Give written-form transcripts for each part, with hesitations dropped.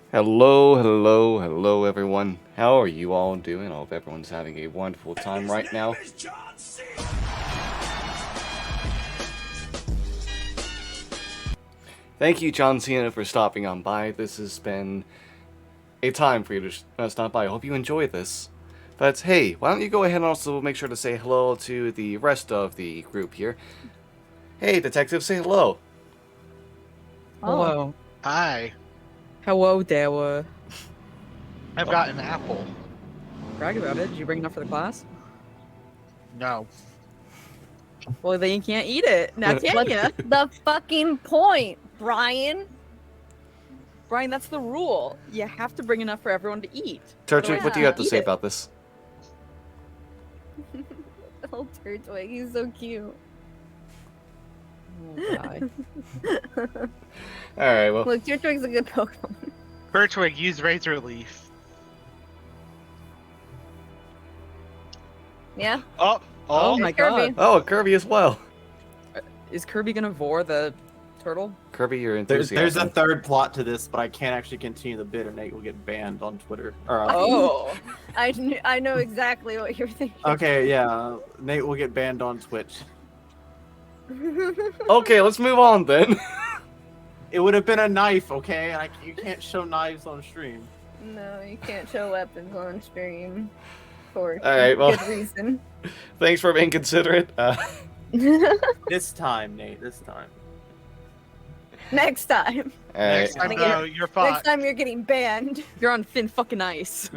Hello, everyone. How are you all doing? I hope everyone's having a wonderful time right now. Thank you, John Cena, for stopping on by. This has been a time for you to stop by. I hope you enjoy this. But hey, why don't you go ahead and also make sure to say hello to the rest of the group here. Hey, detective, say hello. Hello. Hi. Hello there. I've got an apple. Brag about it. Did you bring enough for the class? No. Well, then you can't eat it. Now can What's ya? the fucking point, Brian? Brian, that's the rule. You have to bring enough for everyone to eat. Turtwig, what do you have to Eat say it. about this? Oh, Turtwig, he's so cute. Oh, God. Alright, well. Look, Turtwig's a good Pokemon. Birchwig, use Razor Leaf. Yeah? Oh my Kirby. God. Oh, Kirby as well. Is Kirby gonna vor the turtle? Kirby, you're There's enthusiastic. a third plot to this, but I can't actually continue the bit, or Nate will get banned on Twitter. Oh. I know exactly what you're thinking. Okay, yeah, Nate will get banned on Twitch. Okay, let's move on then. It would have been a knife, okay? You can't show knives on stream. No, you can't show weapons on stream for Alright, well. good reason. Thanks for being considerate. This time, Nate. This time. Next time. Next time, Alright. though, you're Next fucked. time you're getting banned. You're on thin fucking ice.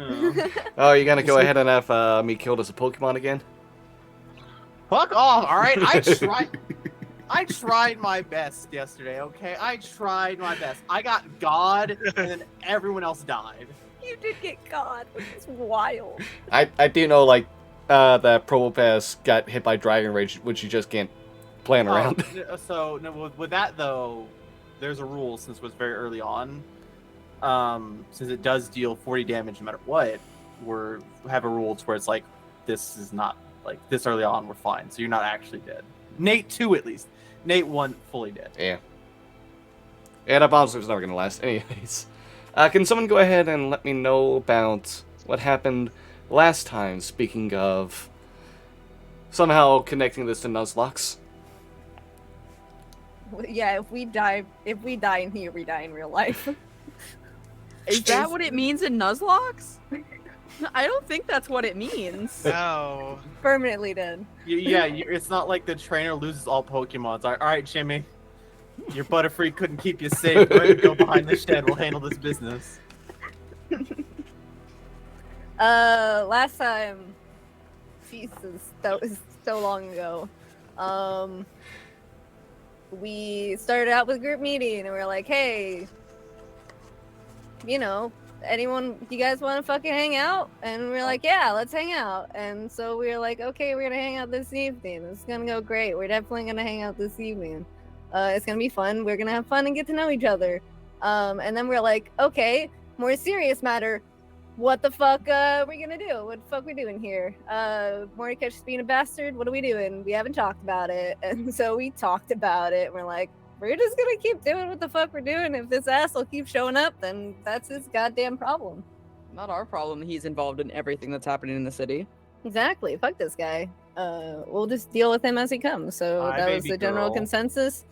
Oh, you're gonna go ahead and have me killed as a Pokemon again? Fuck off! All right, I tried my best yesterday. Okay, I tried my best. I got God, and then everyone else died. You did get God, which is wild. I do know, like, that Probopass got hit by Dragon Rage, which you just can't plan around. So no, with that though, there's a rule since it was very early on. Since it does deal 40 damage no matter what, we have a rule to where it's like this is not like this early on. We're fine, so you're not actually dead. Nate 2 at least. Nate 1 fully dead. Yeah. Yeah, that bomb was never gonna last. Anyways. Can someone go ahead and let me know about what happened last time, speaking of somehow connecting this to Nuzlocke? Yeah, if we die in here, we die in real life. Is that what it means in Nuzlocke? I don't think that's what it means. No. Permanently dead. It's not like the trainer loses all Pokemon. It's like, all right, Jimmy, your Butterfree couldn't keep you safe. Go ahead and go behind the shed. We'll handle this business. Last time, Jesus, that was so long ago. We started out with a group meeting, and we were like, hey, you guys want to fucking hang out? And we were like, yeah, let's hang out. And so we were like, okay, we're gonna hang out this evening. It's gonna go great. We're definitely gonna hang out this evening. It's gonna be fun. We're gonna have fun and get to know each other. And then we're like, okay, more serious matter. What the fuck are we gonna do? What the fuck we doing here? Mordecai's just being a bastard. What are we doing? We haven't talked about it. And so we talked about it. And we're like, we're just gonna keep doing what the fuck we're doing. If this asshole keeps showing up, then that's his goddamn problem. Not our problem. He's involved in everything that's happening in the city. Exactly. Fuck this guy. We'll just deal with him as he comes. So Hi, that was baby the general girl. consensus.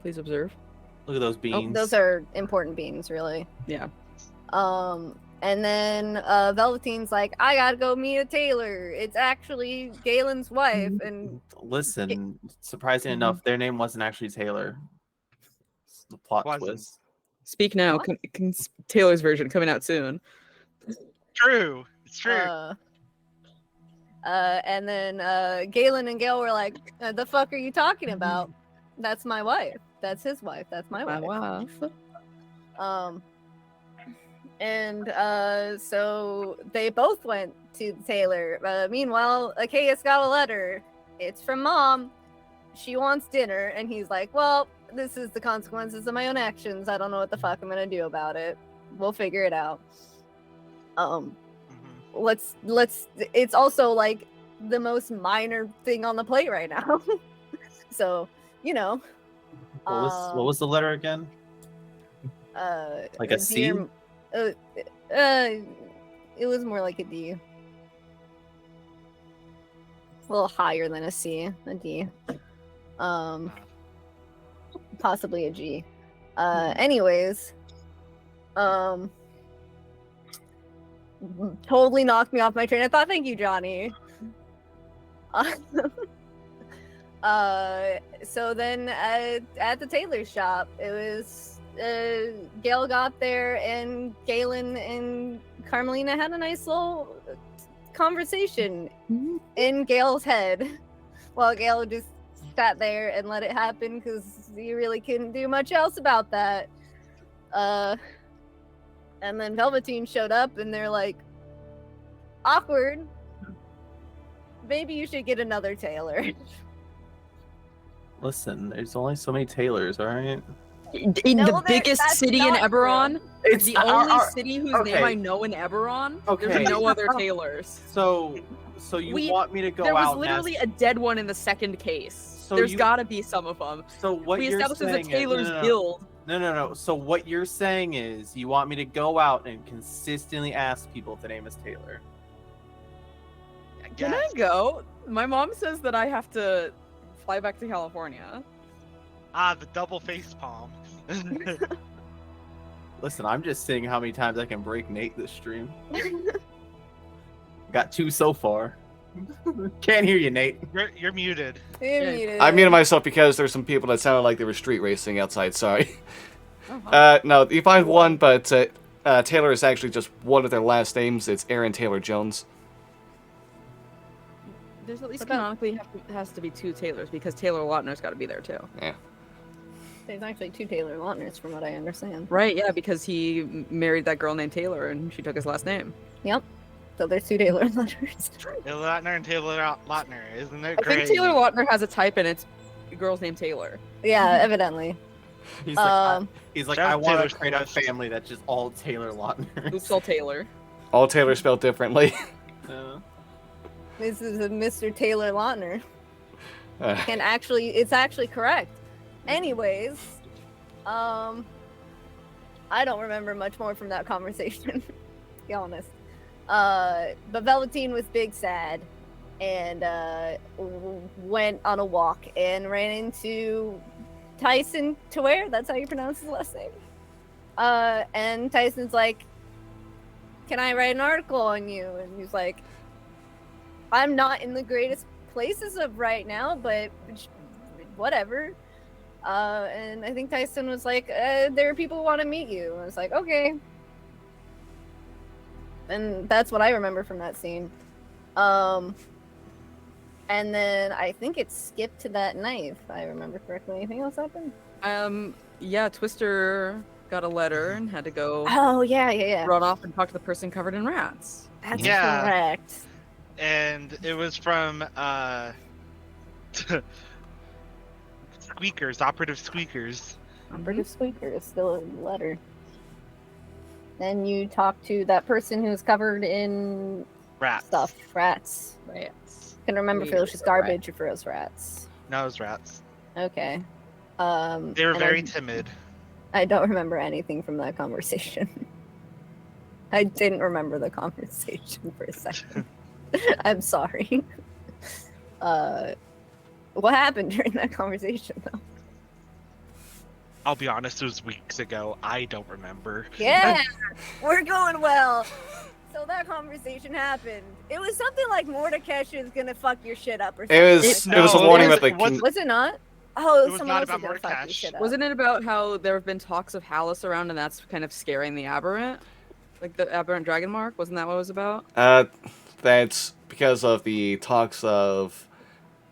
Please observe. Look at those beans. Those are important beans, really. Yeah. And then Velveteen's like, I gotta go meet a tailor. It's actually Galen's wife. And Listen, surprisingly enough, their name wasn't actually Taylor. It's the plot Wasn't. twist. Speak now. What? Taylor's version coming out soon. True. It's true. And then Galen and Gail were like, the fuck are you talking about? That's my wife. That's his wife. That's my wife. And so they both went to the tailor. Meanwhile, Acaius got a letter. It's from Mom. She wants dinner. And he's like, well, this is the consequences of my own actions. I don't know what the fuck I'm gonna do about it. We'll figure it out. Let's it's also like the most minor thing on the plate right now. So, What was the letter again? Like a C? It was more like a D. A little higher than a C, a D. Possibly a G. Anyways, totally knocked me off my train of thought. Thank you, Johnny. So then at the tailor's shop, it was Gail got there, and Galen and Carmelina had a nice little conversation in Gail's head, while Gail just sat there and let it happen because you really couldn't do much else about that. And then Velveteen showed up, and they're like, awkward. Maybe you should get another tailor. Listen, there's only so many tailors, all right? In No, the biggest that's city in not Eberron, It's the only city whose name I know in Eberron, Okay. there's no other tailors. So you want me to go There out was literally a dead one in the second case. So There's you- gotta be some of them. So what We you're established there's a saying tailor's is, guild. No. So what you're saying is you want me to go out and consistently ask people if the name is Taylor. Can I go? My mom says that I have to fly back to California. Ah, the double face palm. Listen, I'm just seeing how many times I can break Nate this stream. Got 2 so far. Can't hear you, Nate. You're muted. You're muted. I muted myself because there's some people that sounded like they were street racing outside. Sorry. Oh, No, you find one, but Taylor is actually just one of their last names. It's Aaron Taylor Jones. There's at least What about- canonically has to be 2 tailors because Taylor Lautner's got to be there too. There's actually 2 Taylor Lautners, from what I understand. Right? Yeah, because he married that girl named Taylor and she took his last name. Yep. So there's 2 Taylor Lautners. Taylor Lautner and Taylor Lautner. Isn't it I great? think Taylor Lautner has a type and it's a girl's named Taylor. Yeah, evidently. He's like, Um, he's like, Shout I out want Taylor to create a Swift. family that's just all Taylor Lautner. Oops, all Taylor. All Taylor spelled differently. This is a Mr. Taylor Lautner. Uh, And actually, it's actually correct. Anyways, I don't remember much more from that conversation, to be honest. But Velveteen was big sad and went on a walk and ran into Tyson Taware. That's how you pronounce his last name. And Tyson's like, can I write an article on you? And he's like, I'm not in the greatest places of right now, but whatever. And I think Tyson was like, there are people who want to meet you. And I was like, okay. And that's what I remember from that scene. And then I think it skipped to that night, if I remember correctly. Anything else happened? Yeah, Twister got a letter and had to go Oh, yeah. run off and talk to the person covered in rats. That's Yeah. correct. And it was from Squeakers, Operative Squeakers. Operative Squeaker is still a letter. Then you talk to that person who's covered in Rats. stuff. Rats. Rats. Can remember if it was just garbage or if it was rats. No, it was rats. Okay. They were and very timid. I don't remember anything from that conversation. I didn't remember the conversation for a second. I'm sorry. What happened during that conversation, though? I'll be honest, it was weeks ago. I don't remember. Yeah, we're going well. So that conversation happened. It was something like Mordecai is gonna fuck your shit up or something. it was No, it was a it warning was- about the it wasn't- king. Was it not? Oh, It was someone not else about is gonna fuck your Mordecai. shit up. Wasn't it about how there have been talks of Hallis around and that's kind of scaring the Aberrant? Like the Aberrant Dragon Mark? Wasn't that what it was about? That's because of the talks of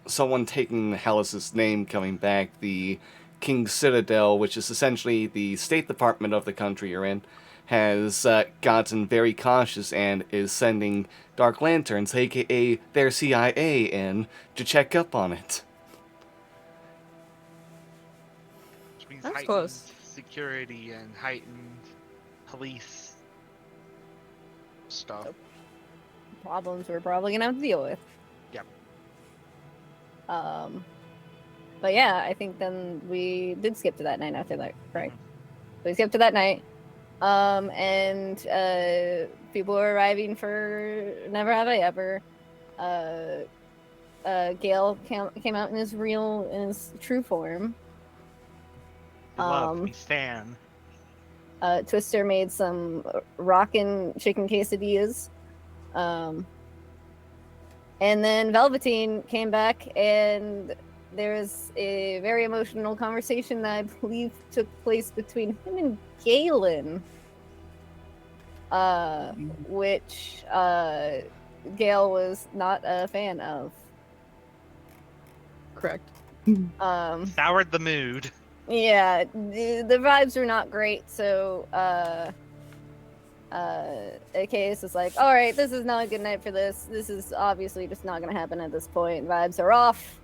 someone taking Hallis's name coming back. The King's Citadel, which is essentially the State Department of the country you're in, has gotten very cautious and is sending Dark Lanterns, aka their CIA, in to check up on it. Which means That's heightened close. security and heightened police stuff. Problems we're probably gonna have to deal with. Yep. But yeah, I think then we did skip to that night after that, right? So he's up to that night. And people were arriving for Never Have I Ever. Gale came out in his true form. Love me, Stan. Twister made some rockin' chicken quesadillas. And then Velveteen came back, and there was a very emotional conversation that I believe took place between him and Galen. Which Gale was not a fan of. Correct. Soured the mood. Yeah, the vibes are not great, so Acaius is like, alright, this is not a good night for this. This is obviously just not gonna happen at this point. Vibes are off.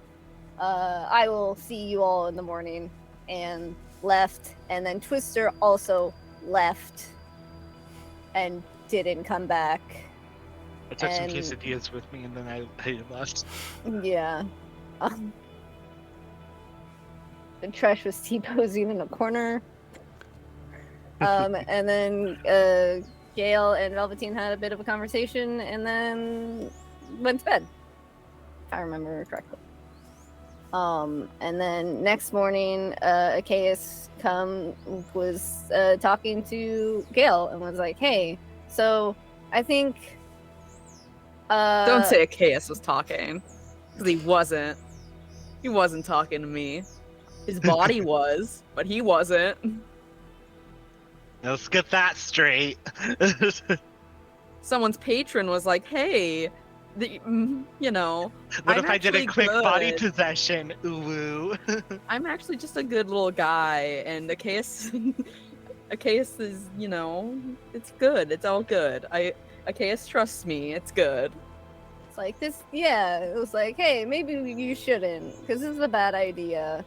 I will see you all in the morning. And left. And then Twister also left and didn't come back. I took some quesadillas with me and then I left. Yeah. And Tresh was T-posing in a corner. And then Gale and Velveteen had a bit of a conversation and then went to bed. If I remember correctly. And then next morning, Acaius was talking to Gale and was like, hey, so I think... Don't say Acaius was talking. Because he wasn't. He wasn't talking to me. His body was, but he wasn't. Let's get that straight. Someone's patron was like, hey, you know, What I'm if I did a actually quick body good. possession? Ooh. I'm actually just a good little guy, and Acaius is, you know, it's good. It's all good. Acaius trusts me. It's good. It's like this, yeah, it was like, hey, maybe you shouldn't, because this is a bad idea.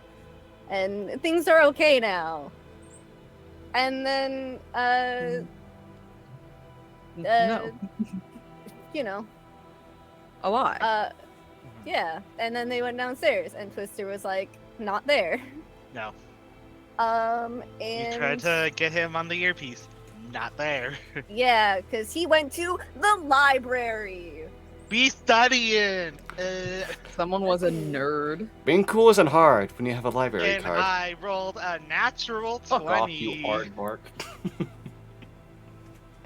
And things are okay now. And then, No, you know, a lie. yeah. And then they went downstairs, and Twister was like, not there. No. And You tried to get him on the earpiece. Not there. yeah, because he went to the library. Be studying. Someone was a nerd. Being cool isn't hard when you have a library And card. I rolled a natural 20. Fuck off, you aardvark.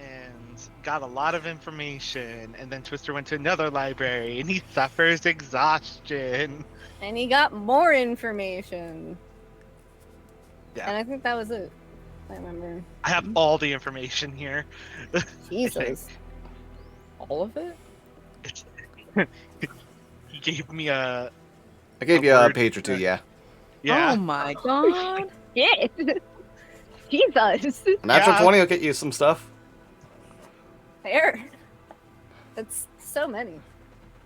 And got a lot of information. And then Twister went to another library and he suffers exhaustion. And he got more information. Yeah. And I think that was it. I remember. I have all the information here. Jesus. All of it? He gave me a... I gave you a word, page or two, yeah. Yeah. Oh my god. Yes. Jesus. A natural Yeah. 20 will get you some stuff. Fair. That's so many.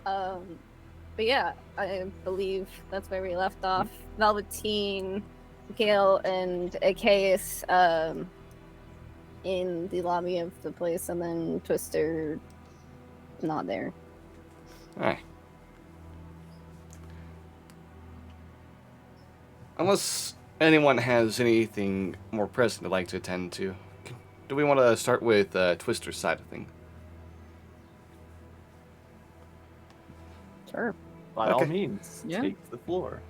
But yeah, I believe that's where we left off. Velveteen, Gale, and Acaius in the lobby of the place, and then Twister not there. Alright. Unless anyone has anything more pressing they'd like to attend to, do we want to start with Twister's side of things? Sure. By all Okay. means, Yeah. take the floor.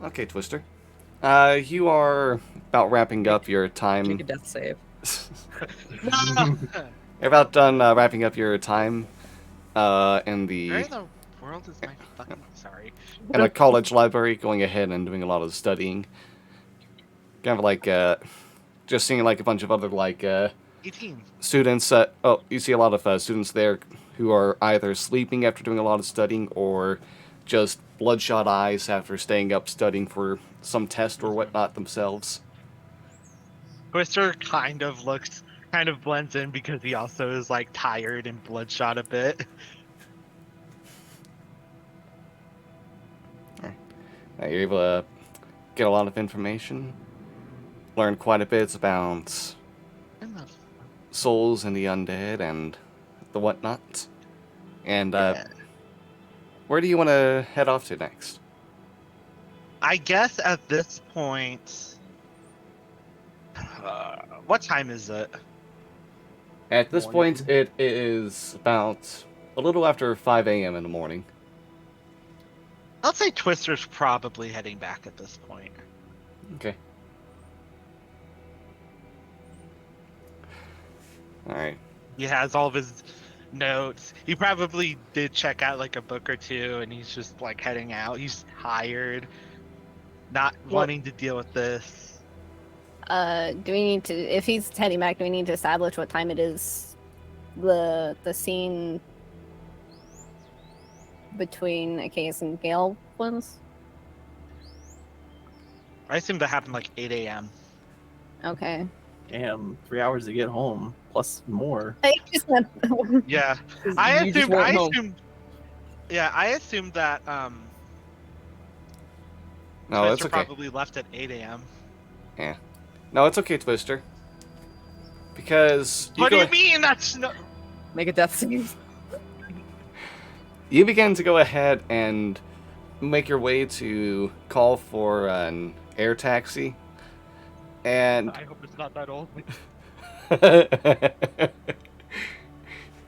Okay, Twister. You are about wrapping up your Make a time. death save. You're about done wrapping up your time in the Where in the world is my fucking... Sorry. in a college library, going ahead and doing a lot of studying. Kind of like just seeing like a bunch of other like 18. students. You see a lot of students there who are either sleeping after doing a lot of studying or just bloodshot eyes after staying up studying for some test or whatnot themselves. Twister kind of blends in because he also is like tired and bloodshot a bit. You're able to get a lot of information, learn quite a bit about souls and the undead and the whatnot. And where do you want to head off to next? I guess at this point, What time is it? At this Morning. point, it is about a little after 5 a.m. in the morning. I'll say Twister's probably heading back at this point. Okay. Alright. He has all of his notes. He probably did check out like a book or two, and he's just like heading out. He's tired, not wanting to deal with this. Do we need to, if he's heading back, do we need to establish what time it is? The scene between Acaius and Gale was? I assume that happened like 8 a.m. Okay. Damn, 3 hours to get home, plus more. I just went. Yeah, You I just went home. assumed. Yeah, I assumed that No, that's Twister okay. probably left at 8 a.m. No, it's okay, Twister. Because What do you mean? That's no. Make a death save. you begin to go ahead and make your way to call for an air taxi. And I hope it's not that old.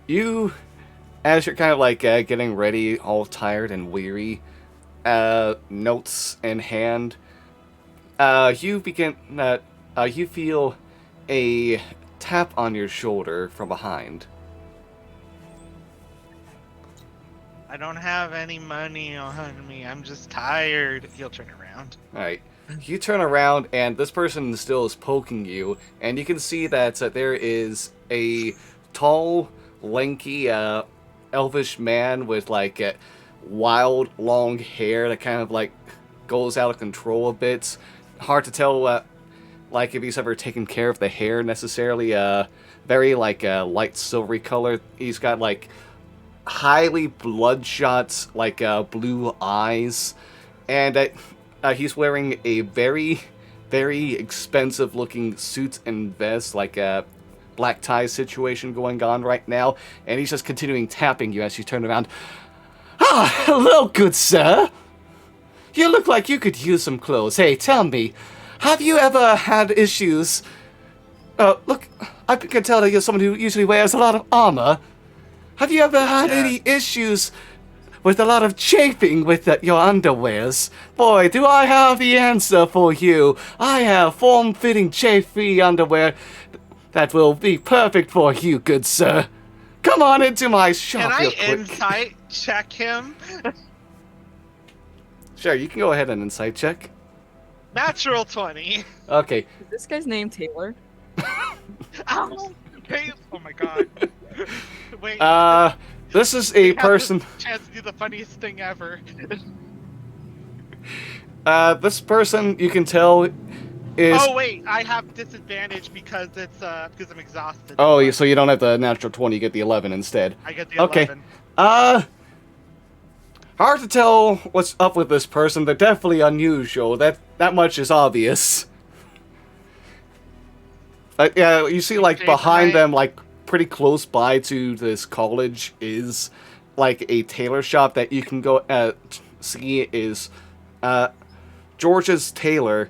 you, as you're kind of like getting ready, all tired and weary, notes in hand, you feel a tap on your shoulder from behind. I don't have any money on me. I'm just tired. He'll turn around. Alright. You turn around, and this person still is poking you, and you can see that there is a tall, lanky, elvish man with, like, wild, long hair that kind of, like, goes out of control a bit. Hard to tell, like, if he's ever taken care of the hair, necessarily. Very, like, light silvery color. He's got, like, highly bloodshot, like, blue eyes, and he's wearing a very, very expensive looking suit and vest, like a black tie situation going on right now, and he's just continuing tapping you as you turn around. Ah, hello, good sir. You look like you could use some clothes. Hey, tell me, have you ever had issues? Look, I can tell that you're someone who usually wears a lot of armor. Have you ever had any issues with a lot of chafing with your underwears? Boy, do I have the answer for you. I have form-fitting chafe-free underwear that will be perfect for you, good sir. Come on into my shop Can real I quick. insight check him? Sure, you can go ahead and insight check. Natural 20. Okay. Is this guy's name Taylor? Ow! Okay. Oh my god. Wait. This is we a have person. the chance to do the funniest thing ever. This person you can tell is. Oh wait, I have disadvantage because it's because I'm exhausted. Oh, so you don't have the natural 20, you get the 11 instead. I get the Okay. 11. Hard to tell what's up with this person. They're definitely unusual. That much is obvious. Yeah, you see, like, Okay, behind can I- them, like, pretty close by to this college is, like, a tailor shop that you can go see is George's Tailor,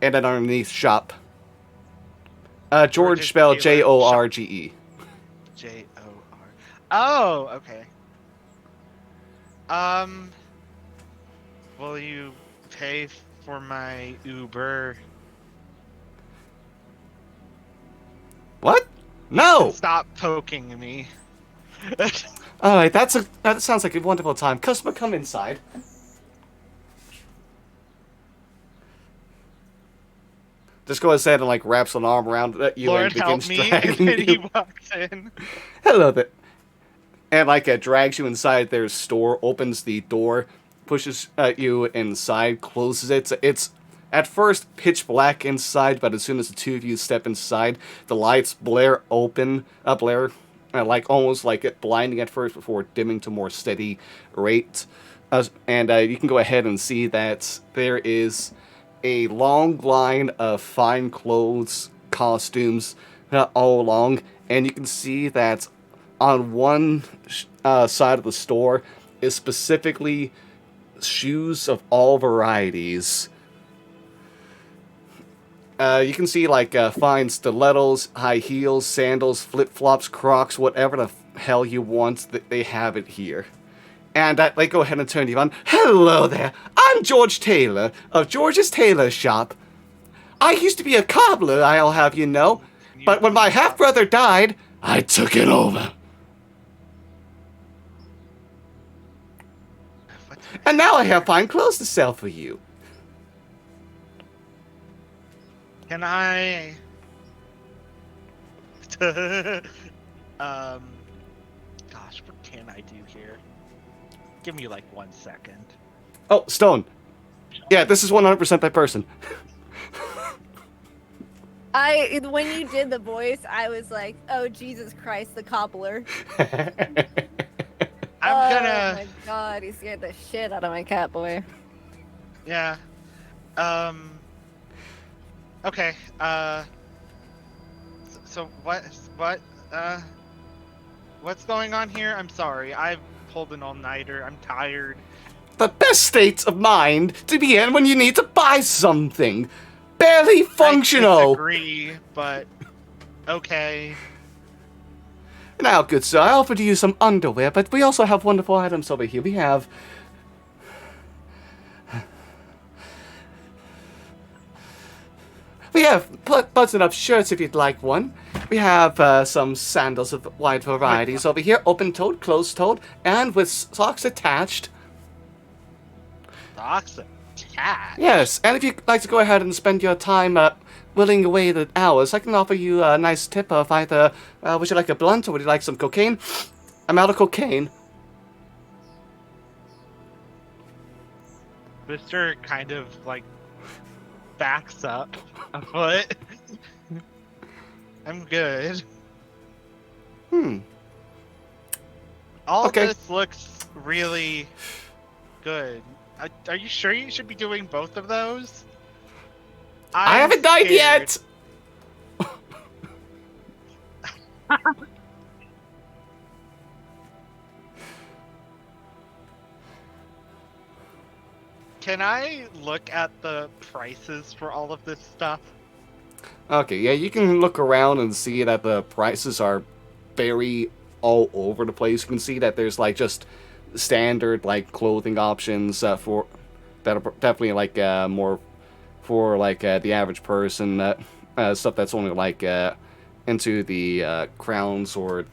and then underneath shop. George George's spelled Tailor Jorge. J-O-R. Oh, okay. Will you pay for my Uber? What? No! Stop poking me. Alright, that sounds like a wonderful time. Customer, come inside. Just go ahead and, like, wraps an arm around you Lord and begins help me, and dragging then you. he walks in. Hello there. And, like, drags you inside their store, opens the door, pushes you inside, closes it. It's, at first, pitch black inside, but as soon as the two of you step inside, the lights blare open, like, almost like it blinding at first before dimming to more steady rate. And you can go ahead and see that there is a long line of fine clothes, costumes, all along, and you can see that on one side of the store is specifically shoes of all varieties. You can see like fine stilettos, high heels, sandals, flip-flops, Crocs, whatever the hell you want. They have it here. And they go ahead and turn to you on. Hello there. I'm George Taylor of George's Tailor Shop. I used to be a cobbler, I'll have you know. But when my half-brother died, I took it over. And now I have fine clothes to sell for you. Can I? Gosh, what can I do here? Give me like 1 second. Oh, Stone. Yeah, this is 100% that person. When you did the voice, I was like, oh Jesus Christ, the cobbler. I'm Oh gonna. my god, he scared the shit out of my cat boy. Yeah. Okay. So what's going on here? I'm sorry. I've pulled an all-nighter. I'm tired. The best state of mind to be in when you need to buy something. Barely functional. I disagree, but okay. Now, good sir, I offered you some underwear, but we also have wonderful items over here. We have button-up shirts if you'd like one. We have some sandals of wide varieties over here, open-toed, closed-toed, and with socks attached. Socks attached? Yes, and if you'd like to go ahead and spend your time whittling away the hours, I can offer you a nice tip of either, would you like a blunt or would you like some cocaine? I'm out of cocaine. Mister kind of like backs up a foot. I'm good. All Okay. this looks really good. Are you sure you should be doing both of those? I haven't died yet! Can I look at the prices for all of this stuff? Okay, yeah, you can look around and see that the prices are very all over the place. You can see that there's like just standard like clothing options for that are definitely like more for like the average person. Stuff that's only like into the crowns or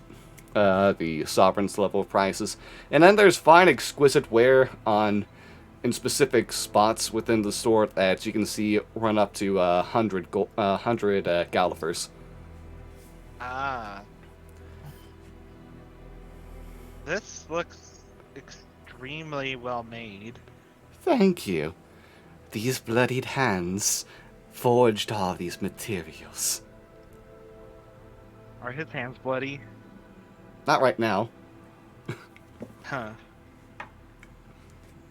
the sovereign's level of prices. And then there's fine exquisite wear in specific spots within the store that you can see run up to 100 Gallifers. Ah. This looks extremely well made. Thank you. These bloodied hands forged all these materials. Are his hands bloody? Not right now. Huh.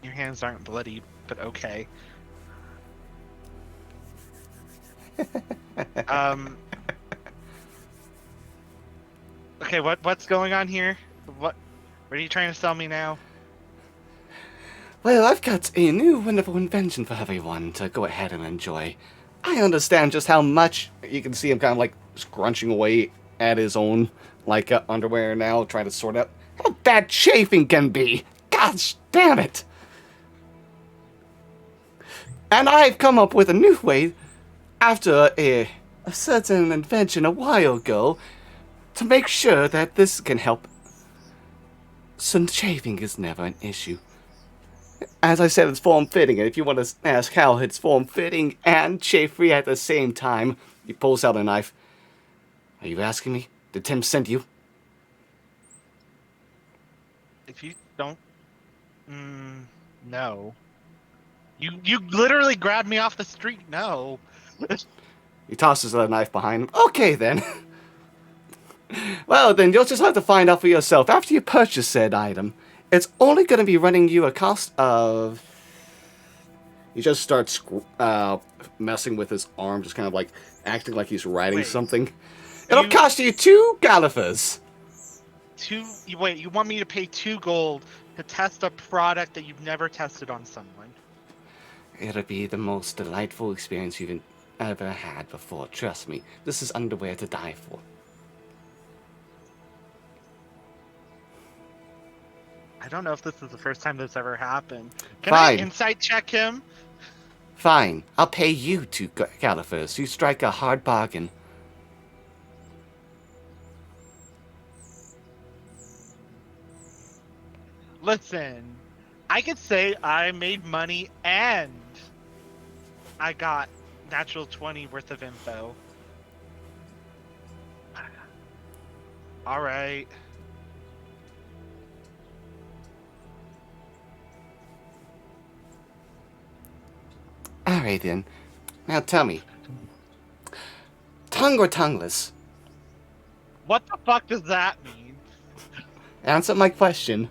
Your hands aren't bloody, but okay. Okay, what's going on here? What are you trying to sell me now? Well, I've got a new wonderful invention for everyone to go ahead and enjoy. I understand just how much you can see him kind of like scrunching away at his own like underwear now, trying to sort out how bad chafing can be. Gosh damn it! And I've come up with a new way, after a certain invention a while ago, to make sure that this can help. So chafing is never an issue. As I said, it's form-fitting, and if you want to ask how, it's form-fitting and chafe-free at the same time. He pulls out a knife. Are you asking me? Did Tim send you? If you don't, no. You literally grabbed me off the street. No. He tosses the knife behind him. Okay, then. Well, then you'll just have to find out for yourself after you purchase said item. It's only going to be running you a cost of... He just starts messing with his arm, just kind of like acting like he's writing something. It'll cost you 2 Gallifers. Wait, you want me to pay 2 gold to test a product that you've never tested on someone? It'll be the most delightful experience you've ever had before. Trust me, this is underwear to die for. I don't know if this is the first time this ever happened. Can Fine. I insight check him? Fine, I'll pay you 2 califers. You strike a hard bargain. Listen, I could say I made money and I got natural 20 worth of info. All right. Alright then. Now tell me. Tongue or tongueless? What the fuck does that mean? Answer my question.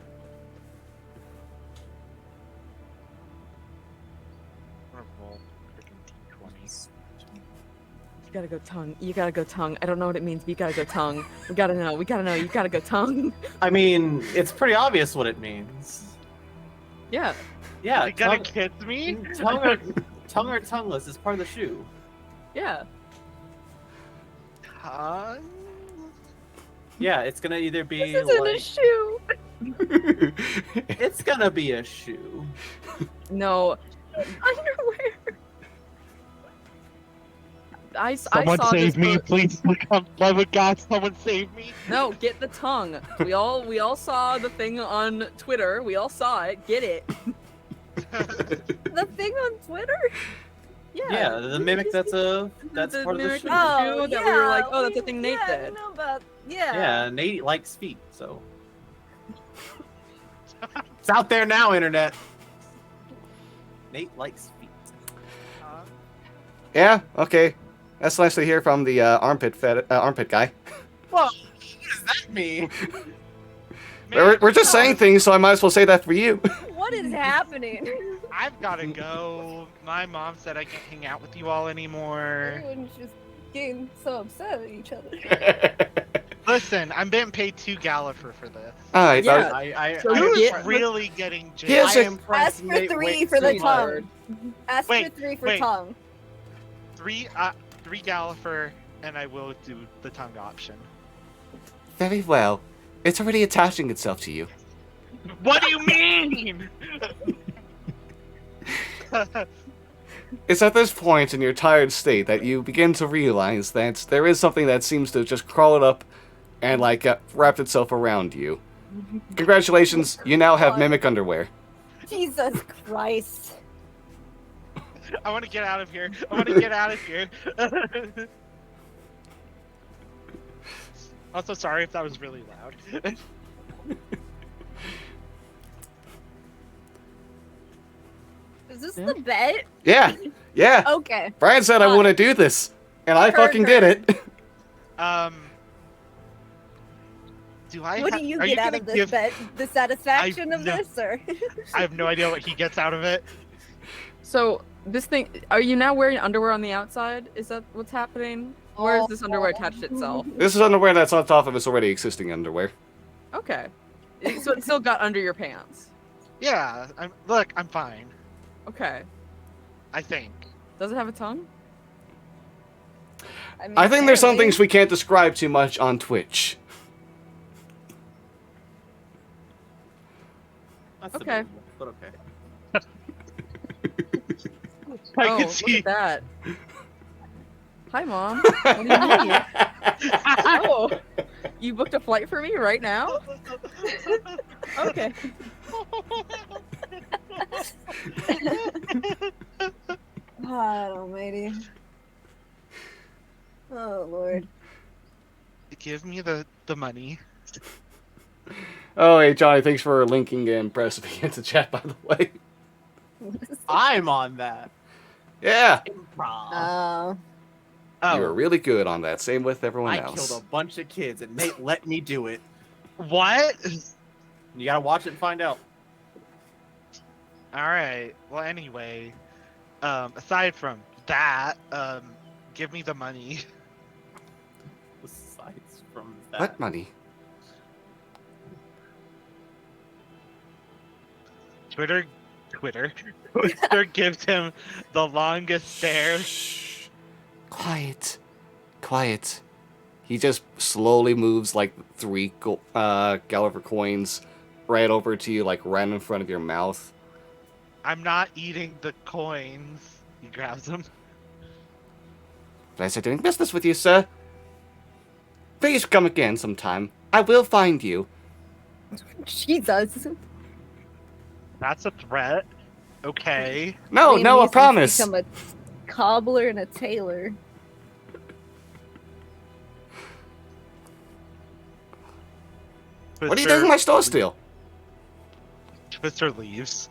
You gotta go tongue. You gotta go tongue. I don't know what it means, but you gotta go tongue. We gotta know. We gotta know. You gotta go tongue. I mean, it's pretty obvious what it means. Yeah. Yeah, You gotta kiss me? tongue or tongueless is part of the shoe. Yeah. Tongue? Yeah, it's gonna either be This isn't like a shoe. it's gonna be a shoe. No. Underwear. I Someone saw save this me, post- please. For love of God, someone save me. No, get the tongue. We all saw the thing on Twitter. We all saw it. Get it. The thing on Twitter? Yeah, the mimic that's part of the mimic shoe. Oh, that we were like, oh, that's a thing Nate yeah, did. I know about, yeah. Yeah, Nate likes feet, so it's out there now, internet. Nate likes feet. Yeah, okay. That's nice to hear from the armpit guy. Well, what does that mean? We're just saying things, so I might as well say that for you. What is happening? I've gotta go. My mom said I can't hang out with you all anymore. Everyone's just getting so upset at each other. Listen, I'm being paid 2 Gallifrey for this. Alright, Yeah. So I'm you get- really getting Here's jailed. a- Ask for 3 for the tongue. Ask for Wait, 3 for wait. tongue. 3 Gallifrey, and I will do the tongue option. very well. It's already attaching itself to you. What do you mean? It's at this point in your tired state that you begin to realize that there is something that seems to have just crawled up and, like, wrapped itself around you. Congratulations, you now have mimic underwear. Jesus Christ. I want to get out of here. I want to get out of here. Also, sorry if that was really loud. Is this the bet? Yeah, yeah. Okay. Brian said I want to do this, and I fucking did it. Do I? What do you are get out gonna of this give- bet? The satisfaction of no. this, or? I have no idea what he gets out of it. So this thing, are you now wearing underwear on the outside? Is that what's happening? Where is this underwear attached itself? This is underwear that's on top of its already existing underwear. Okay. So it still got under your pants. Yeah. Look, I'm fine. Okay. I think. Does it have a tongue? mean, I think there's some apparently- things we can't describe too much on Twitch. That's Okay. debatable, but okay. I oh, can look see. at that. Hi, Mom. What do you need? Oh, you booked a flight for me right now? Okay. God almighty. Oh, Lord. Give me the money. Oh, hey, Johnny, thanks for linking and pressing me into chat, by the way. I'm on that. Yeah, Improv. Oh, you were really good on that. Same with everyone I else. killed a bunch of kids and Nate let me do it. what? You gotta watch it and find out. All right. Well, anyway, aside from that, give me the money. Besides from that. What money? Twitter gives him the longest stare. Shh. Quiet. Quiet. He just slowly moves like 3 Gulliver coins right over to you, like right in front of your mouth. I'm not eating the coins. He grabs them. Pleasure doing business with you, sir. Please come again sometime. I will find you. Jesus. That's a threat. Okay. No, Liam no, I needs to promise. become a cobbler and a tailor. What are you doing in my store still? Twister leaves.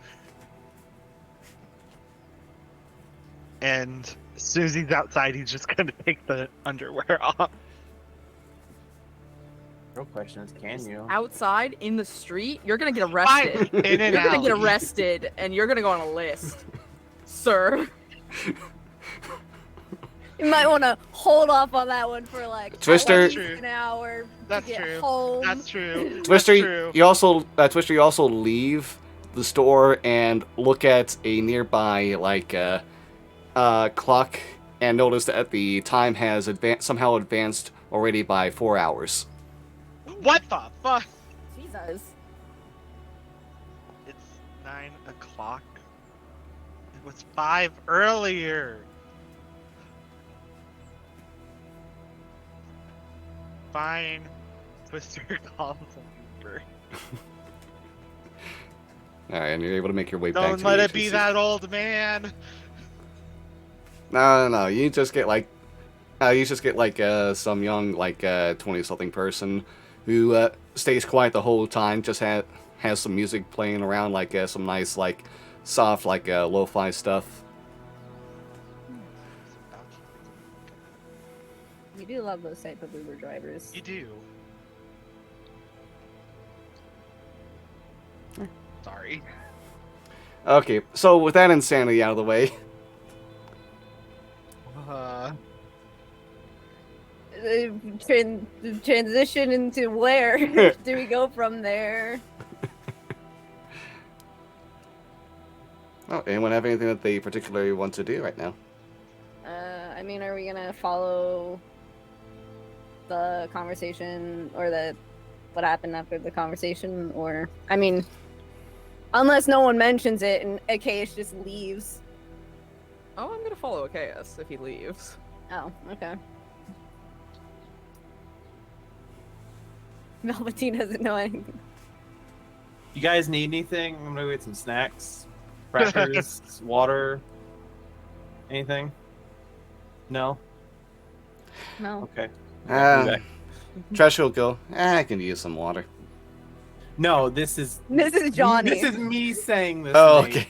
And as soon as he's outside, he's just gonna take the underwear off. Real question is, can you? Outside in the street, you're gonna get arrested. Fine. In and You're gonna out. get arrested, and you're gonna go on a list, sir. You might want to hold off on that one for like Twister- at least an hour That's to get true. home. That's true. Twister, That's true. you also you also leave the store and look at a nearby clock and notice that the time has somehow advanced already by 4 hours. What the fuck? Jesus. It's 9 o'clock. It was 5 earlier. Fine. Twister calls an Uber. All right, and you're able to make your way back Don't to let the it be agency. that old man. No. You just get some young 20-something person who stays quiet the whole time. Just has some music playing around, some nice soft lo-fi stuff. You do love those type of Uber drivers. You do. Sorry. Okay, so with that insanity out of the way, Transition into where do we go from there? oh, anyone have anything that they particularly want to do right now? I mean, are we gonna follow the conversation or what happened after the conversation, or I mean, unless no one mentions it and Acaius just leaves. Oh, I'm gonna follow Acaius if he leaves. Oh, okay. Velveteen doesn't know anything. You guys need anything? I'm gonna go get some snacks, crackers, water, anything? No. No. Okay. I'll be Uh, back. Tresh will go, I can use some water. No, this is Johnny. This is me saying this. Oh, Nate. okay.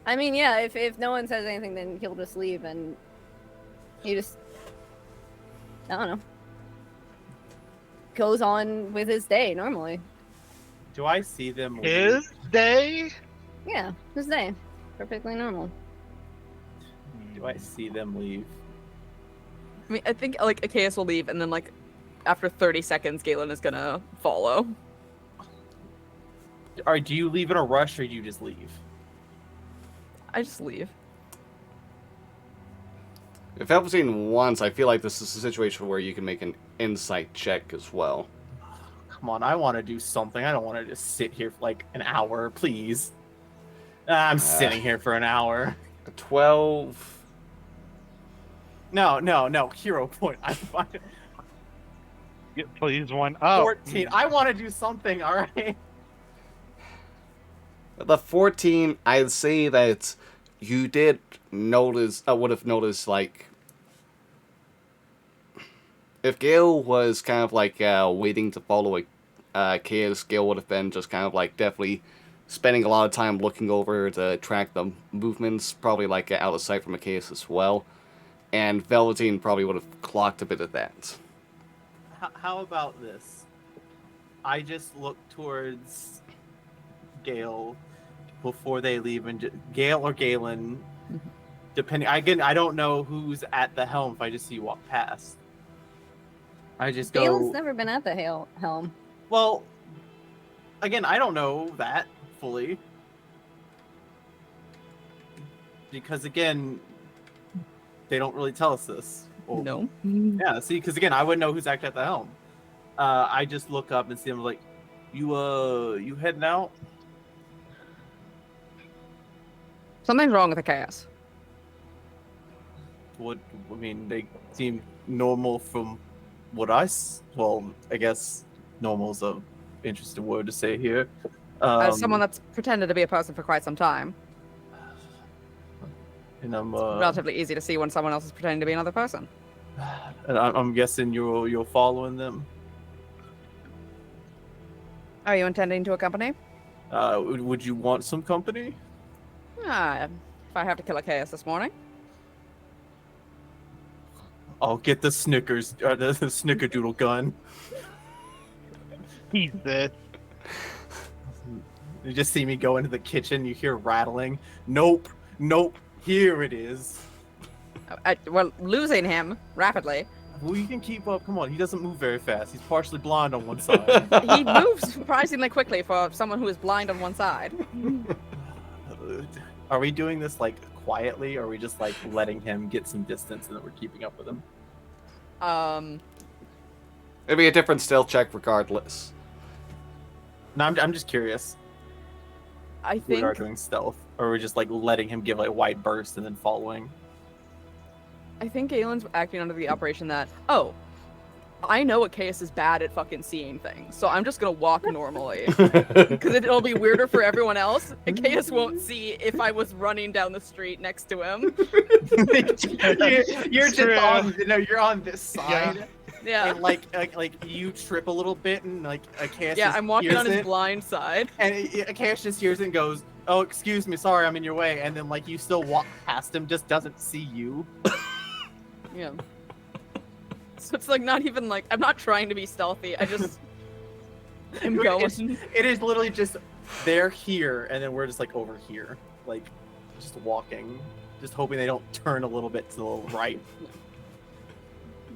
I mean, yeah, if no one says anything, then he'll just leave and he just, I don't know, goes on with his day normally. Do I see them? leave? His day? Yeah, his day. Perfectly normal. Do I see them leave? I mean, I think Acaius will leave, and then after 30 seconds, Galen is gonna follow. Or do you leave in a rush, or do you just leave? I just leave. If Velveteen wants, I feel like this is a situation where you can make an insight check as well. Come on, I want to do something. I don't want to just sit here for like an hour, please. I'm sitting here for an hour. 12. No. Hero point. I'm fine. Please one. Oh. 14. I want to do something. All right. The 14, I'd say that you did notice, I would have noticed, if Gale was kind of waiting to follow Chaos, Gale would have been just kind of definitely spending a lot of time looking over to track the movements, probably out of sight from Acaius as well. And Velveteen probably would have clocked a bit of that. How about this? I just look towards Gale before they leave, and Gale or Galen, depending. I don't know who's at the helm. If I just see you walk past, I just go. Galen's never been at the helm. Well, again, I don't know that fully. Because again, they don't really tell us this. Well, No. Yeah, see, because again, I wouldn't know who's actually at the helm. I just look up and see them like, you heading out? Something's wrong with Acaius. What? I mean, they seem normal from what well, I guess normal's a interesting word to say here. As someone that's pretended to be a person for quite some time, and I'm relatively easy to see when someone else is pretending to be another person. and I'm guessing you're following them. Are you intending to accompany? Would you want some company? If I have to kill Acaius this morning. I'll get the Snickers, the Snickerdoodle gun. Jesus. You just see me go into the kitchen. You hear rattling. Nope. Here it is. Well, losing him rapidly. Well, you can keep up. Come on, he doesn't move very fast. He's partially blind on one side. He moves surprisingly quickly for someone who is blind on one side. Are we doing this like quietly, or are we just like letting him get some distance and then we're keeping up with him? It'd be a different stealth check regardless. No, I'm just curious. I If we are think doing stealth, or are we just like letting him give like a wide burst and then following? Galen's acting under the operation that, oh, I know Acaius is bad at fucking seeing things, so I'm just gonna walk normally. Because it'll be weirder for everyone else. Acaius won't see if I was running down the street next to him. you're just True. you're on this side. Yeah. And like you trip a little bit and like Acaius Yeah, just I'm walking hears on his it, blind side. and Acaius just hears it and goes, "Oh, excuse me, sorry, I'm in your way." And then like you still walk past him, just doesn't see you. Yeah. So it's like not even like I'm not trying to be stealthy. I just am going. It is literally just they're here, and then we're just like over here, like just walking, just hoping they don't turn a little bit to the right.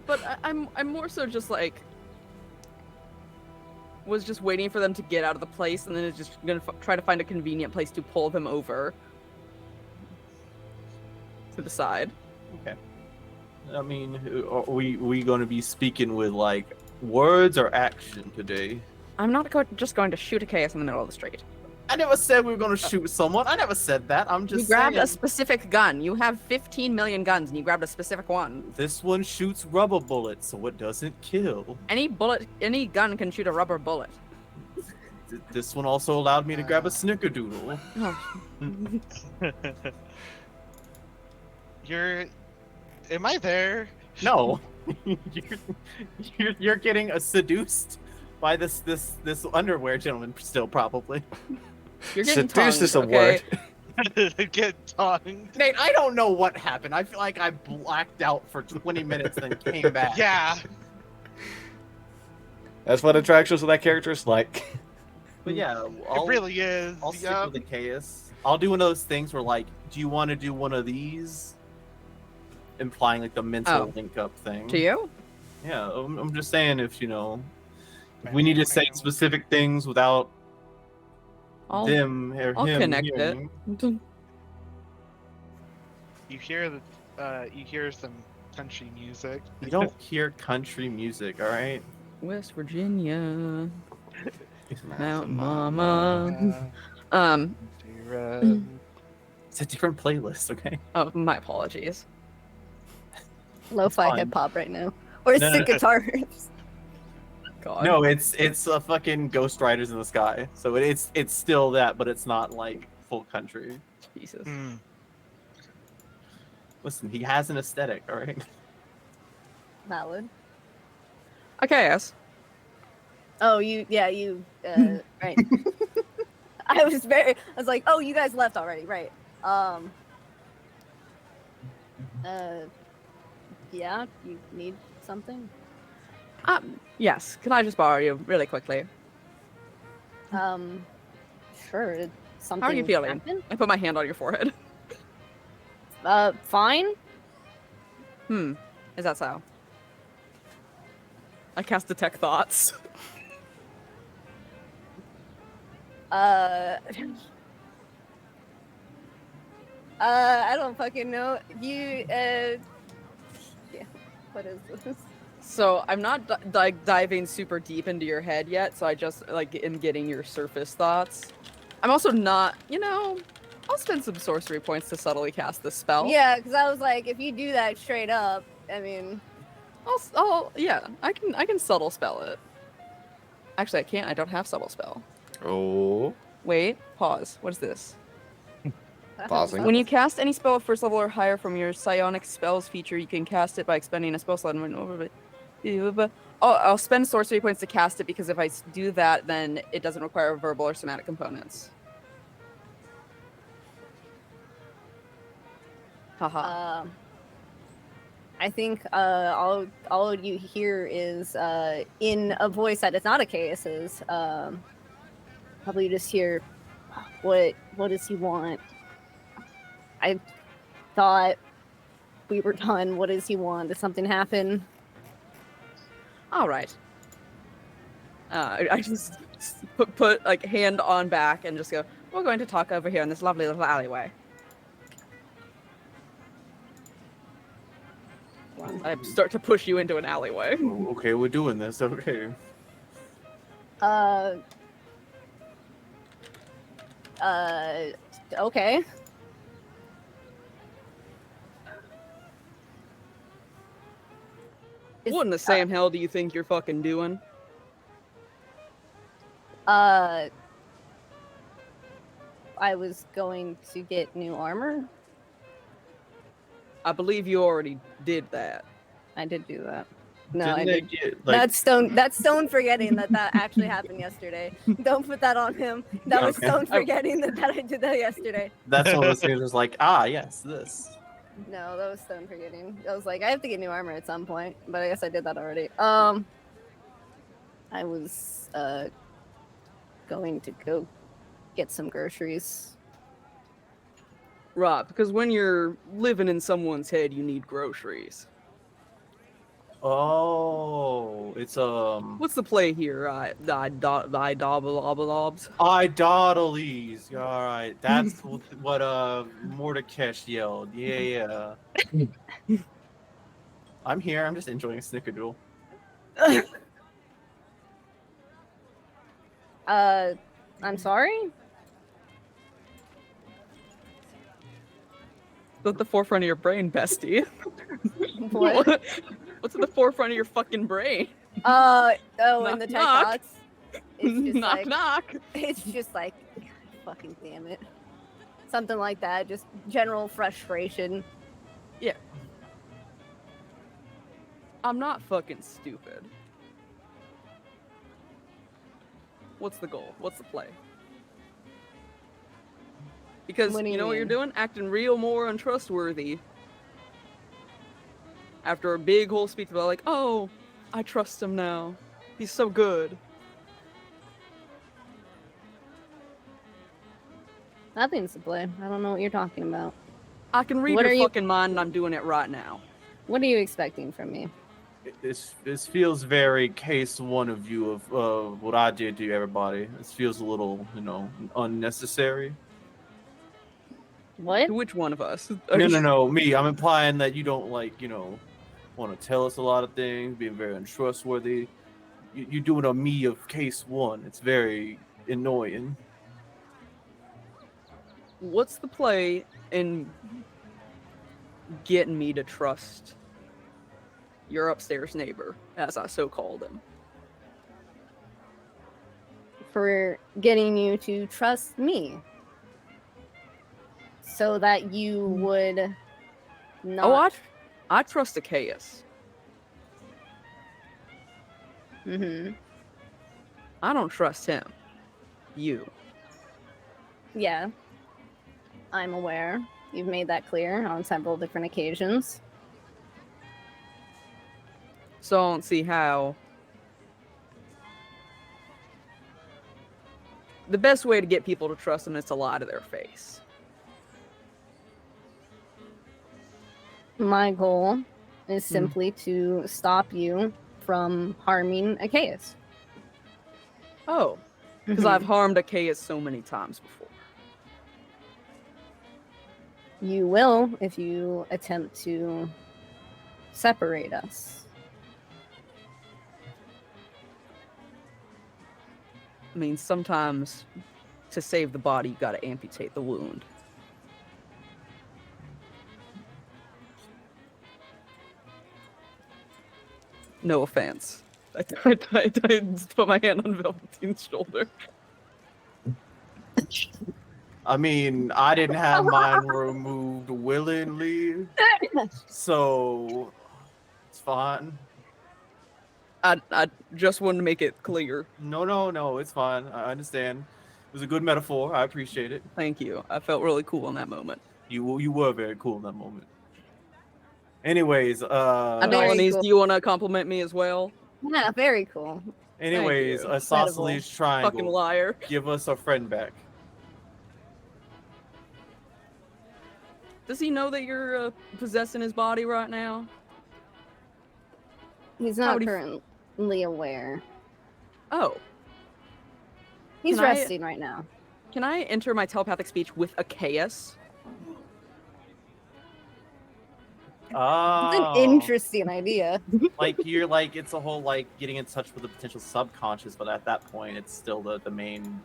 But I'm more so just like was just waiting for them to get out of the place, and then it's just gonna try to find a convenient place to pull them over to the side. Okay. I mean, are we going to be speaking with like words or action today? I'm not just going to shoot Acaius in the middle of the street. I never said we were going to shoot someone. I never said that. I'm just You grabbed saying. a specific gun. You have 15 million guns, and you grabbed a specific one. This one shoots rubber bullets, so it doesn't kill. Any gun can shoot a rubber bullet. This one also allowed me to grab a Snickerdoodle. Am I there? No, you're getting seduced by this underwear gentleman still probably. You're getting Seduced is a tongued, okay? word. Get tongued. Nate, I don't know what happened. I feel like I blacked out for 20 minutes and then came back. Yeah. That's what attractions with that character is like. But yeah, It really is. I'll stick Yup. with Acaius. I'll do one of those things where like, do you want to do one of these? Implying like the mental link up thing. To you? Yeah, I'm just saying if if we need to say specific things without I'll them or I'll him connect hearing. it. You hear some country music. You don't hear country music, all right? West Virginia, Mountain Mama. It's a different playlist, okay? Oh, my apologies. Lo-fi fine. hip hop right now, or is No, it no. guitar riffs? God. No, it's fucking Ghost Riders in the Sky. So it's still that, but it's not like full country. Jesus. Hmm. Listen, he has an aesthetic, all right? Valid. Acaius. Oh, you right. I was like, oh, you guys left already, right? Yeah, you need something. Yes. Can I just borrow you really quickly? Sure. Did something How are you feeling? happen? I put my hand on your forehead. Fine. Is that so? I cast Detect Thoughts. I don't fucking know. You, yeah. What is this? So I'm not diving super deep into your head yet, so I just like am getting your surface thoughts. I'm also not, I'll spend some sorcery points to subtly cast this spell. Yeah, because I was like, if you do that straight up, I mean, I can subtle spell it. Actually, I can't. I don't have subtle spell. Oh. Wait, pause. What is this? Pausing. When you cast any spell at first level or higher from your psionic spells feature, you can cast it by expending a spell slot and win over it. I'll spend sorcery points to cast it because if I do that, then it doesn't require verbal or somatic components. Haha. I think all you hear is in a voice that is not Acaius's. Probably just hear, what does he want? I thought we were done. What does he want? Did something happen? All right. I just put like hand on back and just go, we're going to talk over here in this lovely little alleyway. I start to push you into an alleyway. Okay, we're doing this. Okay. Okay. What in the Sam hell do you think you're fucking doing? I was going to get new armor. I believe you already did that. I did do that. No, Didn't I they did. get, like, That's Stone forgetting that actually happened yesterday. Don't put that on him. That was Okay. Stone forgetting that I did that yesterday. that's one of those things that's like, yes, this. No, that was Stone forgetting. I was like, I have to get new armor at some point, but I guess I did that already. I was going to go get some groceries. Right, because when you're living in someone's head, you need groceries. Oh, it's What's the play here? Idolaters. Idolaters. All right, that's what Mordecai yelled. Yeah. I'm here. I'm just enjoying a snickerdoodle. I'm sorry. What's at the forefront of your brain, bestie? What? What's at the forefront of your fucking brain? In Knock, the tech knock. thoughts. It's just knock, like, knock. it's just like, God, fucking damn it. Something like that. Just general frustration. Yeah. I'm not fucking stupid. What's the goal? What's the play? Because What do you you know what you're mean? doing? Acting real more untrustworthy. After a big whole speech about like, oh, I trust him now. He's so good. Nothing's to play. I don't know what you're talking about. I can read What your are you- fucking mind and I'm doing it right now. What are you expecting from me? This feels very case one of you of what I did to everybody. This feels a little, unnecessary. What? To which one of us? No, me. I'm implying that you don't want to tell us a lot of things, being very untrustworthy. You're doing a me of case one. It's very annoying. What's the play in getting me to trust your upstairs neighbor, as I so called him? For getting you to trust me. So that you would not. Oh, I trust Acaius. Mm-hmm. I don't trust him. You. Yeah. I'm aware. You've made that clear on several different occasions. So I don't see how. The best way to get people to trust them is to lie to their face. My goal is simply to stop you from harming Acaius. Oh, because I've harmed Acaius so many times before. You will if you attempt to separate us. I mean, sometimes to save the body, you gotta amputate the wound. No offense. I put my hand on Velveteen's shoulder. I mean, I didn't have mine removed willingly, so it's fine. I just wanted to make it clear. No, it's fine. I understand. It was a good metaphor. I appreciate it. Thank you. I felt really cool in that moment. You were very cool in that moment. Anyways, Adonis, cool. do you want to compliment me as well? Yeah, very cool. anyways, you. a isosceles Fucking triangle. liar. Give us our friend back. Does he know that you're possessing his body right now? He's How not would he- currently aware. Oh, He's Can I- resting right now. can I enter my telepathic speech with Acaius? It's Oh, an interesting idea. like you're like it's a whole like getting in touch with the potential subconscious, but at that point, it's still the main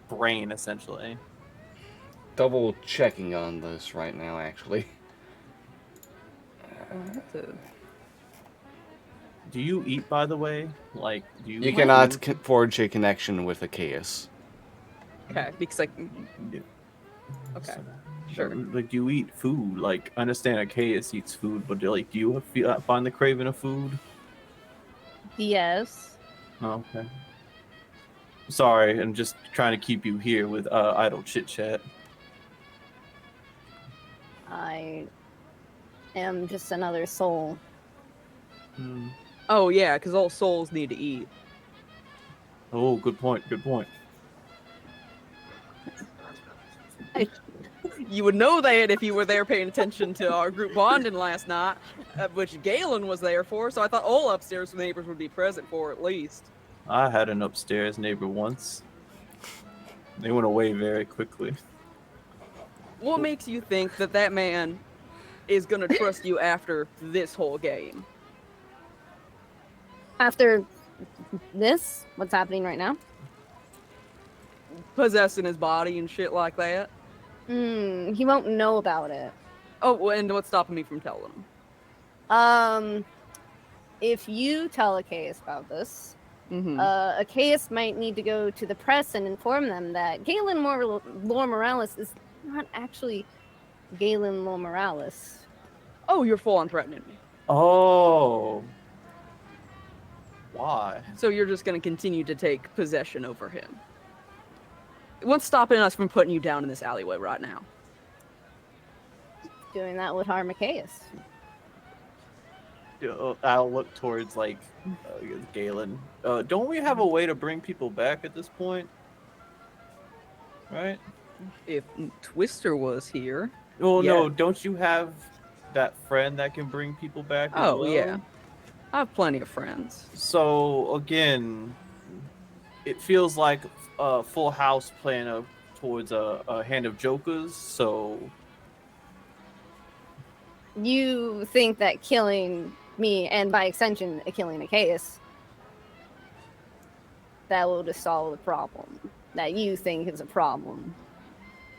brain essentially. Double checking on this right now, actually. Do you eat, by the way? Like, do you? You eat cannot food? forge a connection with Acaius. Okay, because like, Yeah. okay, So, sure. Like, do you eat food? Like, I understand Acaius eats food, but do you find the craving of food? Yes. Oh, okay. Sorry, I'm just trying to keep you here with idle chit chat. I am just another soul. Oh yeah, because all souls need to eat. Oh, good point. Good point. You would know that if you were there paying attention to our group bonding last night, which Galen was there for, so I thought all upstairs neighbors would be present for at least. I had an upstairs neighbor once. They went away very quickly. What makes you think that that man is gonna trust you after this whole game? After this, what's happening right now? Possessing his body and shit like that? He won't know about it. Oh, and what's stopping me from telling him? If you tell Acaius about this, Mm-hmm. Acaius might need to go to the press and inform them that Galen Lore Morales is not actually Galen Lore Morales. Oh, you're full on threatening me. Oh. Why? So you're just gonna continue to take possession over him. What's stopping us from putting you down in this alleyway right now? Doing that would harm Acaius. I'll look towards like Galen. Don't we have a way to bring people back at this point? Right? If Twister was here. Oh Yeah. no! Don't you have that friend that can bring people back? As Oh, well? yeah. I have plenty of friends. So again, it feels like a Full House playing towards a hand of jokers. So You think that killing me, and by extension, killing Acaius, that will just solve the problem that you think is a problem.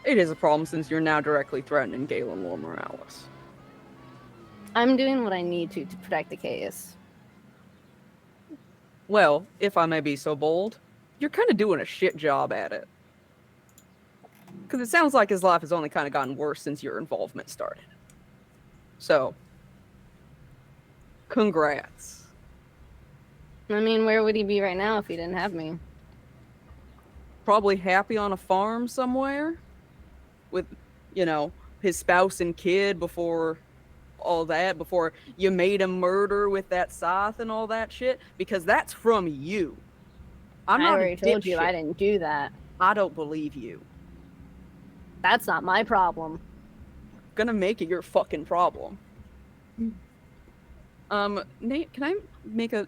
It is a problem since you're now directly threatening Galen Lore Morales. I'm doing what I need to protect Acaius. Well, if I may be so bold, you're kind of doing a shit job at it. Because it sounds like his life has only kind of gotten worse since your involvement started. So, congrats. I mean, where would he be right now if he didn't have me? Probably happy on a farm somewhere with, you know, his spouse and kid before all that, before you made him murder with that scythe and all that shit, because that's from you. I'm I not already a told you dipshit. I didn't do that. I don't believe you. That's not my problem. Gonna make it your fucking problem. Nate, can I make a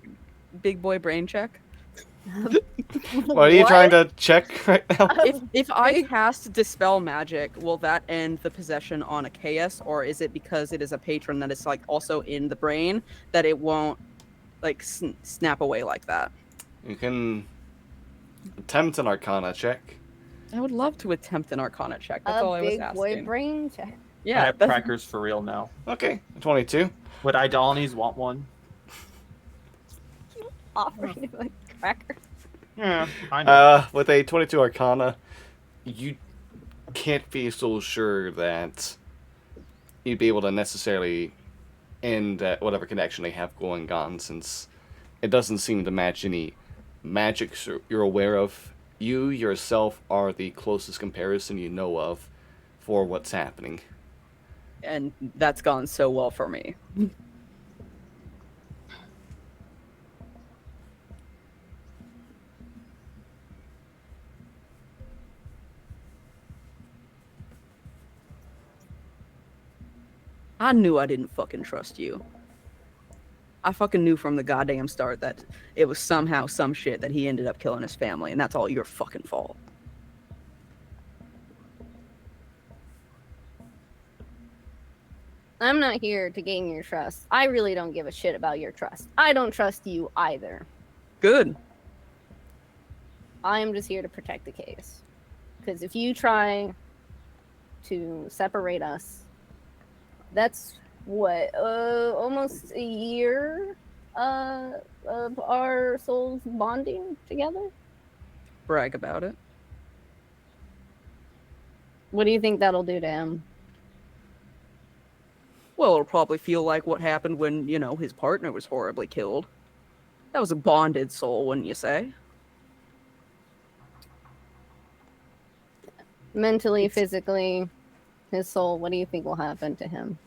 big boy brain check? What are you trying to check right now? If I cast Dispel Magic, will that end the possession on Acaius, or is it because it is a patron that is like also in the brain that it won't like snap away like that? You can attempt an Arcana check. I would love to attempt an Arcana check. That's all A I was big boy asking. brain check. I Yeah, have that's- crackers for real now. Okay, 22. Would Idolines want one? Offering you a cracker. Yeah, I know. With a 22 Arcana, you can't be so sure that you'd be able to necessarily end whatever connection they have going on, since it doesn't seem to match any magic you're aware of. You yourself are the closest comparison you know of for what's happening. and that's gone so well for me. I knew I didn't fucking trust you. I fucking knew from the goddamn start that it was somehow some shit that he ended up killing his family, and that's all your fucking fault. I'm not here to gain your trust. I really don't give a shit about your trust. I don't trust you either. Good. I am just here to protect the case. Because if you try to separate us, that's what, almost a year of our souls bonding together? Brag about it. What do you think that'll do to him? Well, it'll probably feel like what happened when, you know, his partner was horribly killed. That was a bonded soul, wouldn't you say? Mentally, physically, his soul, what do you think will happen to him?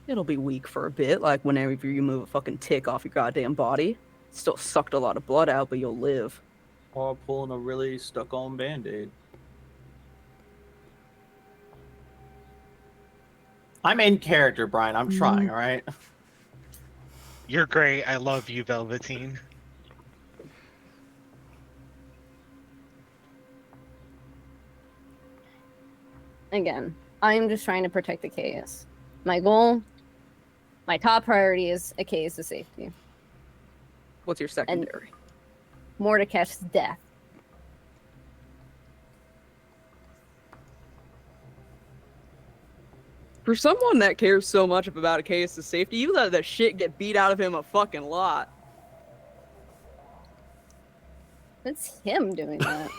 It'll be weak for a bit, like whenever you move a fucking tick off your goddamn body. Still sucked a lot of blood out, but you'll live. Or pulling a really stuck-on Band-Aid. I'm in character, Brian. I'm trying, all right? You're great. I love you, Velveteen. Again, I'm just trying to protect Acaius. My goal, my top priority is Acaius' safety. What's your secondary? Mordecai's death. For someone that cares so much about Acaius' safety, you let that shit get beat out of him a fucking lot. It's him doing that.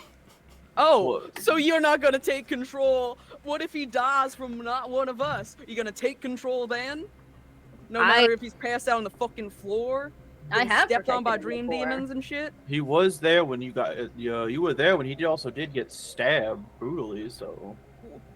Oh, so you're not gonna take control? What if he dies from not one of us? You gonna take control then? No matter if he's passed out on the fucking floor? I have stepped on by protected him dream before. demons and shit? He was there when you got you were there when he also did get stabbed brutally, so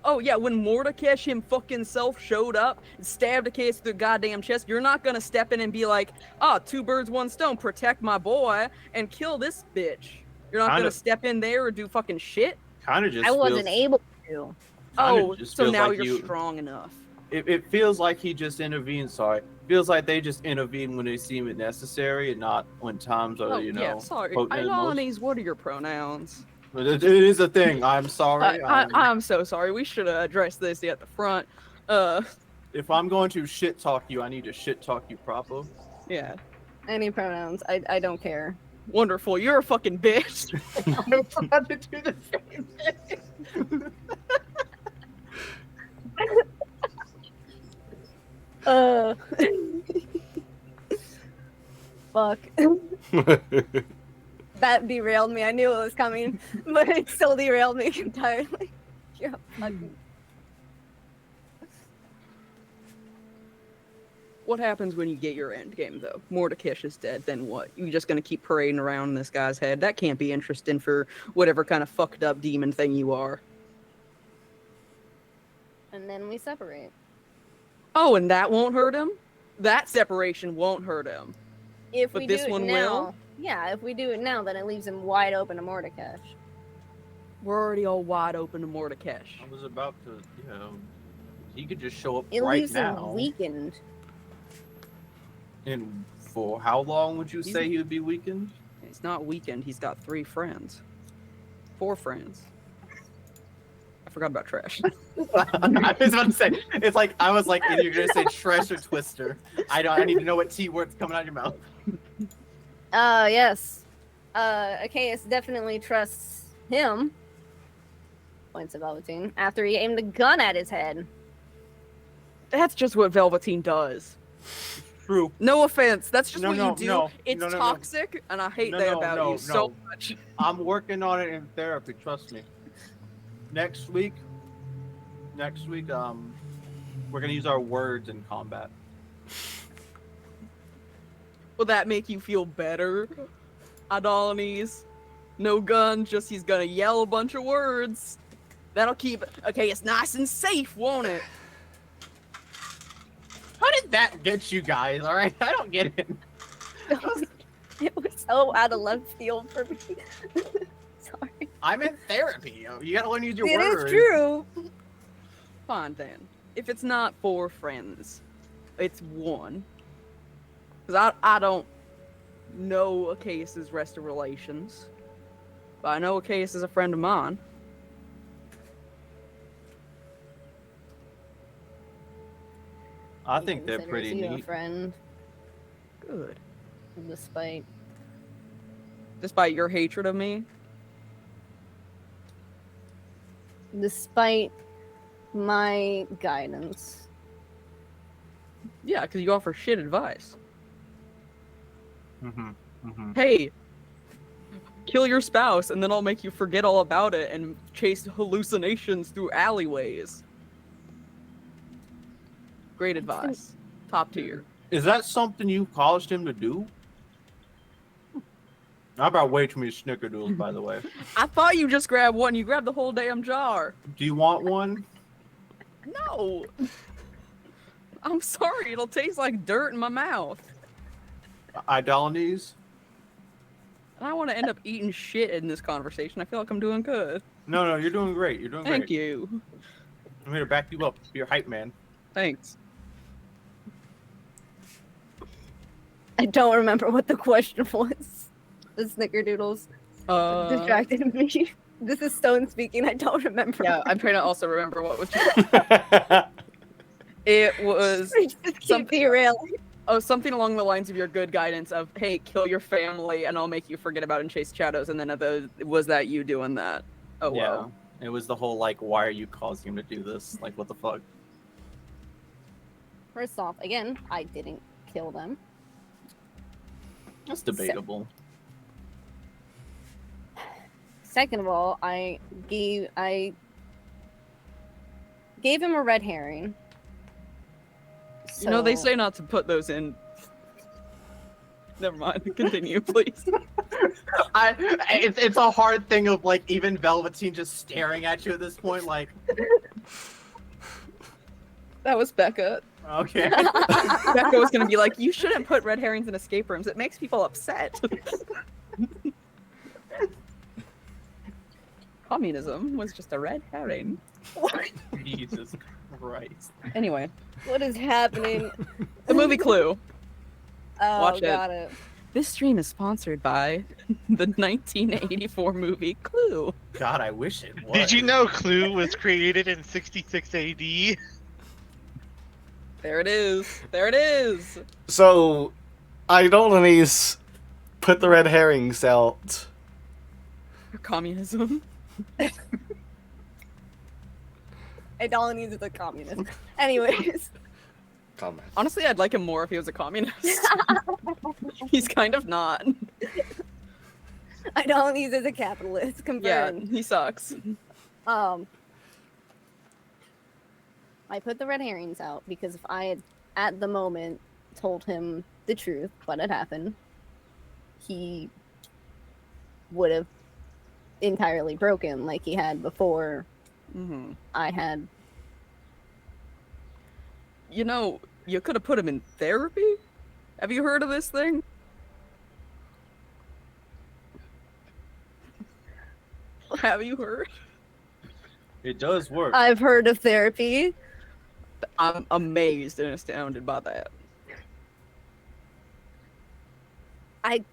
Oh yeah, when Mordecai him fucking self showed up and stabbed Acaius through the goddamn chest, you're not gonna step in and be like, ah, 2 birds, 1 stone, protect my boy and kill this bitch. You're not gonna step in there or do fucking shit? kind of just I wasn't feels, able to. Oh, just so feels now like you're you- strong enough. It feels like he just intervened. Sorry, feels like they just intervene when they seem it necessary, and not when times are Oh, you know. yeah, sorry. potent at most. Idolines, what are your pronouns? But it is a thing. I'm sorry. I'm so sorry. We should have addressed this at the front. If I'm going to shit talk you, I need to shit talk you proper. Yeah. Any pronouns. I don't care. Wonderful. You're a fucking bitch. I'm about to do the same thing. Fuck. That derailed me. I knew it was coming, but it still derailed me entirely. You're a fucking... What happens when you get your end game, though? Mordecai is dead, then what? You just gonna keep parading around this guy's head? That can't be interesting for whatever kind of fucked up demon thing you are. And then we separate. Oh, and that won't hurt him? That separation won't hurt him. If But we this do it one now, will? yeah, if we do it now, then it leaves him wide open to Mordecai. We're already all wide open to Mordecai. I was about to, he could just show up It right leaves now. him weakened. And for how long would you say he would be weakened? He's not weakened. He's got 3 friends. 4 friends. I forgot about Trash. I was about to say, it's like, I was like, either you're gonna say Trash or Twister. I need to know what T word's coming out of your mouth. Yes. Acaius definitely trusts him. Points of Velveteen. After he aimed a gun at his head. That's just what Velveteen does. True. No offense. That's just No, what no, you do. no. It's No, no, no. toxic, and I hate that about you so much. I'm working on it in therapy, trust me. Next week, we're gonna use our words in combat. Will that make you feel better, Adonis? No gun, just he's gonna yell a bunch of words. That'll keep it's nice and safe, won't it? How did that get you guys? All right, I don't get it. It was so out of left field for me. Sorry. I'm in therapy. You gotta learn to use your It words. is true. Fine then. If it's not 4 friends, it's 1. Because I don't know Acaius' rest of relations. But I know Acaius is a friend of mine. I He think they're considers pretty you a neat. friend, Good. despite Despite your hatred of me. my guidance. Yeah, because you offer shit advice. Mm-hmm. Mm-hmm. Hey, kill your spouse and then I'll make you forget all about it and chase hallucinations through alleyways. Great advice. Top tier. Is that something you caused him to do? I brought way too many snickerdoodles, by the way. I thought you just grabbed one. You grabbed the whole damn jar. Do you want one? No. I'm sorry. It'll taste like dirt in my mouth. Idolines? And I want to end up eating shit in this conversation. I feel like I'm doing good. No, you're doing great. You're doing Thank great. you. I'm here to back you up. You're hype, man. Thanks. I don't remember what the question was. The snickerdoodles distracted me. This is Stone speaking. I don't remember. Yeah, I'm trying to also remember what was. It was We just keep something- derailing. something along the lines of your good guidance of, hey, kill your family and I'll make you forget about it and chase shadows. And then was that you doing that? Oh, Yeah. wow. It was the whole, like, why are you causing him to do this? Like, what the fuck? First off, again, I didn't kill them. That's debatable. Second of all, I gave him a red herring. You know, they So- say not to put those in. Never mind. Continue, please. It's a hard thing of, like, even Velveteen just staring at you at this point, like, That was Becca. okay. Becca was going to be like, you shouldn't put red herrings in escape rooms. It makes people upset. Communism was just a red herring. Jesus Christ. Anyway, What is happening? the movie Clue. Oh, Watch it. got it. This stream is sponsored by the 1984 movie Clue. God, I wish it was. Did you know Clue was created in 66 AD? There it is. There it is. So, Idolines put the red herrings out. Communism. Idolines is a communist. Anyways, Comment. Honestly, I'd like him more if he was a communist. He's kind of not. Idolines is a capitalist. Yeah, Confirmed. he sucks. I put the red herrings out because if I had, at the moment, told him the truth, what had happened, he would have entirely broken like he had before Hmm. I had. You know, you could have put him in therapy? Have you heard of this thing? Have you heard? It does work. I've heard of therapy. I'm amazed and astounded by that. I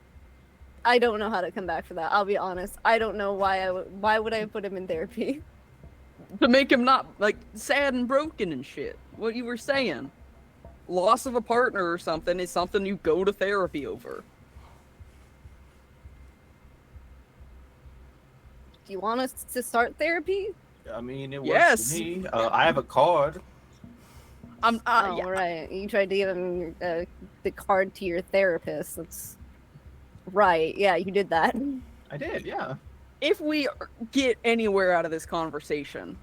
I don't know how to come back for that. I'll be honest. I don't know why would I put him in therapy? To make him not, like, sad and broken and shit. What you were saying. Loss of a partner or something is something you go to therapy over. Do you want us to start therapy? I mean, it works Yes. for me. I have a card. I'm, Oh, yeah. right. You tried to give him the card to your therapist. That's right. Yeah, you did that. I did, yeah. If we get anywhere out of this conversation,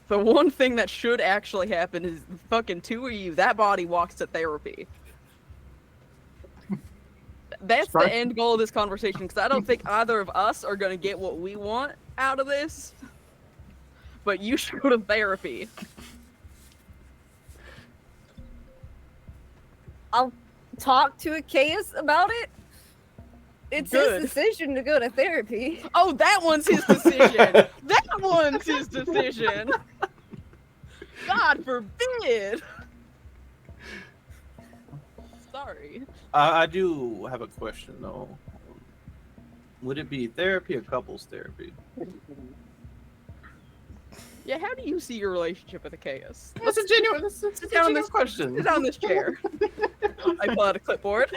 the one thing that should actually happen is fucking two of you, that body walks to therapy. That's Sure. the end goal of this conversation, because I don't think either of us are going to get what we want out of this. But you should go to therapy. I'll talk to Acaius about it. It's Good. his decision to go to therapy. Oh, that one's his decision. That one's his decision. God forbid. Sorry. I do have a question though. Would it be therapy or couples therapy? Yeah, how do you see your relationship with Acaius? That's a genuine down on this question. Sit on this chair. I pull out a clipboard.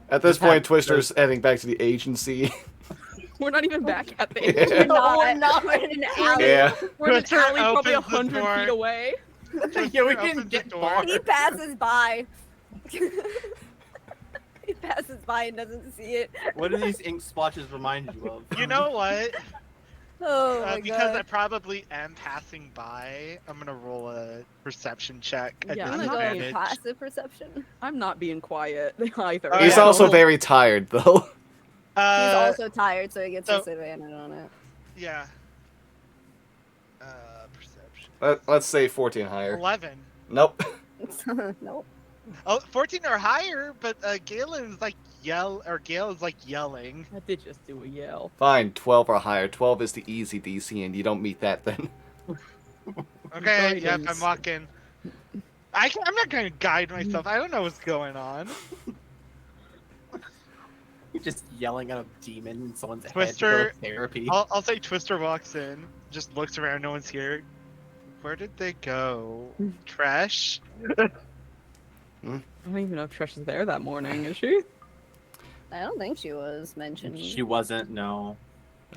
At this point, Twister's heading back to the agency. We're not even back at the Yeah. edge. No, we're not. We're in an alley. Yeah. We're in an Twister alley probably opens the 100 door. feet away. Yeah, we Opens didn't the get door. far. He passes by. He passes by and doesn't see it. What do these ink splotches remind you of? You know what? Oh my Because I god. probably am passing by, I'm gonna roll a perception check at Yeah, I'm gonna go disadvantage. with passive perception. I'm not being quiet either. Oh, He's yeah. also very tired, though. He's Uh, also tired, so he gets so- disadvantage on it. yeah. Perception. Let's say 14 higher. 11. Nope. Nope. Oh, 14 or higher, but Gale is like yelling. I did just do a yell. Fine, 12 or higher. 12 is the easy DC, and you don't meet that then. Okay, yep, Guidance. I'm walking. I'm not gonna guide myself. I don't know what's going on. You're just yelling at a demon in someone's Twister- head to go to therapy. I'll say Twister walks in, just looks around, no one's here. Where did they go? Trash? I don't even know if Trish is there that morning, is she? I don't think she was mentioned. She wasn't, no.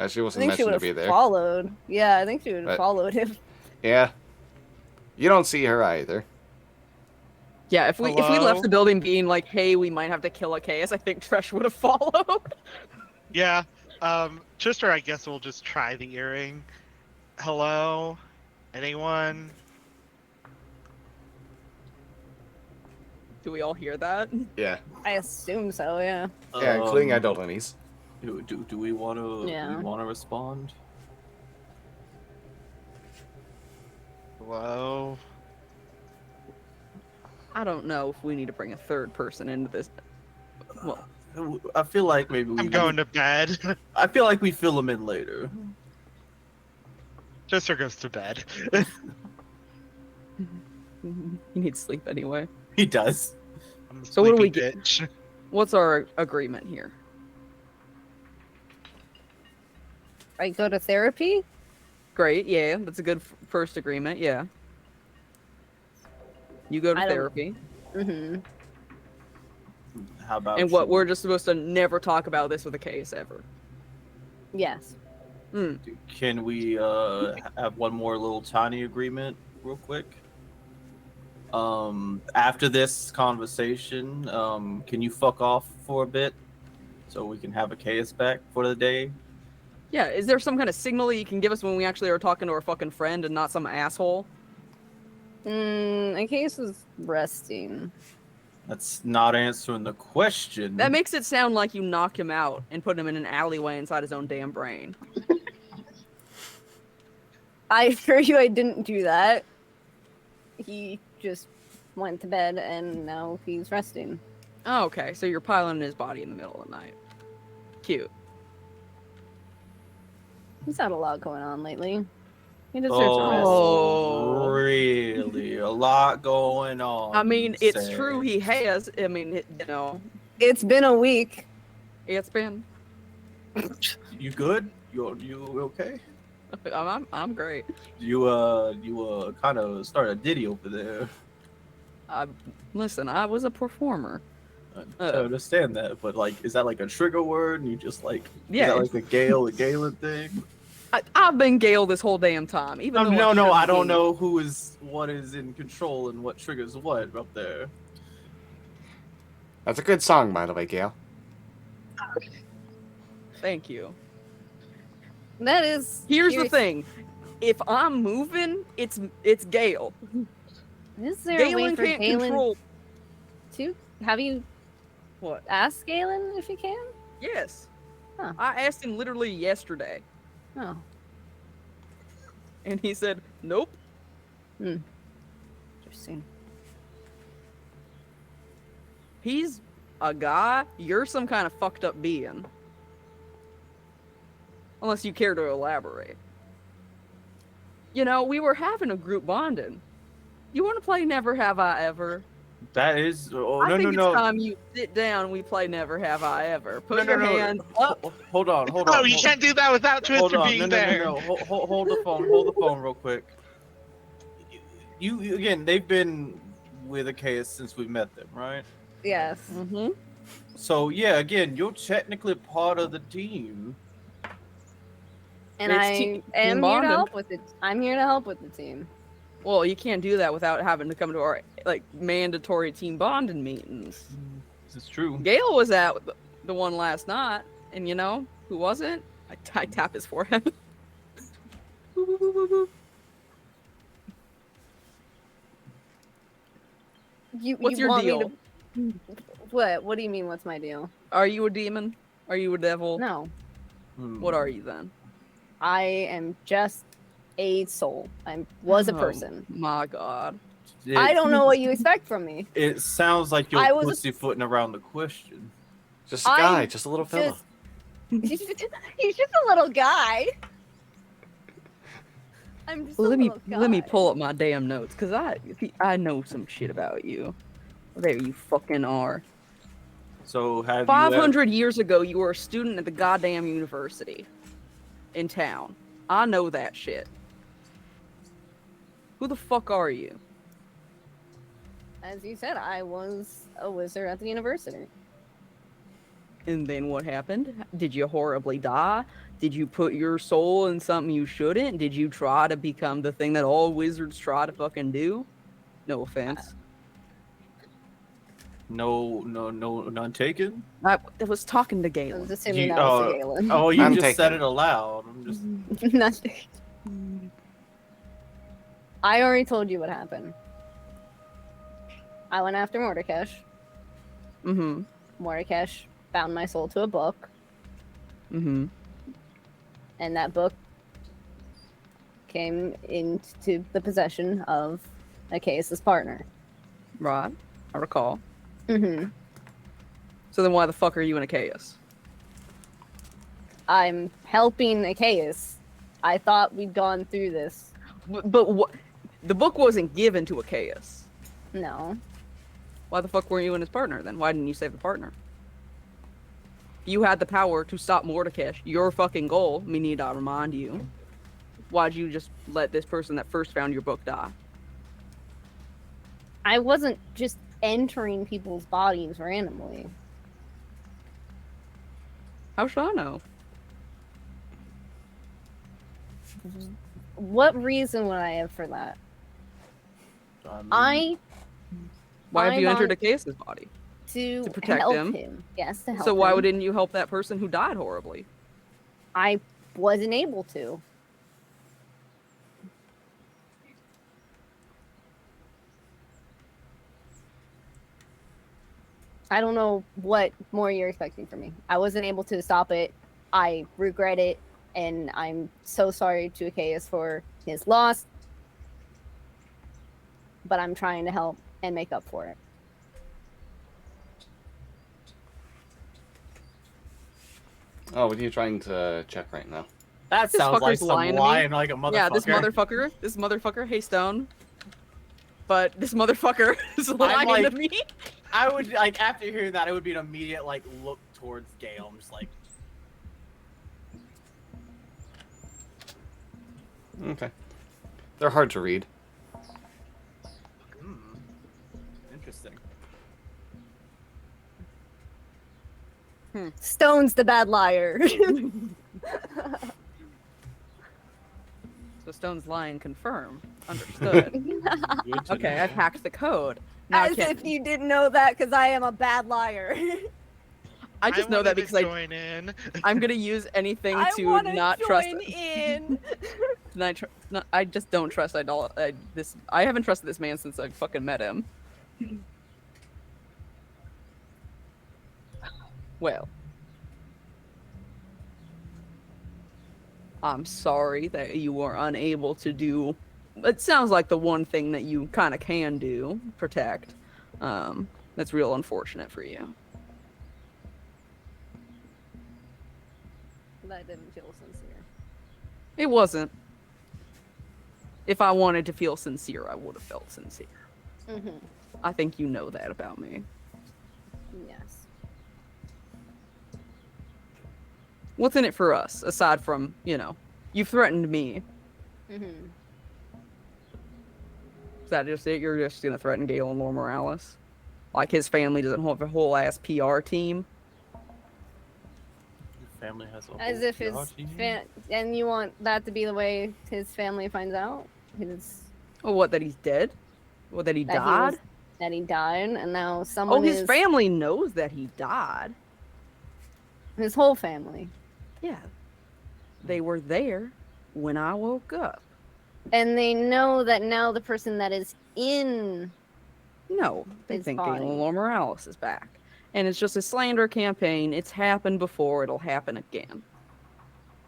She I wasn't think she mentioned would to be have there. followed. Yeah, I think she would have But- followed him. Yeah. You don't see her either. Yeah, if we Hello? left the building being like, hey, we might have to kill Acaius, I think Trish would have followed. Yeah. Twister, I guess we'll just try the earring. Hello? Anyone? Do we all hear that? Yeah. I assume so, yeah. Yeah, including adult honeys. Do we want to? Yeah. Do we want to respond? Hello? I don't know if we need to bring a third person into this. Well, I feel like maybe we. I'm going to bed. I feel like we fill them in later. Twister goes to bed. he needs sleep anyway. He does. I'm a So what do we sleepy get? bitch. What's our agreement here? I go to therapy? Great, yeah, that's a good first agreement, yeah. You go to I don't- therapy. Mm-hmm. How about? And what, you? we're just supposed to never talk about this with a case ever. Yes. Hmm. Can we have one more little tiny agreement, real quick? After this conversation, can you fuck off for a bit, so we can have Acaius back for the day? Yeah, is there some kind of signal that you can give us when we actually are talking to our fucking friend and not some asshole? Acaius is resting. That's not answering the question. That makes it sound like you knock him out and put him in an alleyway inside his own damn brain. I assure you I didn't do that. He just went to bed and now he's resting. Oh, okay, so you're piling his body in the middle of the night. Cute. He's had a lot going on lately. He deserves a rest. Oh. Really? A lot going on. I mean, it's say. true he has. I mean, you know, It's been a week. It's been. You good? You okay? I'm great. You kind of started a ditty over there. Listen, I was a performer. I understand that, but like, is that like a trigger word? And you just like, Yeah. is that like a Galen thing? I've been Gale this whole damn time. Even though No, I shouldn't don't be. know what is in control and what triggers what up there. That's a good song, by the way, Gail. Thank you. That is. Here's the thing: if I'm moving, it's Gale. Is there a way Galen for can't Galen control. to? Have you What? asked Galen if he can? Yes. Huh. I asked him literally yesterday, Oh. and he said, "Nope." Interesting. He's a guy. You're some kind of fucked up being. Unless you care to elaborate. You know, we were having a group bonding. You want to play Never Have I Ever? That is. Oh, I no, think no, it's no. time you sit down and we play Never Have I Ever. Put No, your no, no. hands up. Hold on. Oh, you can't do that without Hold Twister on. being No, there. no. Hold the phone. Hold the phone real quick. You again. They've been with Acaius since we met them, right? Yes. Mm-hmm. So yeah, again, you're technically part of the team. And It's I team am here to bonding. help with it. I'm here to help with the team. Well, you can't do that without having to come to our like mandatory team bonding meetings. This is true. Gail was at the one last night, and you know who wasn't? I tap his forehead. What's you your want me deal? to- What? What do you mean? What's my deal? Are you a demon? Are you a devil? No, What are you then? I am just a soul. I was a Oh, person. My God. I don't know what you expect from me. It sounds like I you're was a- pussyfooting around the question. Just a I'm guy, just a little fella. He's just a little guy. I'm just a Let me little guy. let me pull up my damn notes, cause I know some shit about you. There you fucking are. So have 500 years ago, you were a student at the goddamn university in town. I know that shit. Who the fuck are you? As you said, I was a wizard at the university. And then what happened? Did you horribly die? Did you put your soul in something you shouldn't? Did you try to become the thing that all wizards try to fucking do? No offense. none taken. I was talking to I Galen. was assuming You- that was Galen. Oh, you I'm just said taken. it aloud. I'm just. Nothing. I already told you what happened. I went after Mordekash. Mm-hmm. Mordekash bound my soul to a book, Mm-hmm. and that book came into the possession of Acaius' partner. Right. I recall. Mm-hmm. So then why the fuck are you in Acaius? I'm helping Acaius. I thought we'd gone through this. But what? The book wasn't given to Acaius. No. Why the fuck were you and his partner then? Why didn't you save the partner? You had the power to stop Mordekash. Your fucking goal. Me need I remind you. Why'd you just let this person that first found your book die? I wasn't just entering people's bodies randomly. How should I know? What reason would I have for that? I Why have I'm you entered on- Acaius' body? To protect help him. Yes, to help So why him. didn't you help that person who died horribly? I wasn't able to. I don't know what more you're expecting from me. I wasn't able to stop it. I regret it, and I'm so sorry to Acaius for his loss. But I'm trying to help and make up for it. Oh, what are you trying to check right now? that This sounds like fucker's some lying to me. lying like a motherfucker. Yeah, this motherfucker, hey Stone. But this motherfucker is lying like- to me. I would like after hearing that, it would be an immediate like look towards Gale. I'm just like, Okay. They're hard to read. hmm, interesting. Stone's the bad liar. So Stone's lying confirmed. Understood. Good to Okay, know. I've hacked the code. Now As if you didn't know that, because I am a bad liar. I just know that wanted to because join in. I'm gonna use anything I to want to not trust. join in. I just don't trust I haven't trusted this man since I fucking met him. Well, I'm sorry that you were unable to do. It sounds like the one thing that you kind of can do, protect. That's real unfortunate for you. That didn't feel sincere. It wasn't. If I wanted to feel sincere, I would have felt sincere. Mm-hmm. I think you know that about me. Yes. What's in it for us, aside from, you've threatened me. Mm-hmm. Is that just it? You're just gonna threaten Gale and Lord Morales? Like his family doesn't have a whole ass PR team? Your family has a As whole if his PR team? and you want that to be the way his family finds out Oh, what, that he's dead? What, that he that he died? was- that he died, and now someone Oh, his is family knows that he died. his whole family, Yeah. They were there when I woke up. and they know that now the person that is in No, they His think body. Galen Lord Morales is back. And it's just a slander campaign. It's happened before, it'll happen again.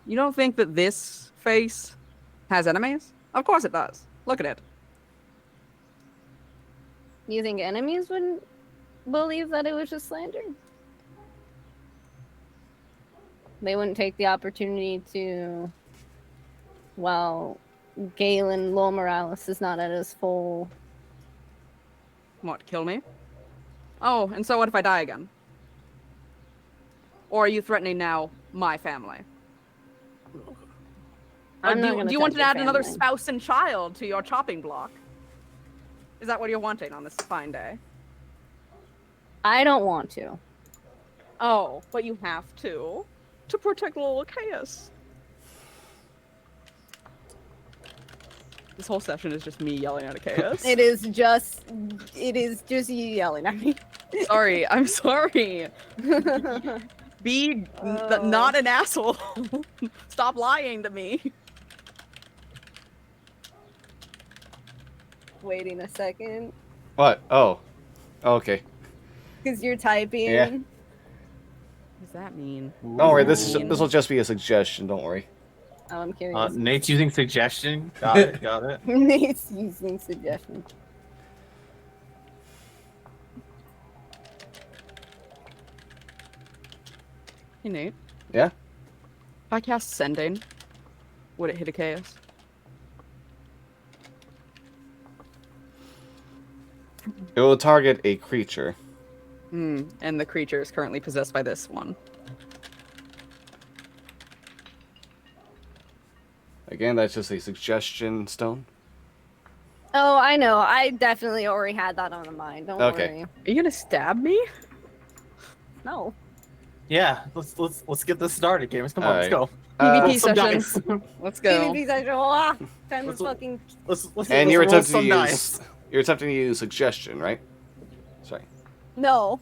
You don't think that this face has enemies? Of course it does. Look at it. you think enemies would believe that it was just slander? They wouldn't take the opportunity to, well, Galen Lowell Morales is not at his full. What, kill me? Oh, and so what if I die again? Or are you threatening now my family? I'm do not you, gonna do you want touch to your add another family. spouse and child to your chopping block? Is that what you're wanting on this fine day? I don't want to. Oh, but you have to protect little Acaius. This whole session is just me yelling at Acaius. It is just you yelling at me. Sorry, I'm sorry. Be not an asshole. Stop lying to me. Waiting a second, What? Oh. Okay. because you're typing. Yeah. What does that mean? Don't worry, this Ooh. will just be a suggestion, don't worry. Oh, I'm curious. Nate's using suggestion. Got it. Got it. Nate's using suggestion. Hey Nate. Yeah? If I cast Sending, would it hit Acaius? It will target a creature. And the creature is currently possessed by this one. Again, that's just a suggestion, Stone. Oh, I know. I definitely already had that on the mind. Don't Okay. worry. Are you gonna stab me? No. Yeah. Let's get this started, gamers. Come on, Alright. let's go. PvP Roll some session. dice. Let's go. PvP session. Ah, time to Let's- fucking. Let's And you're roll attempting to some use dice. suggestion, right? Sorry. No.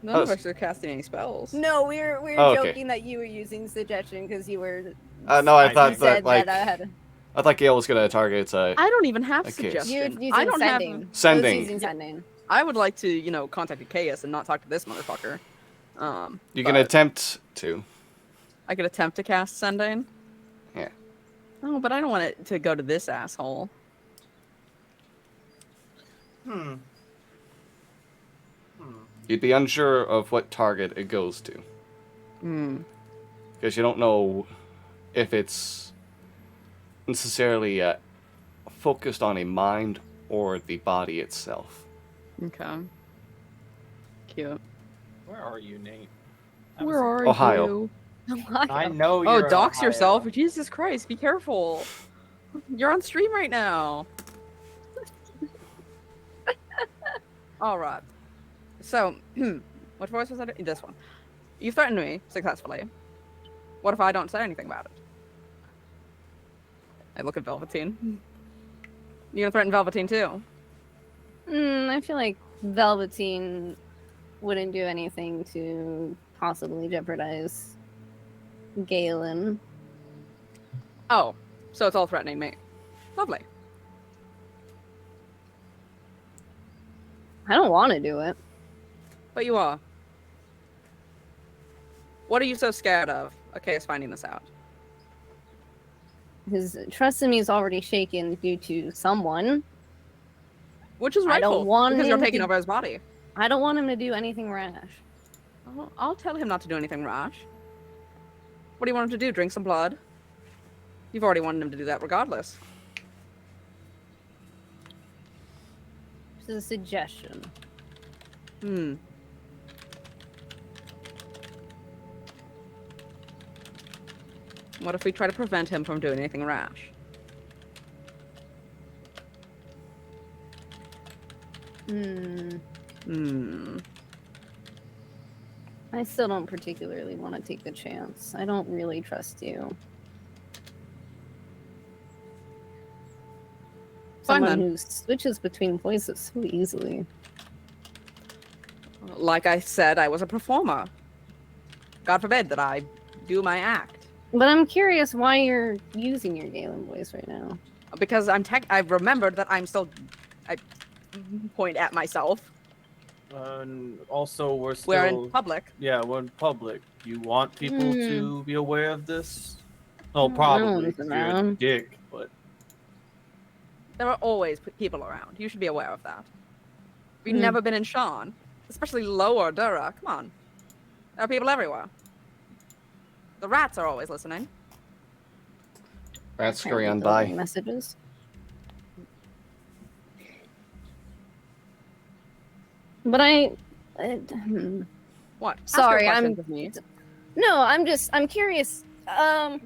None of us are casting any spells. No, we're Oh, okay. joking that you were using suggestion because you were. No, I You thought You said that like that I had. I thought Gale was gonna target. I don't even have Okay. suggestion. You using I don't sending. have. I was Sending. using sending. I would like to, contact Acaius and not talk to this motherfucker. You can but attempt to. I could attempt to cast Sending. Yeah. Oh, but I don't want it to go to this asshole. Hmm. You'd be unsure of what target it goes to. Because you don't know if it's necessarily focused on a mind or the body itself. Okay. cute. Where are you, Nate? Where are Ohio. you? I know Oh, you're in dox Ohio. yourself. Jesus Christ, be careful. You're on stream right now. All right. So, what voice was that? This one. You threatened me successfully. What if I don't say anything about it? I look at Velveteen. You gonna threaten Velveteen too? I feel like Velveteen wouldn't do anything to possibly jeopardize Galen. Oh, so it's all threatening me. Lovely. I don't want to do it. But you are. What are you so scared of? Okay, it's finding this out. His trust in me is already shaken due to someone. Which is I don't rightful, want because you're him taking to- over his body. I don't want him to do anything rash. I'll tell him not to do anything rash. What do you want him to do? Drink some blood? You've already wanted him to do that regardless. This is a suggestion. Hmm. What if we try to prevent him from doing anything rash? I still don't particularly want to take the chance. I don't really trust you. Fine, Someone then. who switches between voices so easily. Like I said, I was a performer. God forbid that I do my act. But I'm curious why you're using your Galen voice right now. Because I've remembered that I'm still... I point at myself. And also, we're still. We're in public. Yeah, we're in public. You want people to be aware of this? Oh, No probably. one's 'Cause you're a around. dick, but There are always people around. You should be aware of that. You've Hmm. never been in Sharn, especially lower Dura. Come on. There are people everywhere. The rats are always listening. Rats scurry on Apparently delivering by. messages. But What? Ask Sorry, your I'm- questions of me. no, I'm curious. How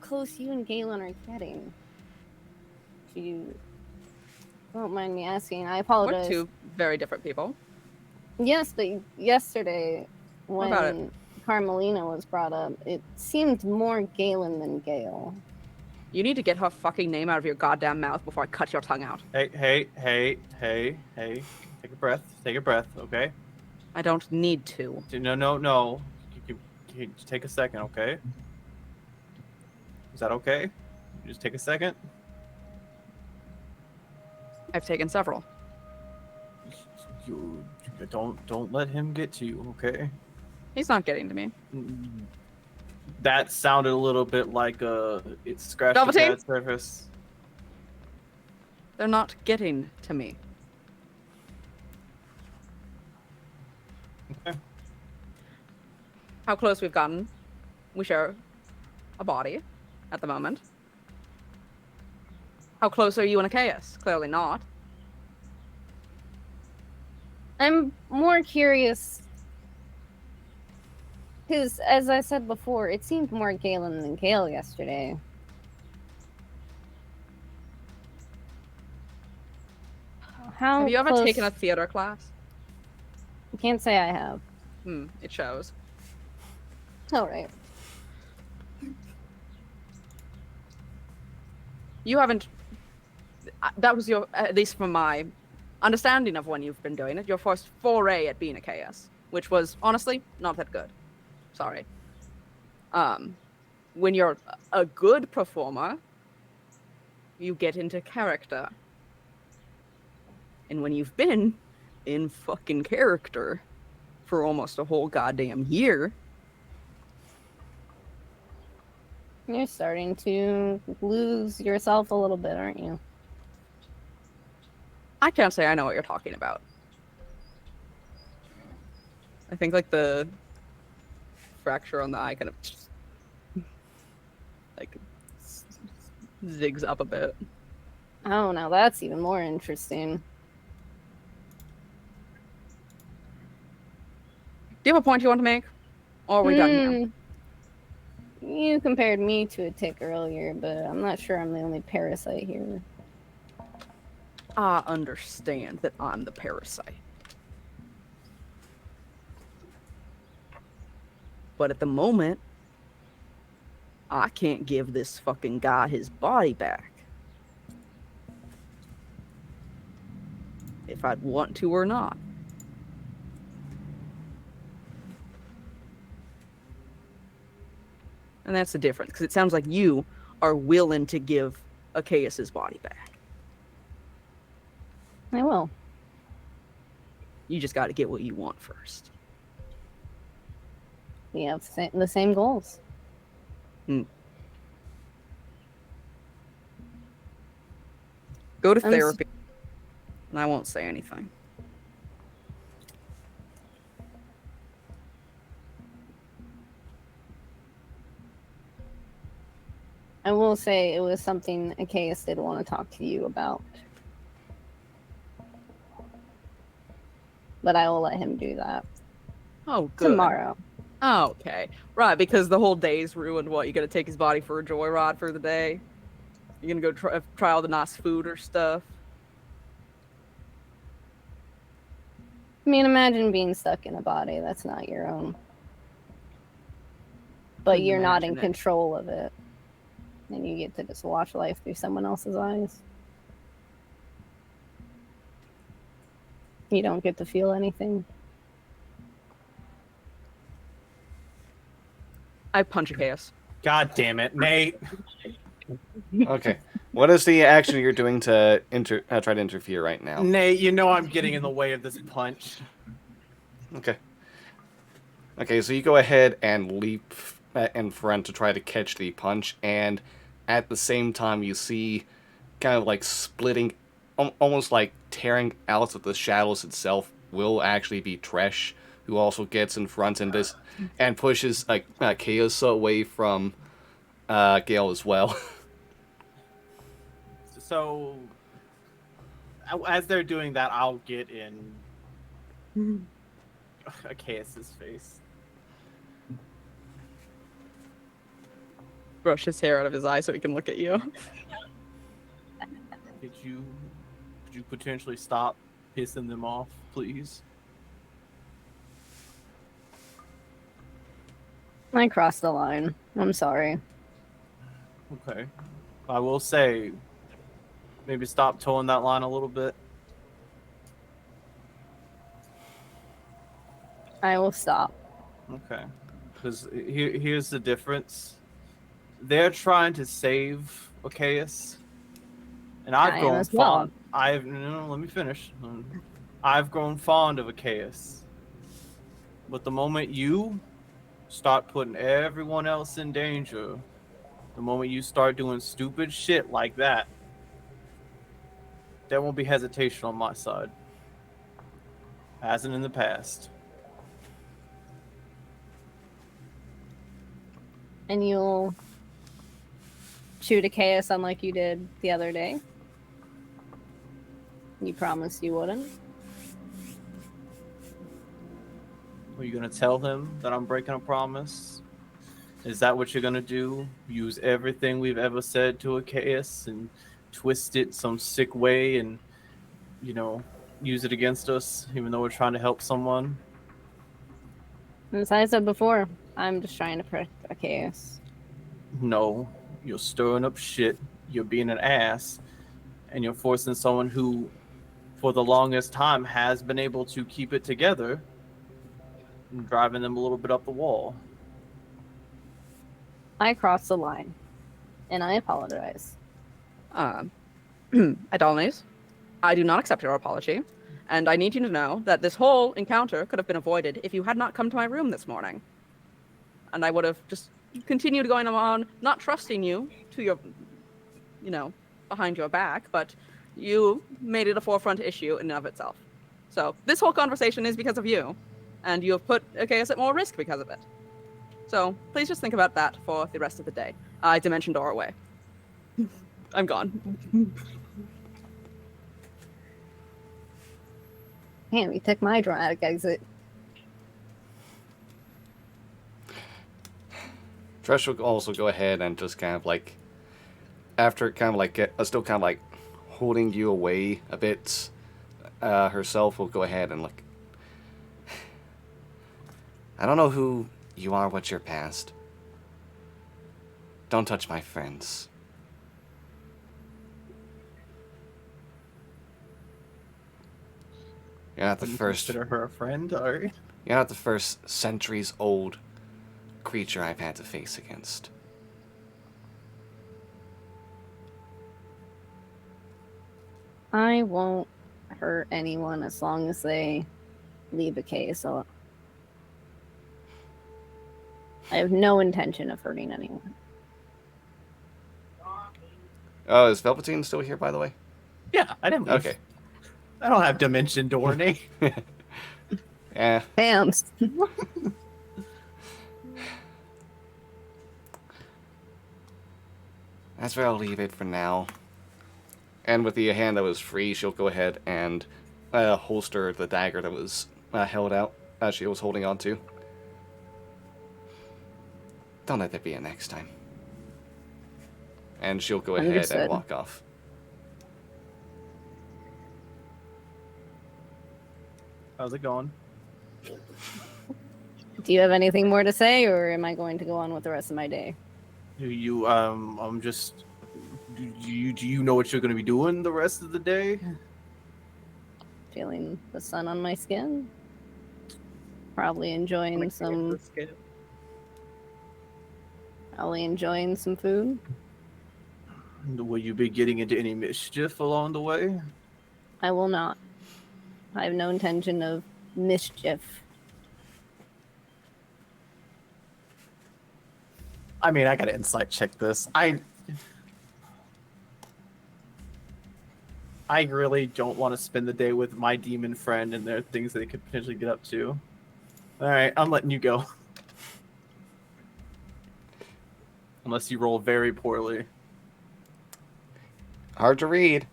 close you and Galen are getting? If you don't mind me asking, I We're apologize. two very different people. Yes, but yesterday What about when Carmelina was brought up, it seemed more Galen than Gale. You need to get her fucking name out of your goddamn mouth before I cut your tongue out. hey. Take a breath. Take a breath, okay? I don't need to. No. You just take a second, okay? Is that okay? You just take a second. I've taken several. You don't let him get to you, okay? He's not getting to me. That sounded a little bit like it scratched the Velveteen? bad surface. They're not getting to me. Okay. How close we've gotten. We share a body at the moment. How close are you and Acaius? Clearly not. I'm more curious because, as I said before, it seemed more Galen than Gale yesterday. How Have you ever close... taken a theater class? I can't say I have. It shows. All right. You haven't. That was your, at least from my understanding of when you've been doing it, your first foray at being Acaius, which was honestly not that good. Sorry. When you're a good performer, you get into character. And when you've been in fucking character for almost a whole goddamn year, You're starting to lose yourself a little bit, aren't you? I can't say I know what you're talking about. I think like the fracture on the eye kind of just, like zigs up a bit. Oh, now that's even more interesting. Do you have a point you want to make? Or are we done here? You compared me to a tick earlier, but I'm not sure I'm the only parasite here. I understand that I'm the parasite. But at the moment, I can't give this fucking guy his body back. If I'd want to or not. And that's the difference, because it sounds like you are willing to give Acaius his body back. I will. You just got to get what you want first. We have the same goals. Go to therapy, and I won't say anything. I will say it was something Acaius did want to talk to you about. But I will let him do that Oh, good. tomorrow. Oh, okay. Right, because the whole day's ruined. What, you gotta take his body for a joyride for the day? You gonna go try all the nice food or stuff? I mean, imagine being stuck in a body that's not your own. But Couldn't you're not in imagine it. control of it. And you get to just watch life through someone else's eyes. You don't get to feel anything. I punch Acaius. God damn it, Nate. Okay. What is the action you're doing to try to interfere right now? Nate, you know I'm getting in the way of this punch. Okay. Okay, so you go ahead and leap in front to try to catch the punch, and at the same time you see kind of like splitting, almost like tearing out of the shadows itself will actually be Tresh, who also gets in front and pushes Chaos away from Gale as well. So, as they're doing that, I'll get in Acaius' face. Brush his hair out of his eye so he can look at you. Could you potentially stop pissing them off, please? I crossed the line. I'm sorry. Okay. I will say, maybe stop towing that line a little bit. I will stop. Okay. Because here's the difference. They're trying to save Acaius. And I I've am grown as well. fond. No, let me finish. I've grown fond of Acaius. But the moment you start putting everyone else in danger, the moment you start doing stupid shit like that, there won't be hesitation on my side. Hasn't in the past. And you'll shoot Acaius unlike you did the other day. You promised you wouldn't. Are you gonna tell him that I'm breaking a promise? Is that what you're gonna do? Use everything we've ever said to Acaius and twist it some sick way and, use it against us, even though we're trying to help someone? As I said before, I'm just trying to protect Acaius. No, you're stirring up shit, you're being an ass, and you're forcing someone who, for the longest time, has been able to keep it together, and driving them a little bit up the wall. I crossed the line, and I apologize. Adolnes, I do not accept your apology, and I need you to know that this whole encounter could have been avoided if you had not come to my room this morning. And I would have just continued going on, not trusting you to your, behind your back, but you made it a forefront issue in and of itself. So this whole conversation is because of you, and you have put Acaius at more risk because of it. So please just think about that for the rest of the day. Dimension door away. I'm gone. Man, you took my dramatic exit. Thresh will also go ahead and just kind of like, after kind of like still kind of like holding you away a bit, herself will go ahead and look. I don't know who you are, what's your past. Don't touch my friends. You're not the Wouldn't first. consider her a friend, or You're not the first centuries-old creature I've had to face against. I won't hurt anyone as long as they leave Acaius alone. I have no intention of hurting anyone. Oh, is Velveteen still here, by the way? yeah, I didn't leave. Okay. I don't have dimension Dorney. Eh. Bam. That's where I'll leave it for now. And with the hand that was free, she'll go ahead and holster the dagger that was held out as she was holding on to. Don't let there be a next time. And she'll go ahead Understood. and walk off. How's it going? Do you have anything more to say, or am I going to go on with the rest of my day? I'm just. Do you know what you're going to be doing the rest of the day? Feeling the sun on my skin? Probably enjoying some food. Will you be getting into any mischief along the way? I will not. I have no intention of mischief. I mean, I gotta insight check this. I really don't want to spend the day with my demon friend and there are things they could potentially get up to. Alright, I'm letting you go. Unless you roll very poorly. Hard to read.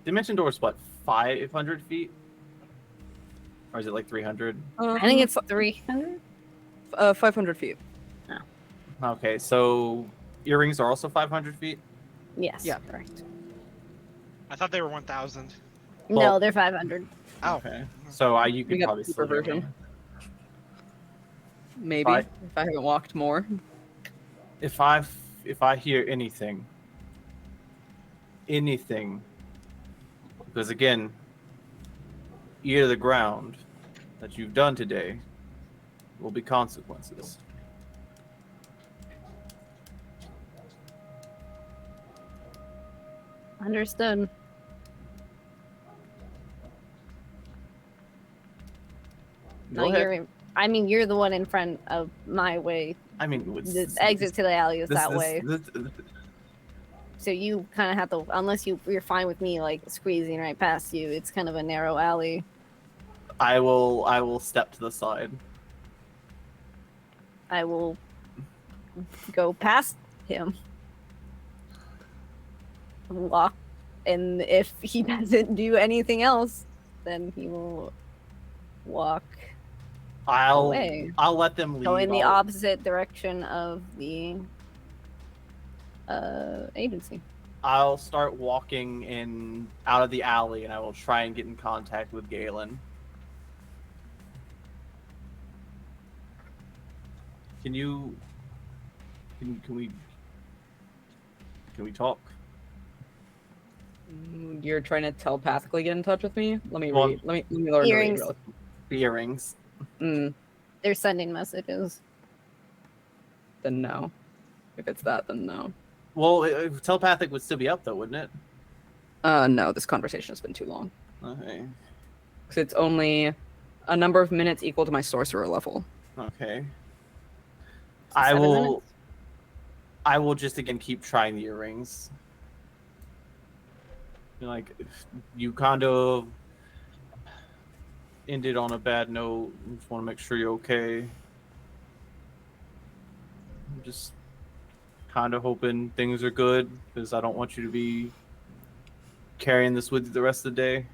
Dimension door is what, 500 feet? Or is it like 300? I think it's 300. 500 feet. Okay, so earrings are also 500 feet? Yes. Yeah. Correct. I thought they were 1,000. No, Well- they're 500. Oh, Okay. So you We could got probably the cheaper still get version. Maybe Right. if I haven't walked more. If I hear anything, because again, ear to the ground that you've done today will be consequences. Understood. Go ahead. You're the one in front of my way. I mean, The exit to the alley is that way. this- So you kind of have to, unless you're fine with me like squeezing right past you. It's kind of a narrow alley. I will step to the side. I will go past him, walk, and if he doesn't do anything else, then he will walk away. I'll let them leave. Go in the I'll- opposite direction of the agency. I'll start walking in out of the alley, and I will try and get in contact with Galen. Can we talk? You're trying to telepathically get in touch with me? Let me Well, read. Let me learn earrings. to read. The earrings. They're sending messages. Then no. If it's that, then no. Well, telepathic would still be up though, wouldn't it? No. This conversation has been too long. Okay. Because it's only a number of minutes equal to my sorcerer level. Okay. So I 7 will. minutes? I will just again keep trying the earrings. Like, you kind of ended on a bad note. Just want to make sure you're okay. I'm just kind of hoping things are good because I don't want you to be carrying this with you the rest of the day.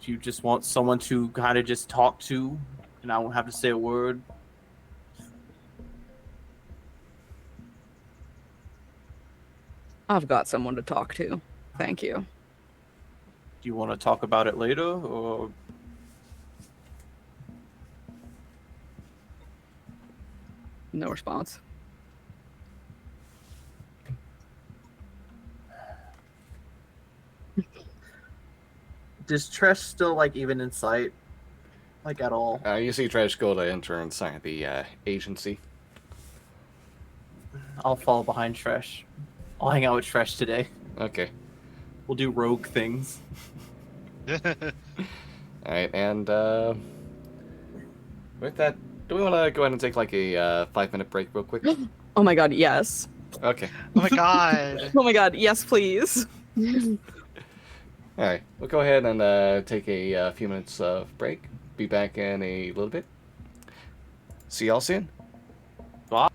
If you just want someone to kind of just talk to, and I won't have to say a word. I've got someone to talk to. Thank you. Do you want to talk about it later, or No response. does Tresh still like even in sight, like at all? You see Trash go to enter inside the agency. I'll follow behind Tresh. I'll hang out with Tresh today. Okay. We'll do rogue things. Alright, and with that, do we want to go ahead and take like a 5-minute break real quick? Oh my god, yes. Okay. Oh my god. Oh my god, yes, please. Alright, we'll go ahead and take a few minutes of break. Be back in a little bit. See y'all soon. Bye.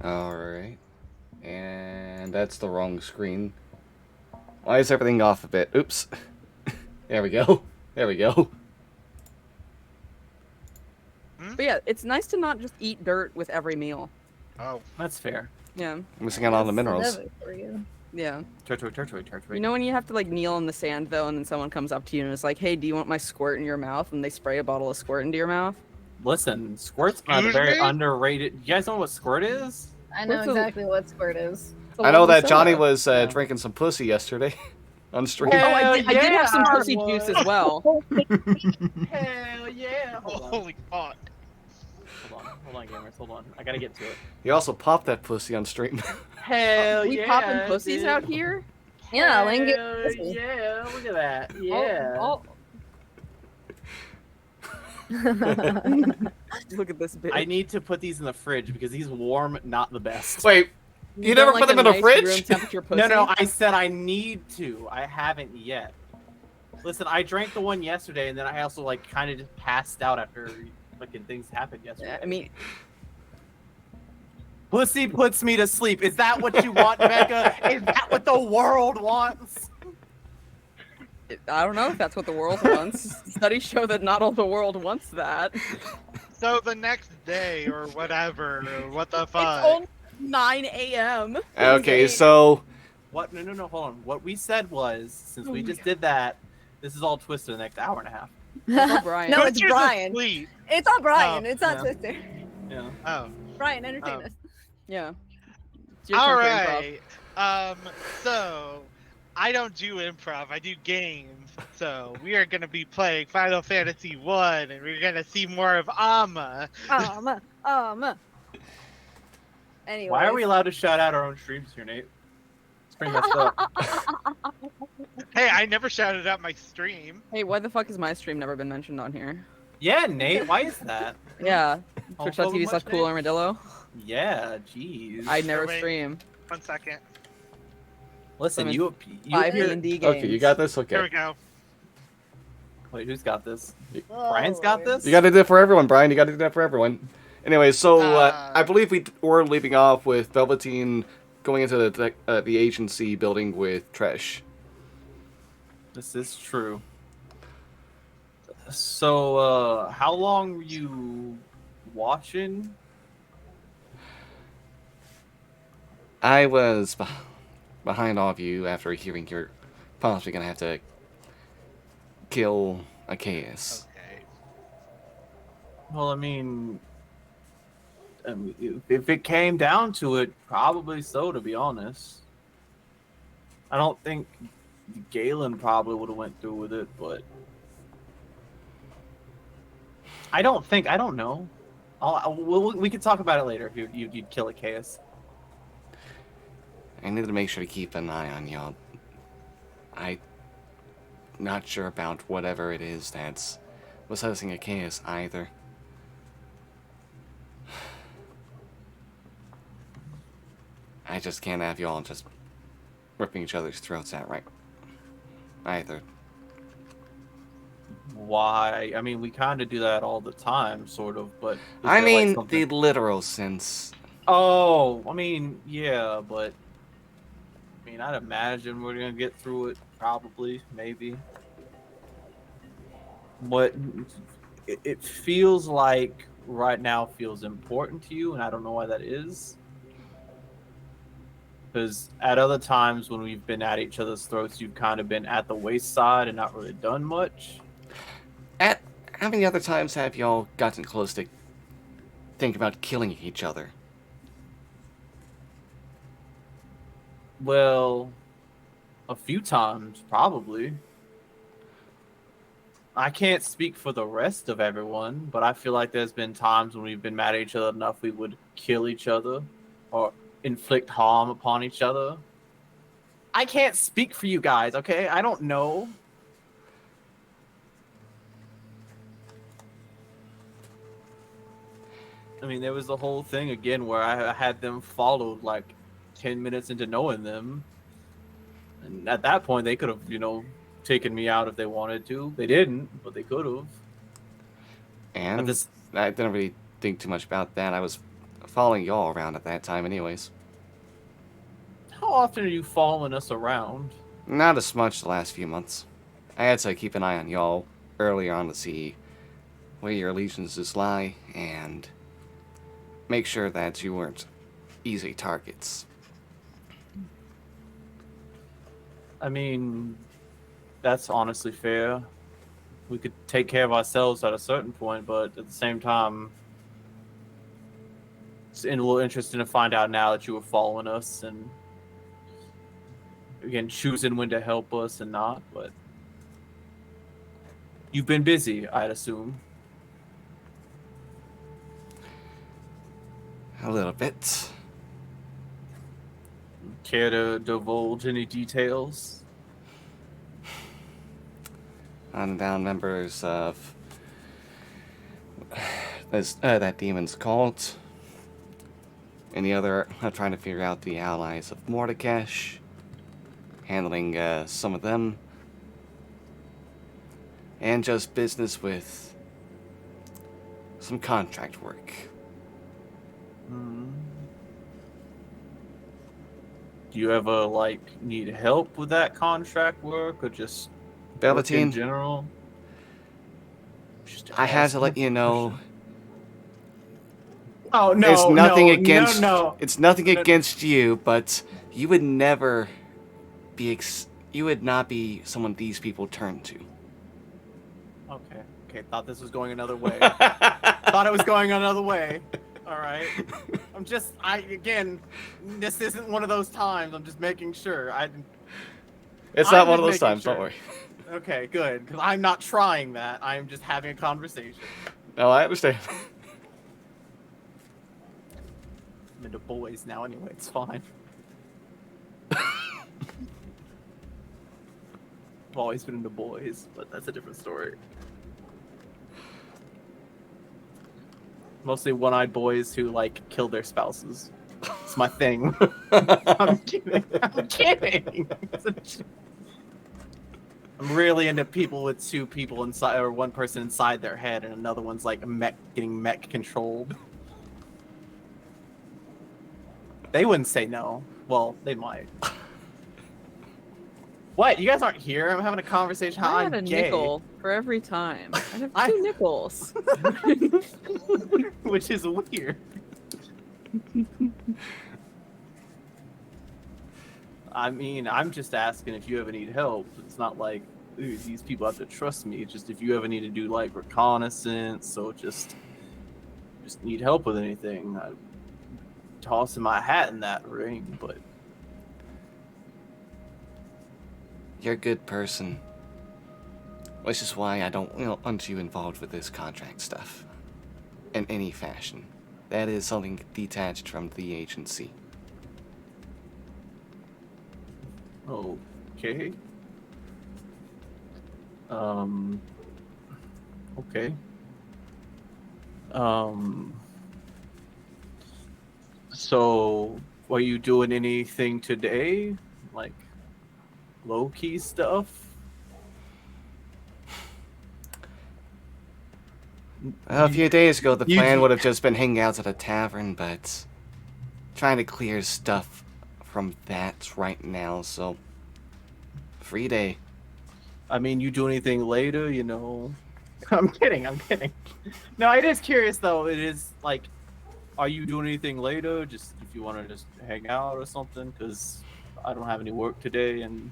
Alright. And that's the wrong screen. Why is everything off a bit? Oops. There we go. There we go. But yeah, it's nice to not just eat dirt with every meal. Oh, That's fair. Yeah, I'm missing out on the minerals. Never for you. yeah. Territory. You know when you have to like kneel in the sand though, and then someone comes up to you and is like, "Hey, do you want my squirt in your mouth?" And they spray a bottle of squirt into your mouth. Listen, squirt's not a Excuse very me? underrated. You guys know what squirt is? I know What's a- exactly what squirt is. It's a I know lovely that Johnny soda. was Yeah. drinking some pussy yesterday on stream. Oh, I did yeah, have some I pussy juice was. as well. Hell yeah! holy fuck. Hold on, gamers. Hold on. I gotta get to it. He also popped that pussy on stream. Hell We popping pussies out here? Yeah, Lincoln. Yeah, look at that. Oh, Yeah. oh, look at this bitch. I need to put these in the fridge because these warm, not the best. Wait, you don't never like put them a in a nice fridge? room temperature pussy? No, I said I need to. I haven't yet. Listen, I drank the one yesterday, and then I also like kind of just passed out after fucking things happened yesterday. Yeah, I mean, pussy puts me to sleep. Is that what you want, Becca? Is that what the world wants? I don't know if that's what the world wants. Studies show that not all the world wants that. So the next day or whatever, what the It's fuck? only 9 a.m. Okay, It's so What? No, hold on. What we said was, since Oh we my just God. did that, this is all twisted the next hour and a half. Oh, Brian. No, Put it's yours Brian. asleep. It's not Brian. Oh, It's not yeah. Twister. Yeah. Oh. Brian, entertain Oh. us. Yeah. It's your All turn for improv. right. So I don't do improv. I do games. So we are gonna be playing Final Fantasy 1, and we're gonna see more of Amma. Anyway. Why are we allowed to shout out our own streams here, Nate? It's pretty messed up. Hey, I never shouted out my stream. Hey, why the fuck has my stream never been mentioned on here? Yeah, Nate. Why is that? Yeah. Homophobic Twitch.tv much, slash cool Nate? armadillo. Yeah, jeez. I never Wait. stream. 1 second. Listen, I'm you 5 appear. D&D games. okay, you got this. Here we Okay, go. Wait, who's got this? Oh, Brian's got Lord. this. you got to do it for everyone, Brian. You got to do that for everyone. Anyway, so I believe we were leaving off with Velveteen going into the agency building with Tresh. This is true. So, how long were you watching? I was behind all of you after hearing you're possibly gonna have to kill Acaius. Okay. Well, I mean, if it came down to it, probably so, to be honest. I don't think Galen probably would have went through with it, but I don't know. We could talk about it later if you'd kill Acaius. I need to make sure to keep an eye on y'all. I'm not sure about whatever it is that's possessing Acaius either. I just can't have y'all just ripping each other's throats out right either. Why? I mean, we kind of do that all the time, sort of, but... is I there, like, mean, the something- literal sense. Oh, I mean, yeah, but... I mean, I'd imagine we're gonna get through it, probably, maybe. But it feels like right now feels important to you, and I don't know why that is. Because at other times when we've been at each other's throats, you've kind of been at the wayside and not really done much. At how many other times have y'all gotten close to think about killing each other? Well, a few times, probably. I can't speak for the rest of everyone, but I feel like there's been times when we've been mad at each other enough we would kill each other or inflict harm upon each other. I can't speak for you guys, okay? I don't know. I mean, there was the whole thing again where I had them followed like 10 minutes into knowing them. And at that point, they could have, taken me out if they wanted to. They didn't, but they could have. And But this, I didn't really think too much about that. I was following y'all around at that time anyways. How often are you following us around? Not as much the last few months. I had to keep an eye on y'all early on to see where your allegiances lie and make sure that you weren't easy targets. I mean, that's honestly fair. We could take care of ourselves at a certain point, but at the same time, it's a little interesting to find out now that you were following us and again choosing when to help us and not. But you've been busy, I'd assume. A little bit. Care to divulge any details? On down members of that demon's cult. Any other trying to figure out the allies of Mordekash. Handling some of them. And just business with some contract work. Hmm. Do you ever need help with that contract work or just work in Velveteen, general? Just I had to let asking you a know. question. Oh no! It's nothing no, against. no. It's nothing No. against you, but you would never be. You would not be someone these people turn to. Okay. Thought this was going another way. Thought it was going another way. All right. Again, this isn't one of those times. I'm just making sure. It's I'm not one of just those making times. sure. Don't worry. Okay, good. Because I'm not trying that. I'm just having a conversation. No, I understand. I'm into boys now anyway. It's fine. I've always been into boys, but that's a different story. Mostly one-eyed boys who kill their spouses. It's my thing. I'm kidding. I'm kidding. I'm really into people with two people inside, or one person inside their head, and another one's getting mech controlled. They wouldn't say no. Well, they might. What? You guys aren't here? I'm having a conversation. How I had I'm a gay. nickel for every time. I have two nickels. Which is weird. I mean, I'm just asking if you ever need help. It's not like, ooh, these people have to trust me. It's just if you ever need to do reconnaissance or just need help with anything, I'm tossing my hat in that ring. But You're a good person. Which is why I don't want you involved with this contract stuff. In any fashion. That is something detached from the agency. okay. Okay. So, are you doing anything today? Low-key stuff? Well, a few days ago, the you- plan would have just been hanging out at a tavern, but trying to clear stuff from that right now, so free day. I mean, you do anything later, I'm kidding. No, it is curious though. It is are you doing anything later? Just if you want to just hang out or something, because I don't have any work today and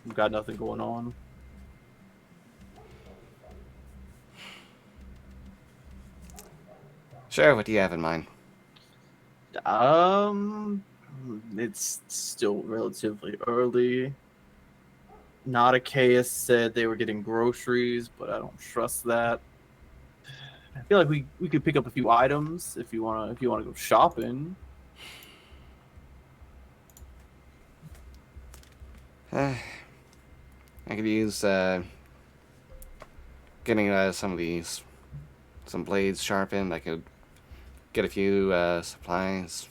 I've got nothing going on. Sure, what do you have in mind? It's still relatively early. Not Acaius said they were getting groceries, but I don't trust that. I feel like we could pick up a few items if you wanna go shopping. I could use getting some blades sharpened. I could get a few supplies.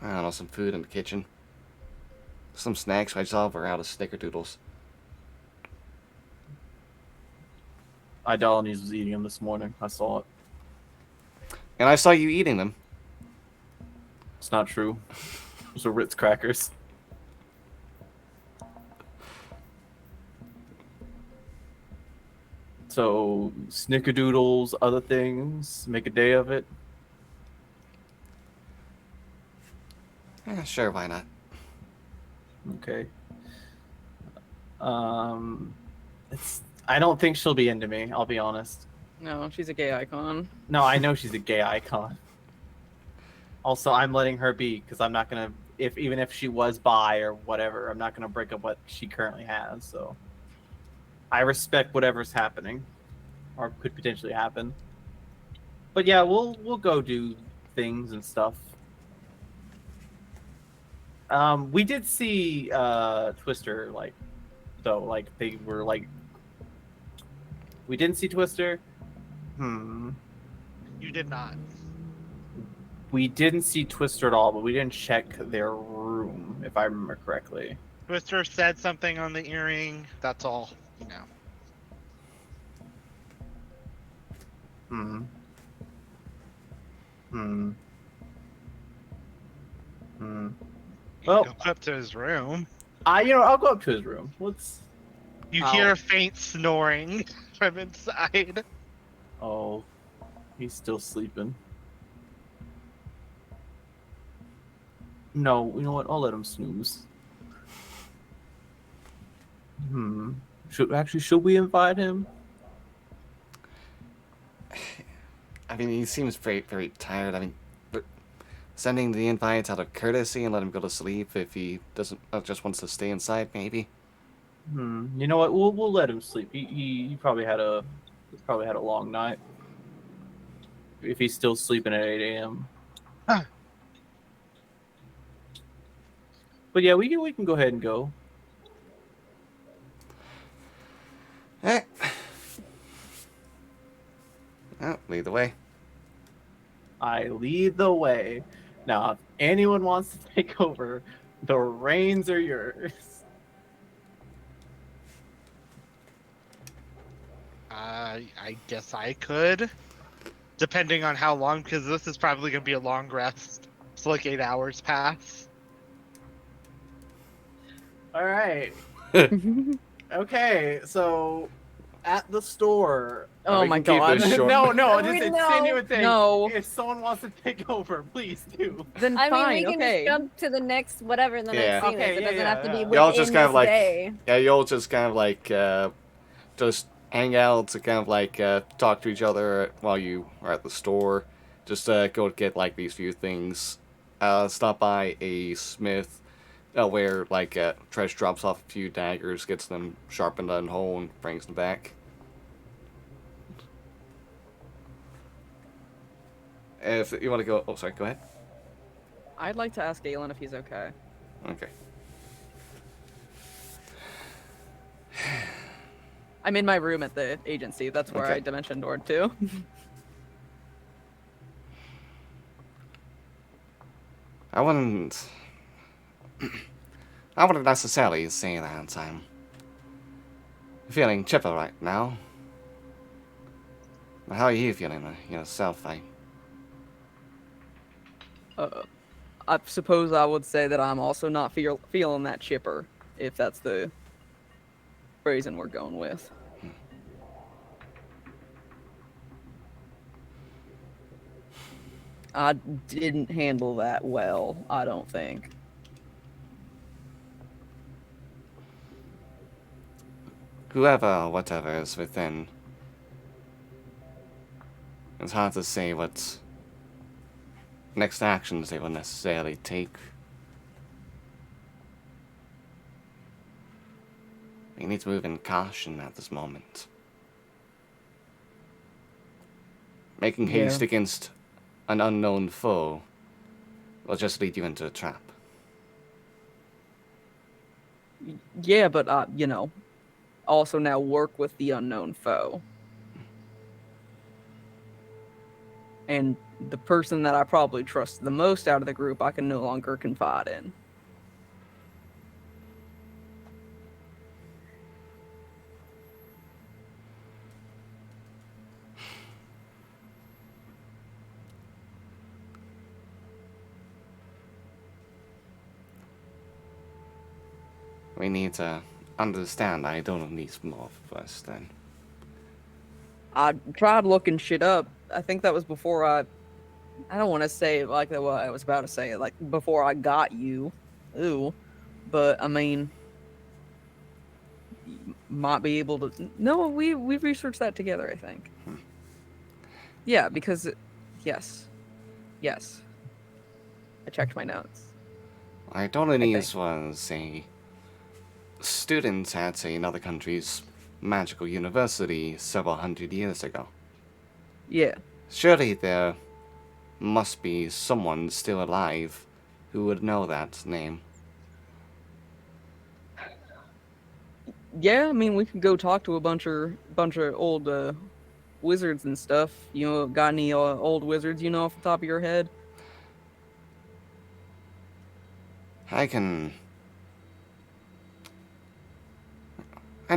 I don't know, some food in the kitchen. Some snacks. I saw we're out of snickerdoodles. Idolines was eating them this morning. I saw it. And I saw you eating them. It's not true. Those are Ritz crackers. So, snickerdoodles, other things, make a day of it. Sure, why not? Okay. It's. I don't think she'll be into me. I'll be honest. No, she's a gay icon. No, I know she's a gay icon. Also, I'm letting her be because I'm not gonna. Even if she was bi or whatever, I'm not gonna break up what she currently has. So, I respect whatever's happening, or could potentially happen. But yeah, we'll go do things and stuff. We did see Twister though they were like. We didn't see Twister. You did not. We didn't see Twister at all, but we didn't check their room, if I remember correctly. Twister said something on the earring. That's all. No. Hmm. Hmm. Hmm. Well, Go up to his room. I'll go up to his room. You Ow. hear a faint snoring from inside. Oh, he's still sleeping. No, you know what? I'll let him snooze. Should we invite him? I mean, he seems very, very tired. I mean, but sending the invite out of courtesy and let him go to sleep if he doesn't just wants to stay inside, maybe. You know what? We'll let him sleep. He probably had a long night. If he's still sleeping at 8 a.m. Huh. But yeah, we can go ahead and go. Eh. Oh, lead the way. I lead the way. Now, if anyone wants to take over, the reins are yours. I guess I could. Depending on how long, because this is probably going to be a long rest. It's like 8 hours pass. All right. Okay, so at the store. Oh we my can keep god. this short. No, No, just no. insinuate thing. No. If someone wants to take over, please do. Then I fine, mean, we can okay. just jump to the next whatever the Yeah. next scene Okay, is. It yeah, doesn't have to be yeah. within Y'all just kind of this like, day. yeah, you'll just kind of like, just hang out to kind of like talk to each other while you are at the store. Just go get like these few things. Stop by a smith where like Tresh drops off a few daggers, gets them sharpened and whole, and brings them back. If you want to go, oh sorry, go ahead. I'd like to ask Galen if he's okay. Okay. I'm in my room at the agency. That's where Okay. I dimension doored to. I wouldn't necessarily say that I'm feeling chipper right now. How are you feeling yourself? I suppose I would say that I'm also not feeling that chipper, if that's the phrasing we're going with. I didn't handle that well, I don't think. Whoever or whatever is within, it's hard to say what next actions they will necessarily take. We need to move in caution at this moment. Making haste against an unknown foe will just lead you into a trap. Yeah, but, also now work with the unknown foe. And the person that I probably trust the most out of the group, I can no longer confide in. We need to understand I don't need more first then. I tried looking shit up. I think that was before I don't want to say it like what I was about to say it, like before I got you. Ooh. But I mean, you might be able to. No, we researched that together, I think. Yeah, because yes. Yes. I checked my notes. I don't think. need was a student at another country's magical university several hundred years ago. Yeah. Surely there must be someone still alive who would know that name. Yeah, I mean we could go talk to a bunch of old wizards and stuff. You know, got any old wizards you know off the top of your head? I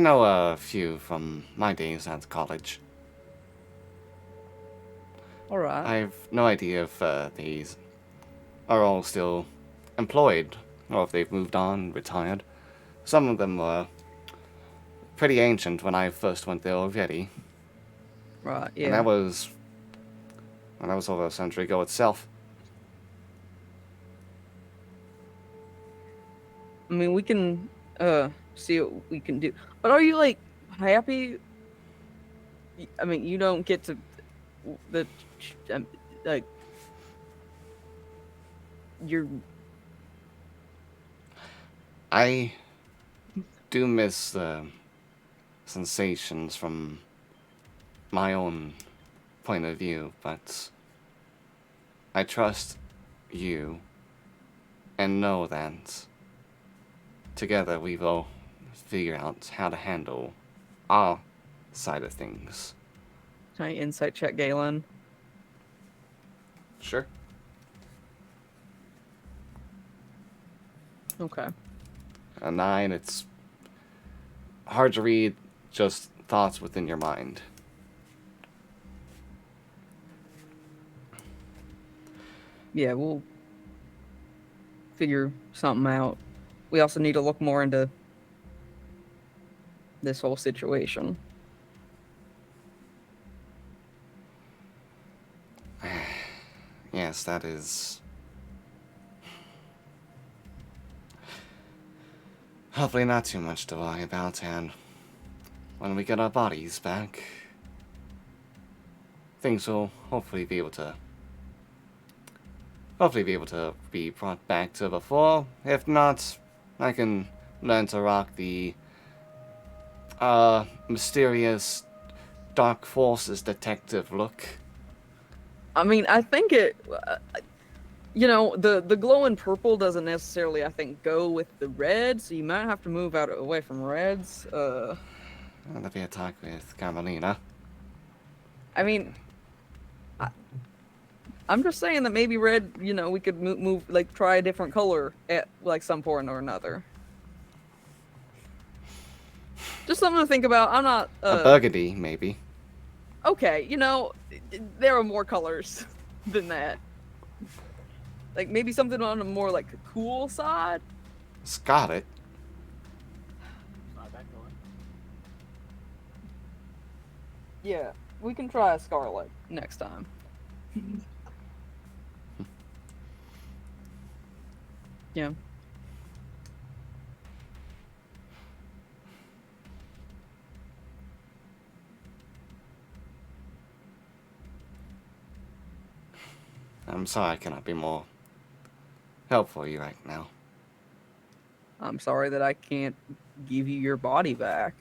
know a few from my days at college. All right. I've no idea if these are all still employed or if they've moved on, retired. Some of them were pretty ancient when I first went there already. Right. And Yeah. that was over a century ago itself. I mean, we can see what we can do. But are you like happy? I mean, you don't get to the like you're. I do miss the sensations from my own point of view, but I trust you and know that together we will figure out how to handle our side of things. Can I insight check Galen? Sure. Okay. A 9, it's hard to read, just thoughts within your mind. Yeah, we'll figure something out. We also need to look more into this whole situation. Yes, that is... hopefully not too much to worry about, and when we get our bodies back, things will hopefully be able to be brought back to before. If not, I can learn to rock the mysterious dark forces detective look. I mean, I think it. You know, the glowing purple doesn't necessarily, I think, go with the red, so you might have to move out away from reds. That'll be a talk with Carmelina. I mean, I'm just saying that maybe red. You know, we could move like try a different color at like some point or another. Just something to think about. I'm not. A burgundy, maybe. Okay, you know, there are more colors than that. Like maybe something on a more like cool side. Scarlet. Yeah, we can try a scarlet next time. Yeah. I'm sorry I cannot be more helpful you right now. I'm sorry that I can't give you your body back.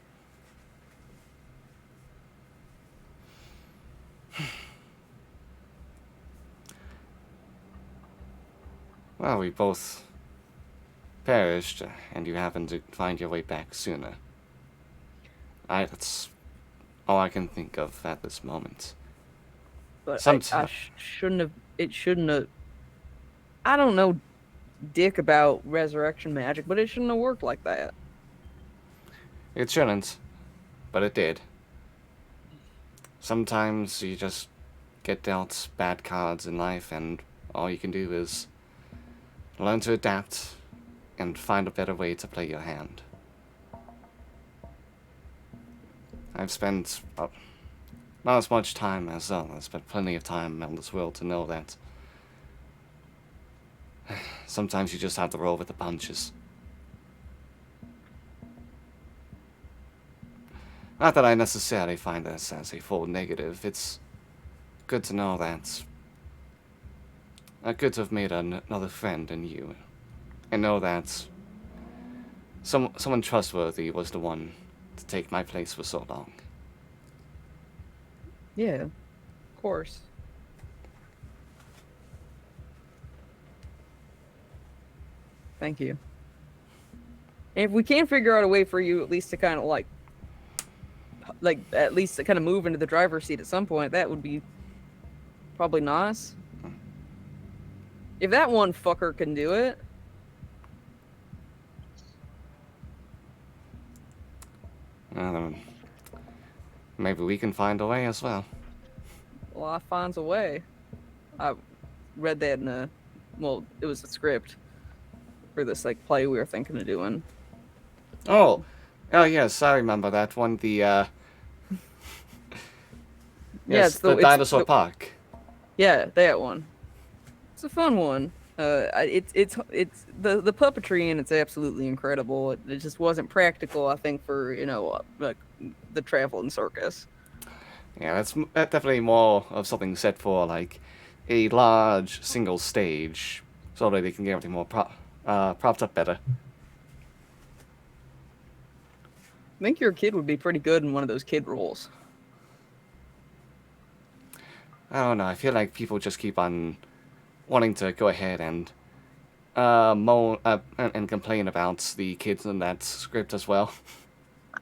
Well, we both perished, and you happened to find your way back sooner. That's all I can think of at this moment. But I shouldn't have. It shouldn't have. I don't know dick about resurrection magic, but it shouldn't have worked like that. It shouldn't, but it did. Sometimes you just get dealt bad cards in life, and all you can do is learn to adapt and find a better way to play your hand. I've spent not as much time as others, but plenty of time on this world to know that sometimes you just have to roll with the punches. Not that I necessarily find this as a full negative. It's good to know that I could have made another friend in you, and know that someone trustworthy was the one to take my place for so long. Yeah, of course. Thank you. And if we can figure out a way for you at least to kind of like at least to kind of move into the driver's seat at some point, that would be probably nice. If that one fucker can do it. Well, maybe we can find a way as well. Life finds a way. I read that in a, well, it was a script for this like play we were thinking of doing. Oh yes, I remember that one. The Yeah, yes, the dinosaur park. Yeah, that one. It's a fun one. It's the puppetry and it's absolutely incredible. It just wasn't practical, I think, for like the traveling circus. Yeah, that's definitely more of something set for like a large single stage, so that they can get everything more propped up better. I think your kid would be pretty good in one of those kid roles. I don't know. I feel like people just keep on wanting to go ahead and moan and complain about the kids in that script as well.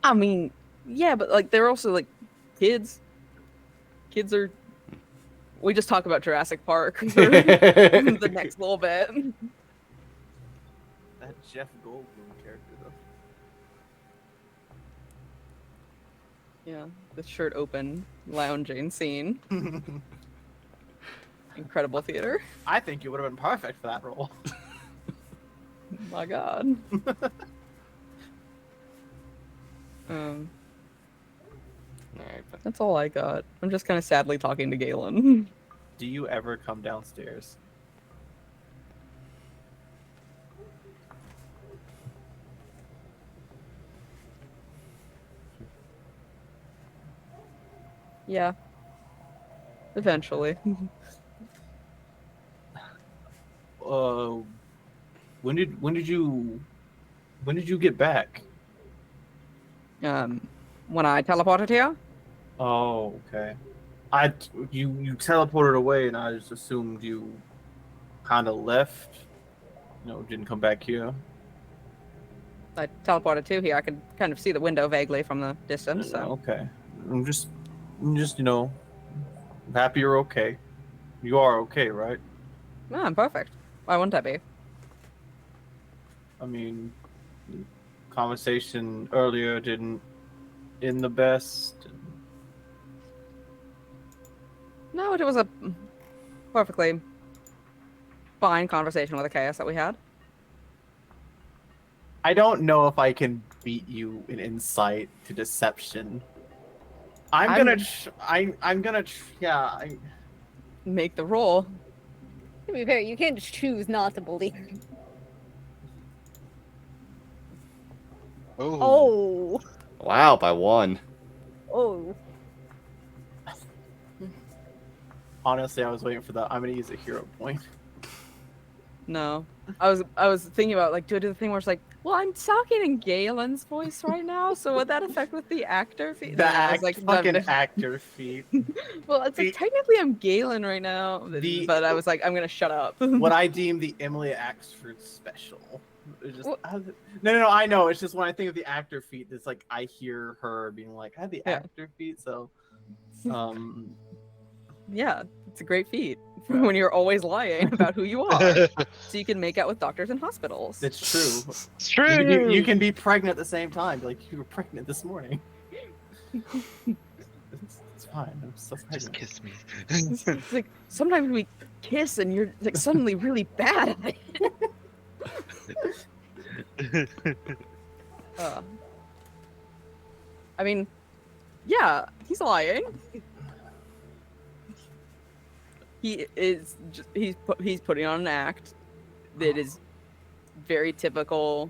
I mean, yeah, but like they're also like kids. Kids are. We just talk about Jurassic Park for the next little bit. That Jeff Goldblum character, though. Yeah, the shirt open, lounging scene. Incredible theater. I think you would have been perfect for that role. My God. Alright, but That's all I got. I'm just kind of sadly talking to Galen. Do you ever come downstairs? Yeah. Eventually. When did you get back? When I teleported here, Oh, okay. You teleported away, and I just assumed you kind of left. Didn't come back here. I teleported to here. I could kind of see the window vaguely from the distance. So Okay. I'm just happy you're okay. You are okay, right? no, I'm perfect. Why wouldn't I be? I mean, conversation earlier didn't end the best. No, it was a perfectly fine conversation with Acaius that we had. I don't know if I can beat you in insight to deception. I'm gonna Make the roll. To be fair, you can't just choose not to believe. Oh. wow, by one. Oh. Honestly, I was waiting for that. I'm gonna use a hero point. No, I was thinking about like do I do the thing where it's like, well, I'm talking in Galen's voice right now, so would that affect with the actor feed? The I was like, fucking actor feat. well, it's like technically I'm Galen right now, but I was like, I'm gonna shut up. What I deem the Emily Axford special. It's just, no, I know. It's just when I think of the actor feat, it's like I hear her being like, I had the actor feat, so yeah, it's a great feat when you're always lying about who you are, so you can make out with doctors and hospitals. it's true. It's true. You can be pregnant at the same time. Like, you were pregnant this morning. It's fine. I'm so pregnant. Just kiss me. It's like sometimes we kiss and you're like suddenly really bad at it. I mean, Yeah, he's lying. He's putting on an act that is very typical.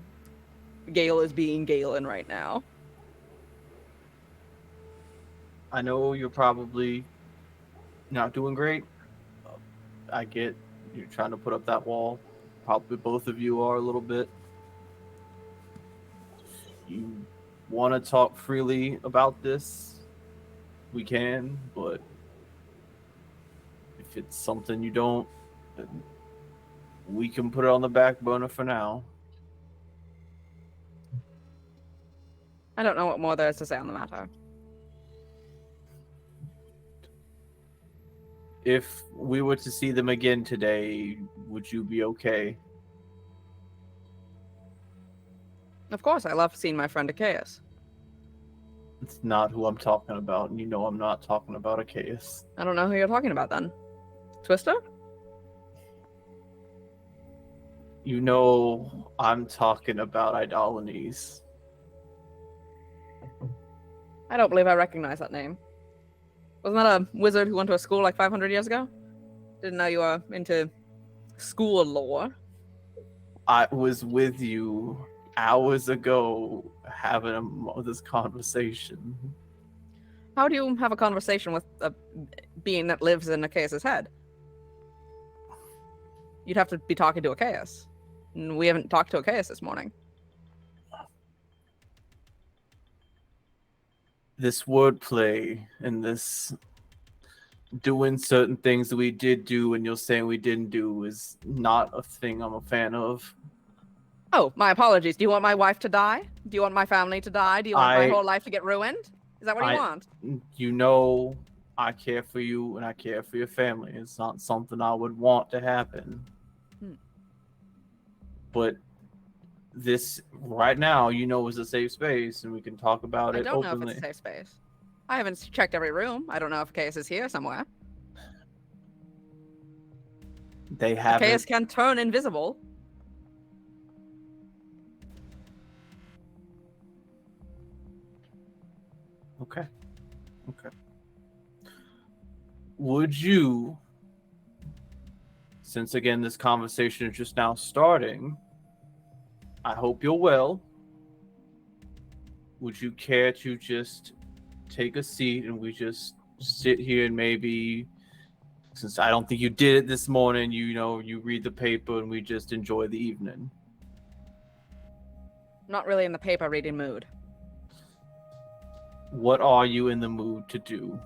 Gale is being Galen right now. I know you're probably not doing great. I get you're trying to put up that wall. Probably both of you are a little bit. You want to talk freely about this, we can, but if it's something you don't, then we can put it on the back burner for now. I don't know what more there is to say on the matter. If we were to see them again today, would you be okay? Of course, I love seeing my friend Acaius. It's not who I'm talking about, and you know I'm not talking about Acaius. I don't know who you're talking about then. Twister? You know I'm talking about Idolines. I don't believe I recognize that name. Wasn't that a wizard who went to a school like 500 years ago? Didn't know you were into school lore. I was with you hours ago having this conversation. How do you have a conversation with a being that lives in Acaius' head? You'd have to be talking to Acaius. And we haven't talked to Acaius this morning. This wordplay and this doing certain things that we did do and you're saying we didn't do is not a thing I'm a fan of. Oh, my apologies. Do you want my wife to die? Do you want my family to die? Do you want my whole life to get ruined? Is that what you want? You know I care for you and I care for your family. It's not something I would want to happen. But this right now, you know, is a safe space and we can talk about it openly. I don't know if it's a safe space. I haven't checked every room. I don't know if Acaius is here somewhere. They haven't. Acaius can turn invisible. Okay. Would you, since again this conversation is just now starting, I hope you're well. Would you care to just take a seat and we just sit here and maybe, since I don't think you did it this morning, you know, you read the paper and we just enjoy the evening? Not really in the paper reading mood. What are you in the mood to do?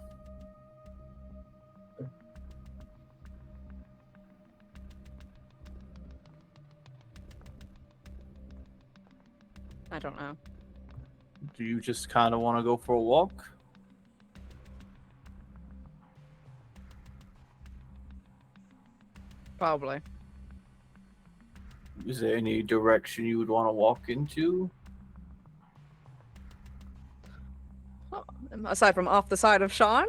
I don't know. Do you just kind of want to go for a walk? Probably. Is there any direction you would want to walk into? Oh, aside from off the side of Sharn?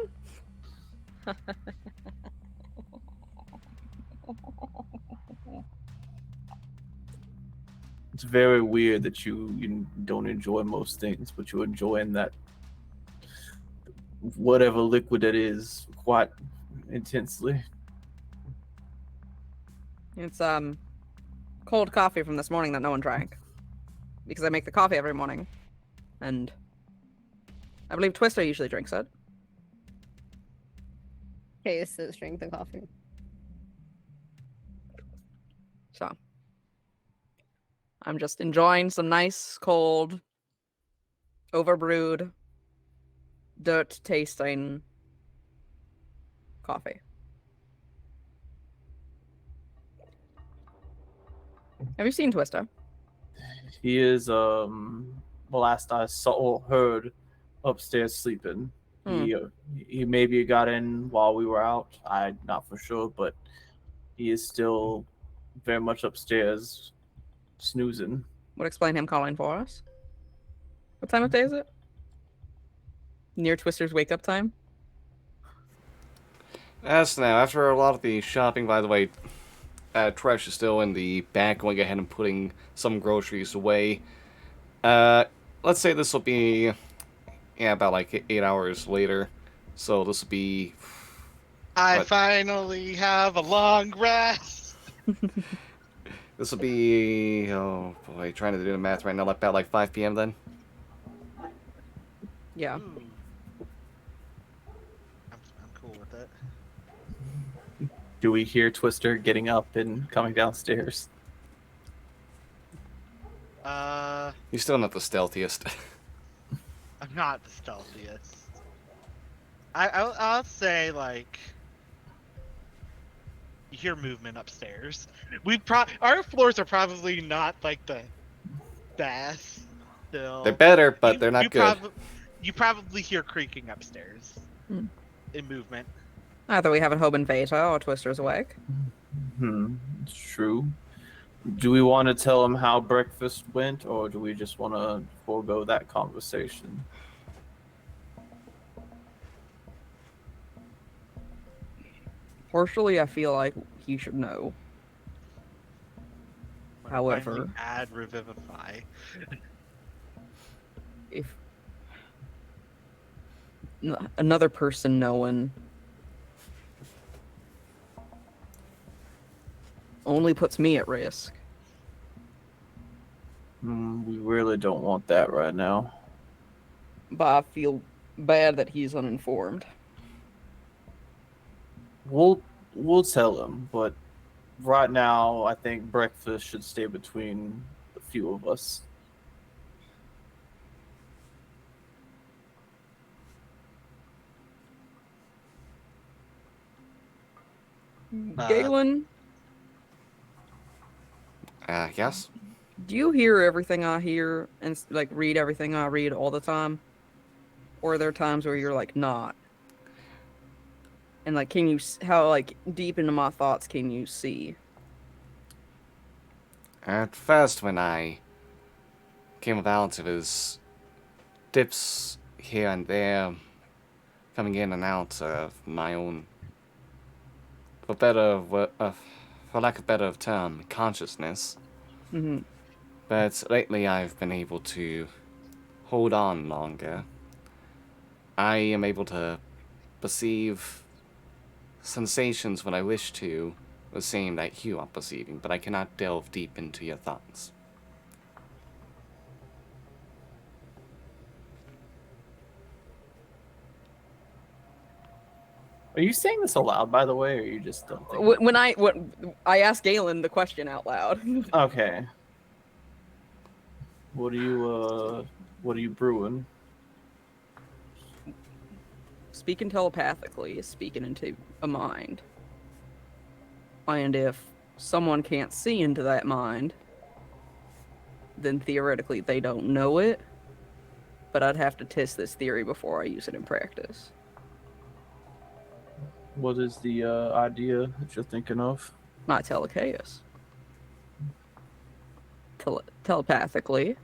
It's very weird that you don't enjoy most things, but you're enjoying that whatever liquid it is quite intensely. It's cold coffee from this morning that no one drank. Because I make the coffee every morning. And I believe Twister usually drinks it. Acaius does drink the coffee. So I'm just enjoying some nice, cold, overbrewed, dirt-tasting coffee. Have you seen Twister? He is last I saw or heard upstairs sleeping. He maybe got in while we were out. I'm not for sure, but he is still very much upstairs snoozing. Would explain him calling for us. What time of day is it? Near Twister's wake-up time? As now, after a lot of the shopping, by the way, Tresh is still in the back going ahead and putting some groceries away. Let's say this will be Yeah, about like 8 hours later. So this will be I What? finally have a long rest. this will be oh boy, trying to do the math right now. About like 5 p.m. then. Yeah. Ooh. I'm cool with it. Do we hear Twister getting up and coming downstairs? He's still not the stealthiest. I'm not the stealthiest. I'll say like you hear movement upstairs. Our floors are probably not like the best still. They're better, but they're not good. You probably hear creaking upstairs Hmm. in movement. Either we haven't Hoban Veta or Twister's awake. It's true. Do we want to tell him how breakfast went, or do we just want to forego that conversation? Partially, I feel like he should know. When However- finally add revivify. If another person knowing only puts me at risk. We really don't want that right now. But I feel bad that he's uninformed. We'll tell him, but right now I think breakfast should stay between the few of us. Galen, Yes. do you hear everything I hear and like read everything I read all the time? Or are there times where you're like not? And like, can you how like deep into my thoughts can you see? At first, when I came about, it was dips here and there, coming in and out of my own, for lack of better term, consciousness. Hmm. But lately, I've been able to hold on longer. I am able to perceive sensations when I wish to, the same that you are perceiving, but I cannot delve deep into your thoughts. Are you saying this aloud, by the way, or you just don't think? When I asked Galen the question out loud. Okay. What are you brewing? Speaking telepathically is speaking into a mind. And if someone can't see into that mind, then theoretically they don't know it. But I'd have to test this theory before I use it in practice. What is the idea that you're thinking of? Not tell Acaius. Telepathically.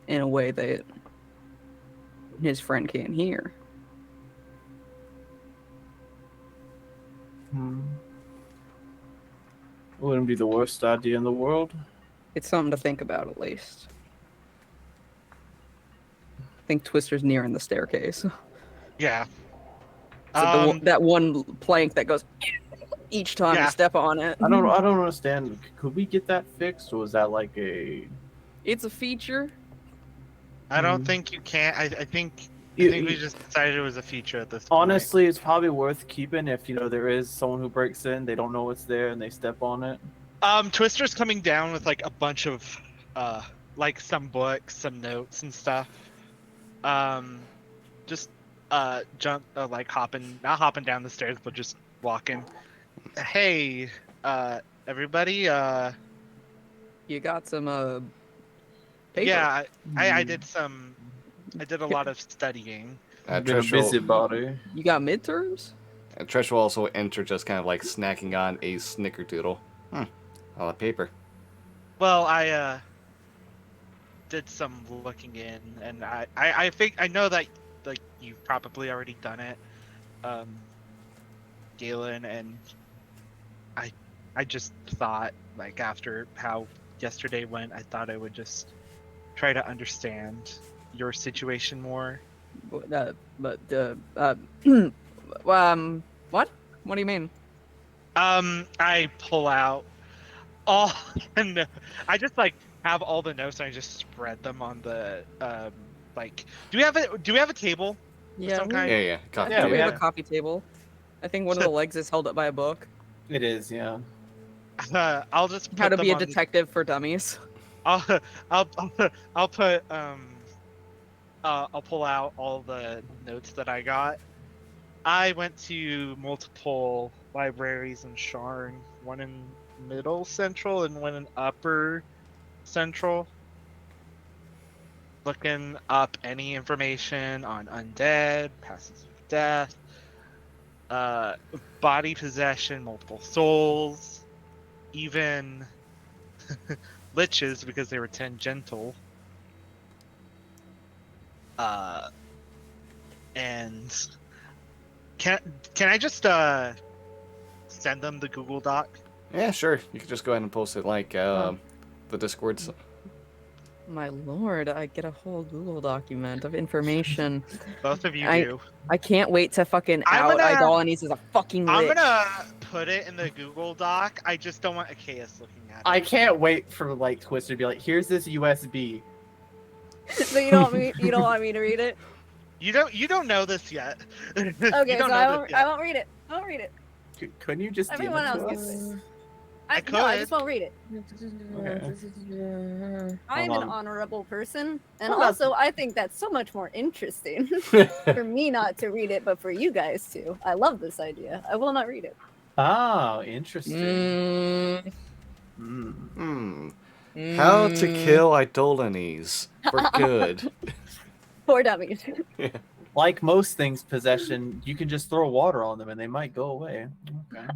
In a way that his friend can't hear. Wouldn't be the worst idea in the world. It's something to think about, at least. I think Twister's nearing the staircase. Yeah. So that one plank that goes each time Yeah. you step on it. I don't understand. Could we get that fixed, or was that like a? It's a feature. I don't think you can. I think You- we just decided it was a feature at this point. Honestly, it's probably worth keeping if there is someone who breaks in, they don't know it's there, and they step on it. Twister's coming down with like a bunch of like some books, some notes and stuff. Just jump like not hopping down the stairs, but just walking. Hey, everybody, You got some paper. yeah, I did a lot of studying. Been a Trish busybody. You got midterms? will also enter just kind of like snacking on a snickerdoodle. All the paper. Well, I did some looking in, and I think I know that like you've probably already done it, Galen, and I just thought like after how yesterday went, I thought I would just try to understand your situation more. What? What do you mean? I pull out all the I just like have all the notes and I just spread them on the like. Do we have a table? Yeah, some kind? Yeah, I copy. think we have yeah. a coffee table. I think one of the legs is held up by a book. It is, yeah. I'll just put How to them be a on detective for dummies. I'll I'll I'll put I'll pull out all the notes that I got. I went to multiple libraries in Sharn, one in Middle Central and one in Upper Central, looking up any information on undead, passes of death, uh, body possession, multiple souls, even liches because they were tangential. And can I just send them the Google Doc? Yeah, sure. You could just go ahead and post it like the Discord. My lord, I get a whole Google document of information. Both of you I- do. I can't wait to fucking I'm out gonna- Idolanies as a fucking I'm lich. gonna put it in the Google Doc. I just don't want Acaius looking at it. I can't wait for like Twister to be like, here's this USB. So you don't want me to read it? You don't know this yet. Okay, You so don't know I this won't. yet. I won't read it. I won't read it. Couldn't you just DM Everyone it to else gets us? it. I No, I could. just won't read it. I'm Hold an on. honorable person, and Hold on. also I think that's so much more interesting for me not to read it, but for you guys to. I love this idea. I will not read it. Oh, interesting. How to kill Idolanies for good. Poor dummies. Like most things, possession, you can just throw water on them and they might go away. Okay.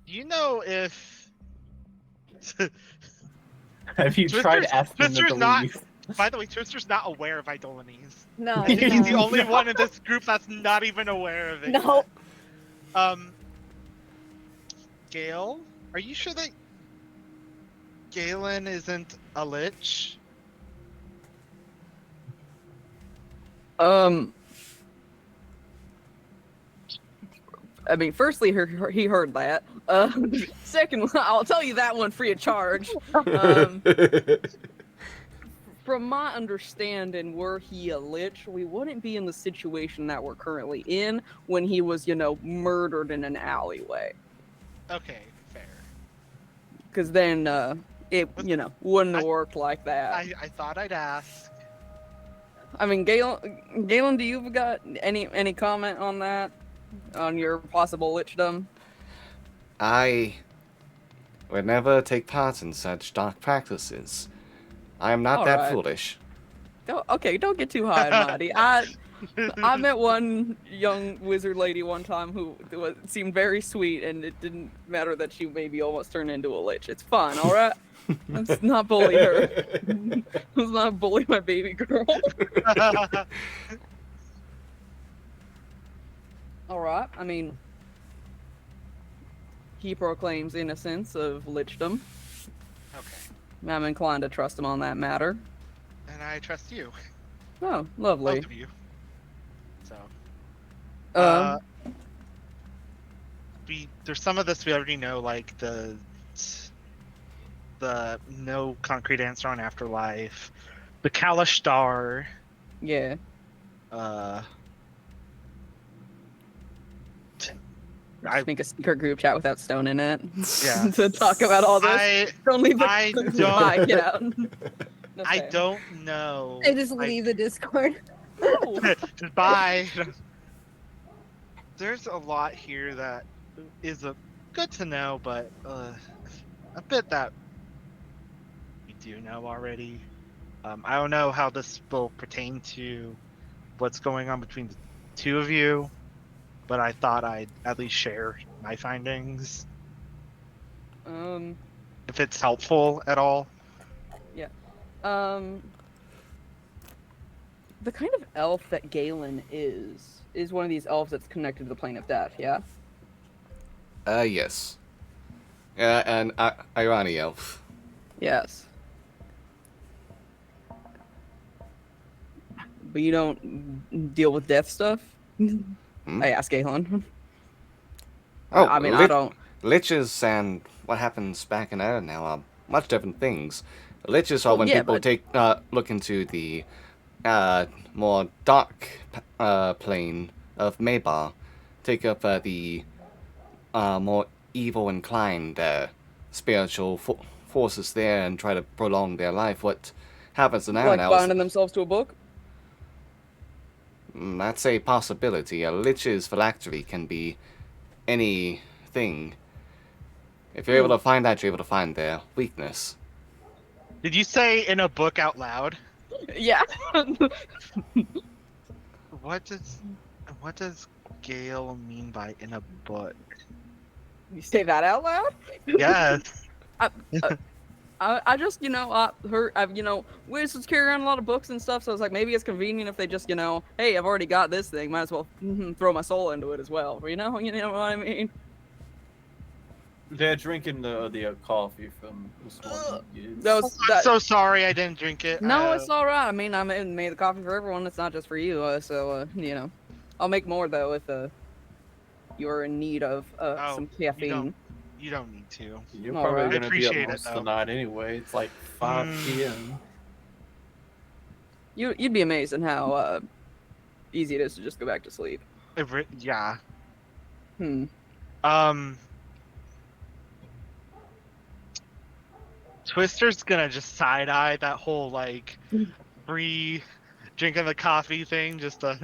Do you know if? Have you tried Twister's- asking them to Twister's not- leave? By the way, Twister's not aware of Idolanies. No, He's the no. only one in this group that's not even aware of it. No. yet. Gale, are you sure that Galen isn't a lich? I mean, firstly, he heard that. Second, I'll tell you that one free of charge. From my understanding, were he a lich, we wouldn't be in the situation that we're currently in when he was, murdered in an alleyway. Okay, fair. Because then it, wouldn't have worked like that. I thought I'd ask. I mean, Galen, do you got any comment on that? On your possible lichdom? I would never take part in such dark practices. I am not that Alright. foolish. Don't get too high and mighty. I met one young wizard lady one time who seemed very sweet, and it didn't matter that she maybe almost turned into a lich. It's fine, all right. Let's not bully her. Let's not bully my baby girl. All right. I mean, he proclaims innocence of lichdom. Okay. I'm inclined to trust him on that matter. And I trust you. Oh, lovely. Both of you. So. There's some of this we already know, like the no concrete answer on afterlife, the Kalash star. Yeah. I Make a secret group chat without Stone in it. Yeah. To talk about all this. Don't leave the I don't- Bye, get out. No, I fair. don't know. I just like, leave the Discord. Just bye. There's a lot here that is good to know, but a bit that we do know already. I don't know how this will pertain to what's going on between the two of you, but I thought I'd at least share my findings if it's helpful at all. The kind of elf that Galen is one of these elves that's connected to the plane of death, yeah? Yes. An irony elf. Yes. But you don't deal with death stuff? I ask Galen. Oh, I mean, I don't. liches and what happens back in there now are much different things. Liches are Well, when yeah, people but look into the more dark plane of Maybar, take up the more evil inclined spiritual forces there and try to prolong their life. What happens in there like now is binding themselves to a book. that's a possibility. A lich's phylactery can be anything. If you're able to find that, you're able to find their weakness. Did you say in a book out loud? Yeah. What does Gale mean by in a book? You say that out loud? Yes. I just, Wiz was carrying a lot of books and stuff, so I was like, maybe it's convenient if they just, hey, I've already got this thing, might as well throw my soul into it as well. You know what I mean? They're drinking the coffee from this morning. I'm so sorry I didn't drink it. No, it's all right. I mean, I made the coffee for everyone. It's not just for you. I'll make more though if you're in need of some caffeine. You don't need to. You're All probably right. going to be up Appreciate it, most of the though. night anyway. It's like 5 p.m. You'd be amazed at how easy it is to just go back to sleep. Yeah. Hmm. Twister's gonna just side eye that whole like free drinking the coffee thing, just in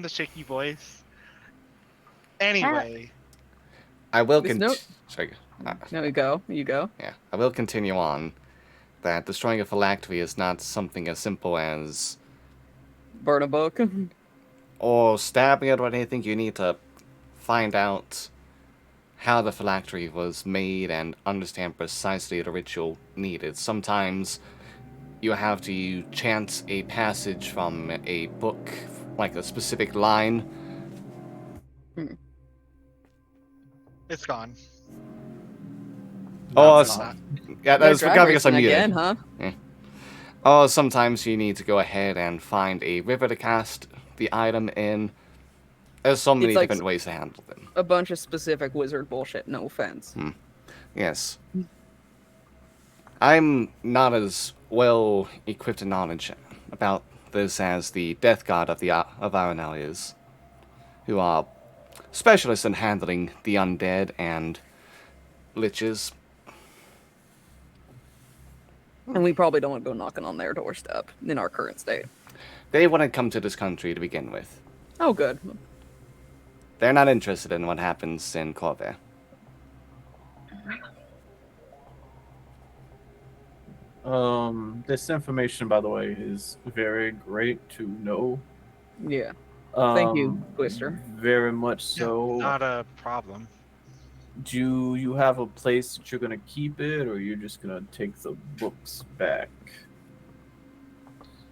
the shaky voice. Anyway, I will Sorry. No, you go. Yeah, I will continue on. That destroying a phylactery is not something as simple as Burn a book. or stabbing it or anything. You need to find out how the phylactery was made and understand precisely the ritual needed. Sometimes you have to chant a passage from a book, like a specific line. it's gone. Oh, That's not- yeah, that's Drag because I'm racing muted. again, huh? Or sometimes you need to go ahead and find a river to cast the item in. There's so many It's like different ways to handle them. A bunch of specific wizard bullshit. No offense. Yes. I'm not as well equipped in knowledge about this as the death god of Aranel is, who are specialists in handling the undead and liches. And we probably don't want to go knocking on their doorstep in our current state. They wouldn't come to this country to begin with. Oh, good. They're not interested in what happens in Corvair. This information, by the way, is very great to know. Yeah. Thank you, Twister. Very much so. Not a problem. Do you have a place that you're gonna keep it, or you're just gonna take the books back?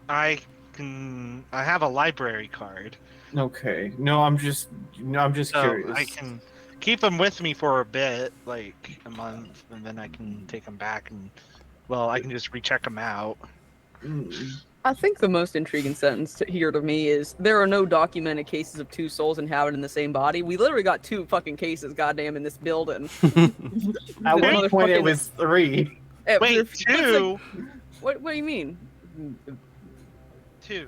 I have a library card. Okay. No, I'm just So curious. I can keep them with me for a bit, like a month, and then I can take them back and, well, I can just recheck them out. I think the most intriguing sentence here to me is there are no documented cases of two souls inhabiting the same body. We literally got 2 fucking cases, goddamn, in this building. At This one point, it motherfucking- was 3. Wait, it's like- 2? What do you mean? 2.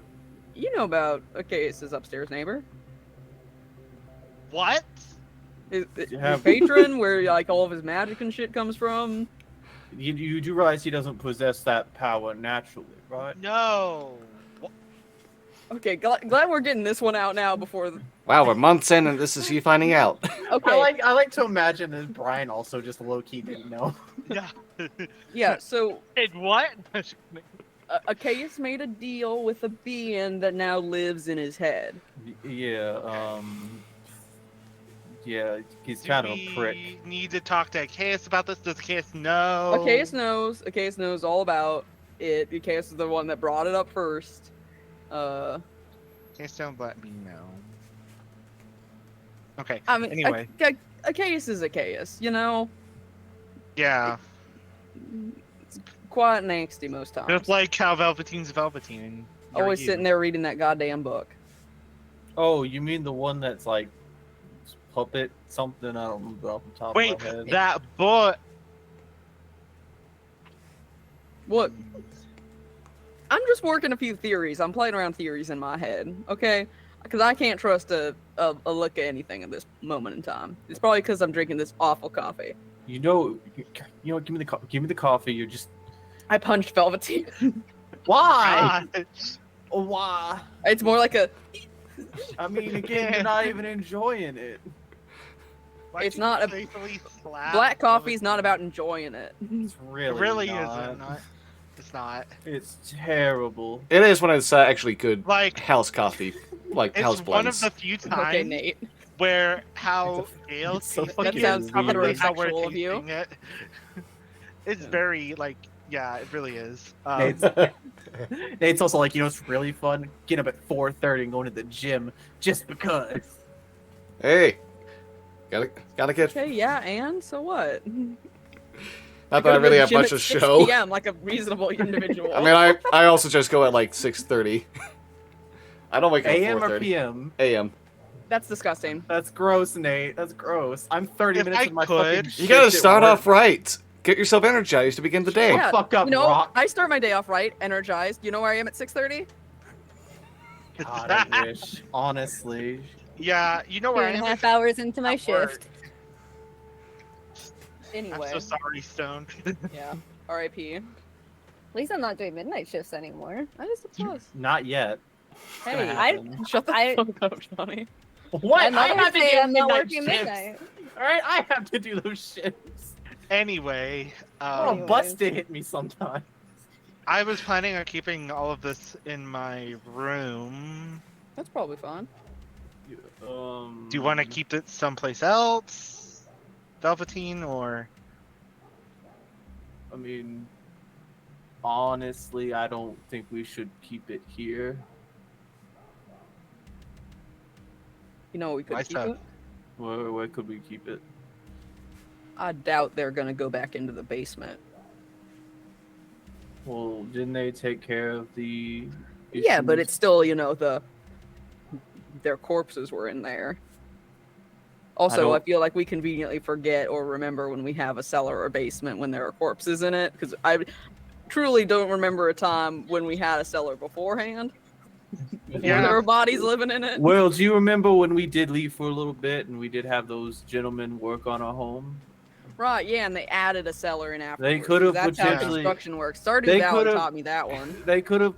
You know about Acaius' upstairs neighbor? What? His patron, where like all of his magic and shit comes from. You do realize he doesn't possess that power naturally, right? No. Okay, glad we're getting this one out now before. Wow, we're months in and this is you finding out. Okay. I like to imagine that Brian also just low key didn't know. Yeah. Yeah. So And what? Acaius made a deal with a being that now lives in his head. Yeah. Yeah, he's Do kind of we a prick. need to talk to Acaius about this? Does Acaius know? Acaius knows. Acaius knows all about it. Acaius is the one that brought it up first. Acaius don't let me know. Okay. I mean, Anyway. Acaius is Acaius, you know? Yeah. It's quiet and angsty most times. Just like how Velveteen's Velveteen. You're Always you. sitting there reading that goddamn book. Oh, you mean the one that's like puppet something? I don't remember off the top Wait, of my head. that book. What? I'm just working a few theories. I'm playing around theories in my head, okay? Because I can't trust a look at anything at this moment in time. It's probably because I'm drinking this awful coffee. You know, give me the coffee. You're just I punched Velveteen. why? God. Why? It's more like a. I mean, again, you're not even enjoying it. Why'd It's you not a- playfully slap Black coffee's Velveteen? not about enjoying it. It's It really, really not. isn't. It's not. It's terrible. It is when it's actually good Like, house coffee, like house it's one of blends. the few times Okay, Nate. where how Gale it's so tastes fucking it sounds is probably how we're heterosexual of you. tasting it. It's very like, yeah, it really is. Nate's, Nate's also like, it's really fun getting up at 4:30 and going to the gym just because. Hey, gotta get. Okay, yeah, and so what? Not that I really have much to 6 show. PM like a reasonable individual. I mean, I also just go at like 6:30. I don't wake up at AM or 4:30. PM? AM. That's disgusting. That's gross, Nate. That's gross. I'm 30 If minutes I of my could- fucking You gotta shift at start work. off right. Get yourself energized to begin the day. Yeah, Fuck up, you know, Rock. I start my day off right, energized. You know where I am at 6:30? God, I wish. Honestly. Yeah, you know Two where I and am. a half hours into my at work. shift. Anyway, I'm so sorry, Stone. yeah. R.I.P. At least I'm not doing midnight shifts anymore. I suppose. Not yet. Hey, happen. Shut the I- fuck up, Johnny. What? I'm not I gonna have to say do I'm not midnight working shifts. midnight. Alright, I have to do those shifts. Anyway, I want a Anyways. bus to hit me sometime. I was planning on keeping all of this in my room. That's probably fine. Do you want to keep it someplace else, Velveteen, or? I mean, honestly, I don't think we should keep it here. You know, we could Why keep so? it. Where could we keep it? I doubt they're gonna go back into the basement. Well, didn't they take care of the Yeah, but issues? it's still, their corpses were in there. Also, I don't- feel like we conveniently forget or remember when we have a cellar or basement when there are corpses in it, because I truly don't remember a time when we had a cellar beforehand. Before Yeah. there were bodies living in it. Well, do you remember when we did leave for a little bit and we did have those gentlemen work on our home? Right, yeah, and they added a cellar in afterwards. could've That's how potentially- construction works. Stardew they Valley could've- taught me that one. They could have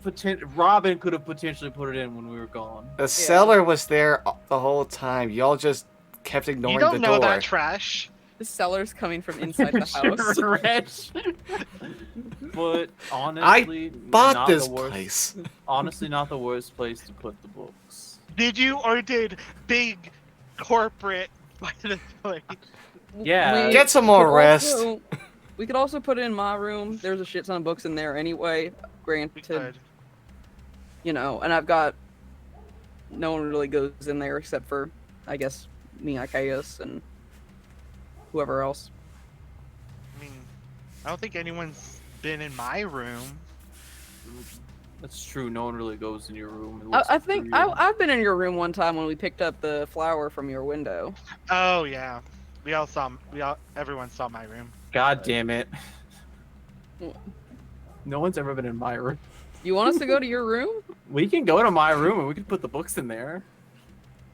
Robin could have potentially put it in when we were gone. The cellar was there the whole time. Y'all just kept ignoring You don't the know door. that trash. The cellar's coming from inside the house. Trash. But honestly, Bought not this the worst, place. Honestly, not the worst place to put the books. Did you or did big corporate buy this place? Yeah. We Get some more could rest. also- we could also put it in my room. There's a shit ton of books in there anyway. We Granted, could. and I've got no one really goes in there except for, I guess, me, Acaius, and whoever else. I mean, I don't think anyone's been in my room. That's true. No one really goes in your room. It I, looks I think pretty. I've been in your room one time when we picked up the flower from your window. Oh yeah, everyone saw my room. God damn it. What? No one's ever been in my room. You want us to go to your room? We can go to my room and we can put the books in there.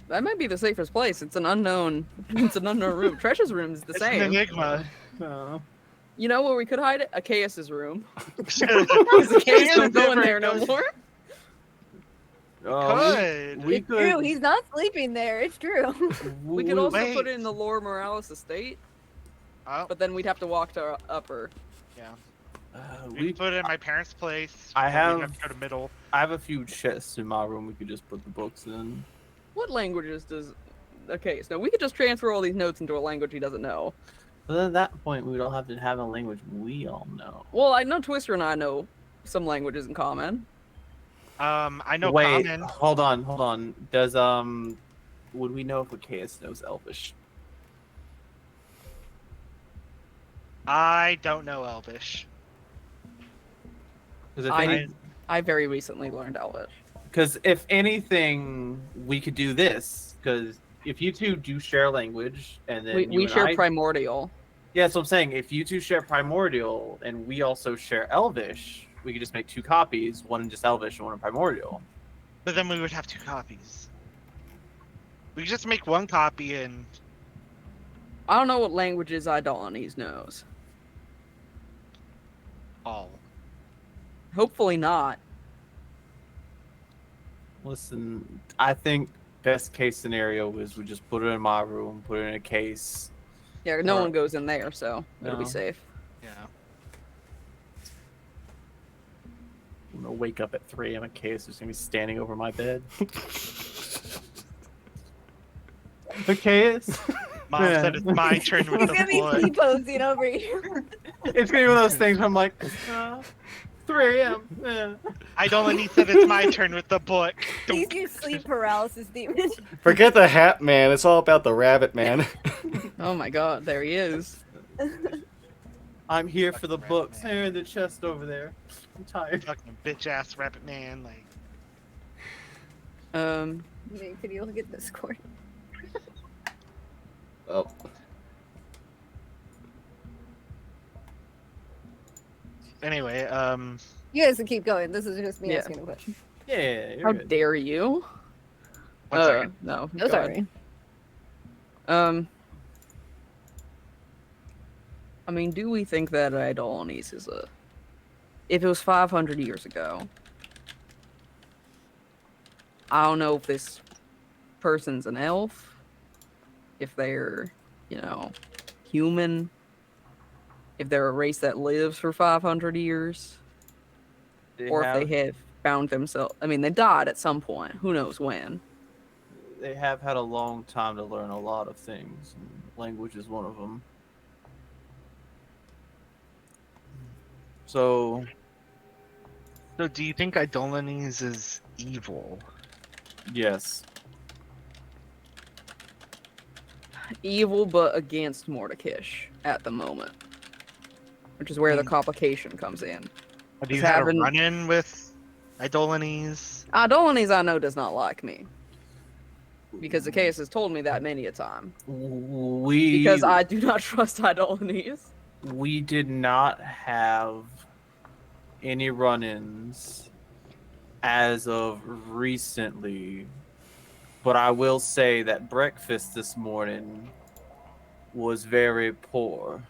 That might be the safest place. It's an unknown. It's an unknown room. Treasure's room is the It's an same. enigma. You know where we could hide it? Acaius's room. Because It's Acaius don't go in there no different. more. Could. We It's could. true. He's not sleeping there. It's true. We could also Wait. put it in the Lore Morales estate, Oh, but then we'd have to walk to Upper. yeah. We We put it in my parents' place. I but have- we'd have to go to middle. I have a few chests in my room. We could just put the books in. What languages does Acaius know? We could just transfer all these notes into a language he doesn't know. But then at that point, we don't have to have a language we all know. Well, I know Twister and I know some languages in common. I know Wait, common. hold on. Does would we know if Acaius knows Elvish? I don't know Elvish. Because I- I very recently learned Elvish. Because if anything, we could do this. Because if you two do share language, and then you We and share I, primordial. yeah, so I'm saying if you two share primordial and we also share Elvish, we could just make 2 copies, one in just Elvish and one in primordial. But then we would have 2 copies. We could just make 1 copy and I don't know what languages Idolines knows. all. Hopefully not. Listen, I think best case scenario is we just put it in my room, put it in a case. Yeah, no Or- one goes in there, so it'll be No. safe. Yeah. I'm gonna wake up at 3 a.m. Acaius is gonna be standing over my bed. Acaius? Mom said it's my turn with He's the gonna be blood. T-posing over here. It's gonna be one of those things where I'm like, 3 a.m. Idolini said it's my turn with the book. He's your sleep paralysis demon. Forget the hat man. It's all about the rabbit man. Oh my god, there he is. I'm here for the Fucking books. rabbit man. Here in the chest over there. I'm tired. Fucking bitch ass rabbit man. Like, Could you look at the score? Oh. anyway, You guys can keep going. This is just me Yeah. asking a question. Yeah, you're How good. dare you? 1 second. No. No, go ahead. sorry. I mean, do we think that Idolines is a... If it was 500 years ago, I don't know if this person's an elf, if they're, you know, human, if they're a race that lives for 500 years, or if they have found themselves... I mean, they died at some point. Who knows when? They have had a long time to learn a lot of things. And language is one of them. So, So do you think Idolines is evil? yes. Evil, but against Mordekish at the moment. Which is where the Hmm. complication comes in. Have you Just had having- a run-in with Idolines? Idolines I know does not like me. Because Acaius has told me that many a time. We Because I do not trust Idolines. we did not have any run-ins as of recently, but I will say that breakfast this morning was very poor.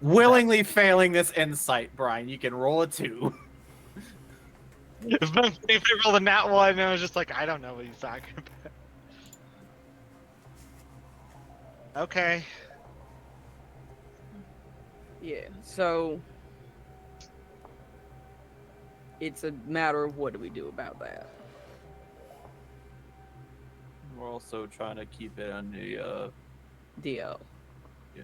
Willingly failing this insight, Brian. You can roll a 2. if I rolled a nat 1, I was just like, I don't know what he's talking about. Okay. Yeah, so... It's a matter of what do we do about that. We're also trying to keep it on the DL. yeah.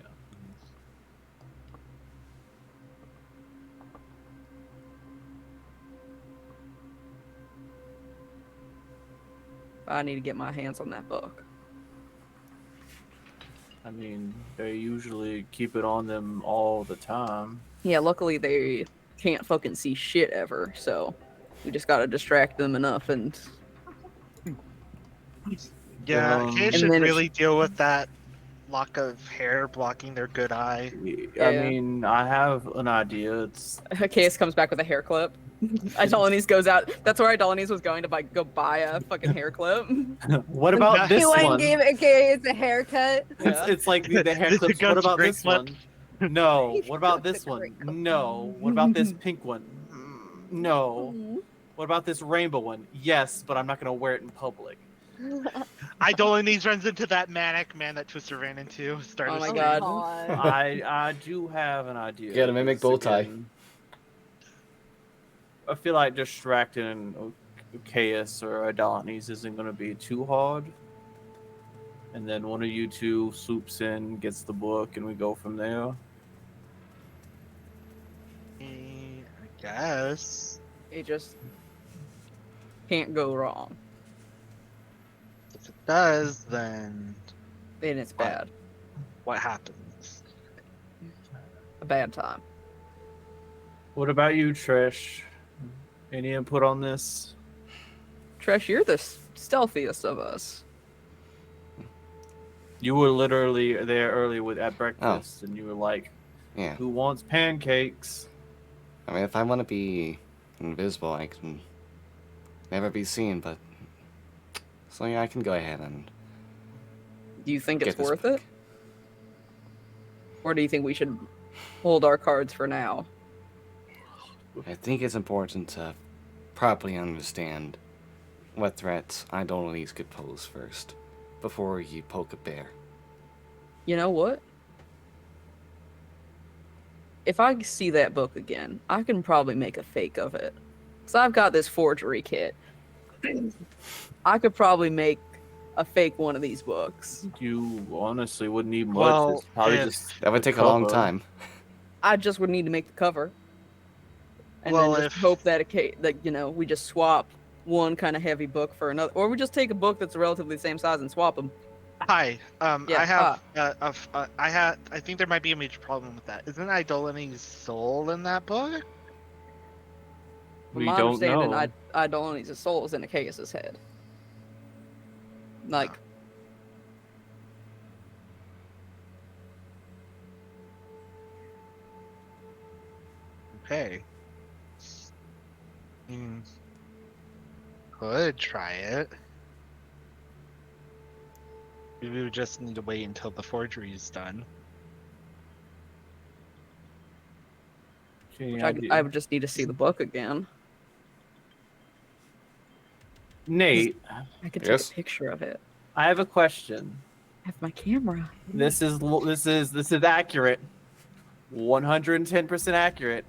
I need to get my hands on that book. I mean, they usually keep it on them all the time. Yeah, luckily they can't fucking see shit ever, so we just gotta distract them enough and... Yeah, Um, Kay And should then really deal with that lock of hair blocking their good eye. I Yeah. mean, I have an idea. It's Acaius comes back with a hair clip. Idolines goes out. That's where Idolines was going to go buy a fucking hair clip. what about this You want one? to give Acaius a haircut? Yeah. It's like the hair clips. Goes What about great this clip. one? No. What about Goes this to one? great clip. No. What about this pink one? No. What about this rainbow one? Yes, but I'm not gonna wear it in public. Idolines runs into that manic man that Twister ran into. Started Oh my screaming. God. I do have an idea. You gotta mimic It's bow tie. again- I feel like distracting Acaius or Idolanes isn't gonna be too hard. And then one of you two swoops in, gets the book, and we go from there. I guess. It just can't go wrong. If it does, then And it's bad. what happens? A bad time. What about you, Trish? Any input on this? Tresh, you're the stealthiest of us. You were literally there early at breakfast, and you were like, Yeah. "Who wants pancakes?" I mean, if I want to be invisible, I can never be seen, but... So yeah, I can go ahead and... Do you think Get it's this worth book. it? Or do you think we should hold our cards for now? I think it's important to properly understand what threats Idolies could pose first, before you poke a bear. You know what? If I see that book again, I can probably make a fake of it. So I've got this forgery kit. I could probably make a fake one of these books. You honestly wouldn't need much. Well, It's probably if- just That would the take a long cover. time. I just would need to make the cover. And Well, then just if- hope that we just swap one kind of heavy book for another, or we just take a book that's relatively the same size and swap them. Hi. Yeah, I have. I think there might be a major problem with that. Isn't Idolini's soul in that book? From We my don't understanding, know. Idolini's soul is in Acaius' head. Like, Okay. Could try it. We would just need to wait until the forgery is done. Any which idea? I would just need to see the book again. Nate, I could Yes? take a picture of it. I have a question. I have my camera. This is accurate. 110% accurate.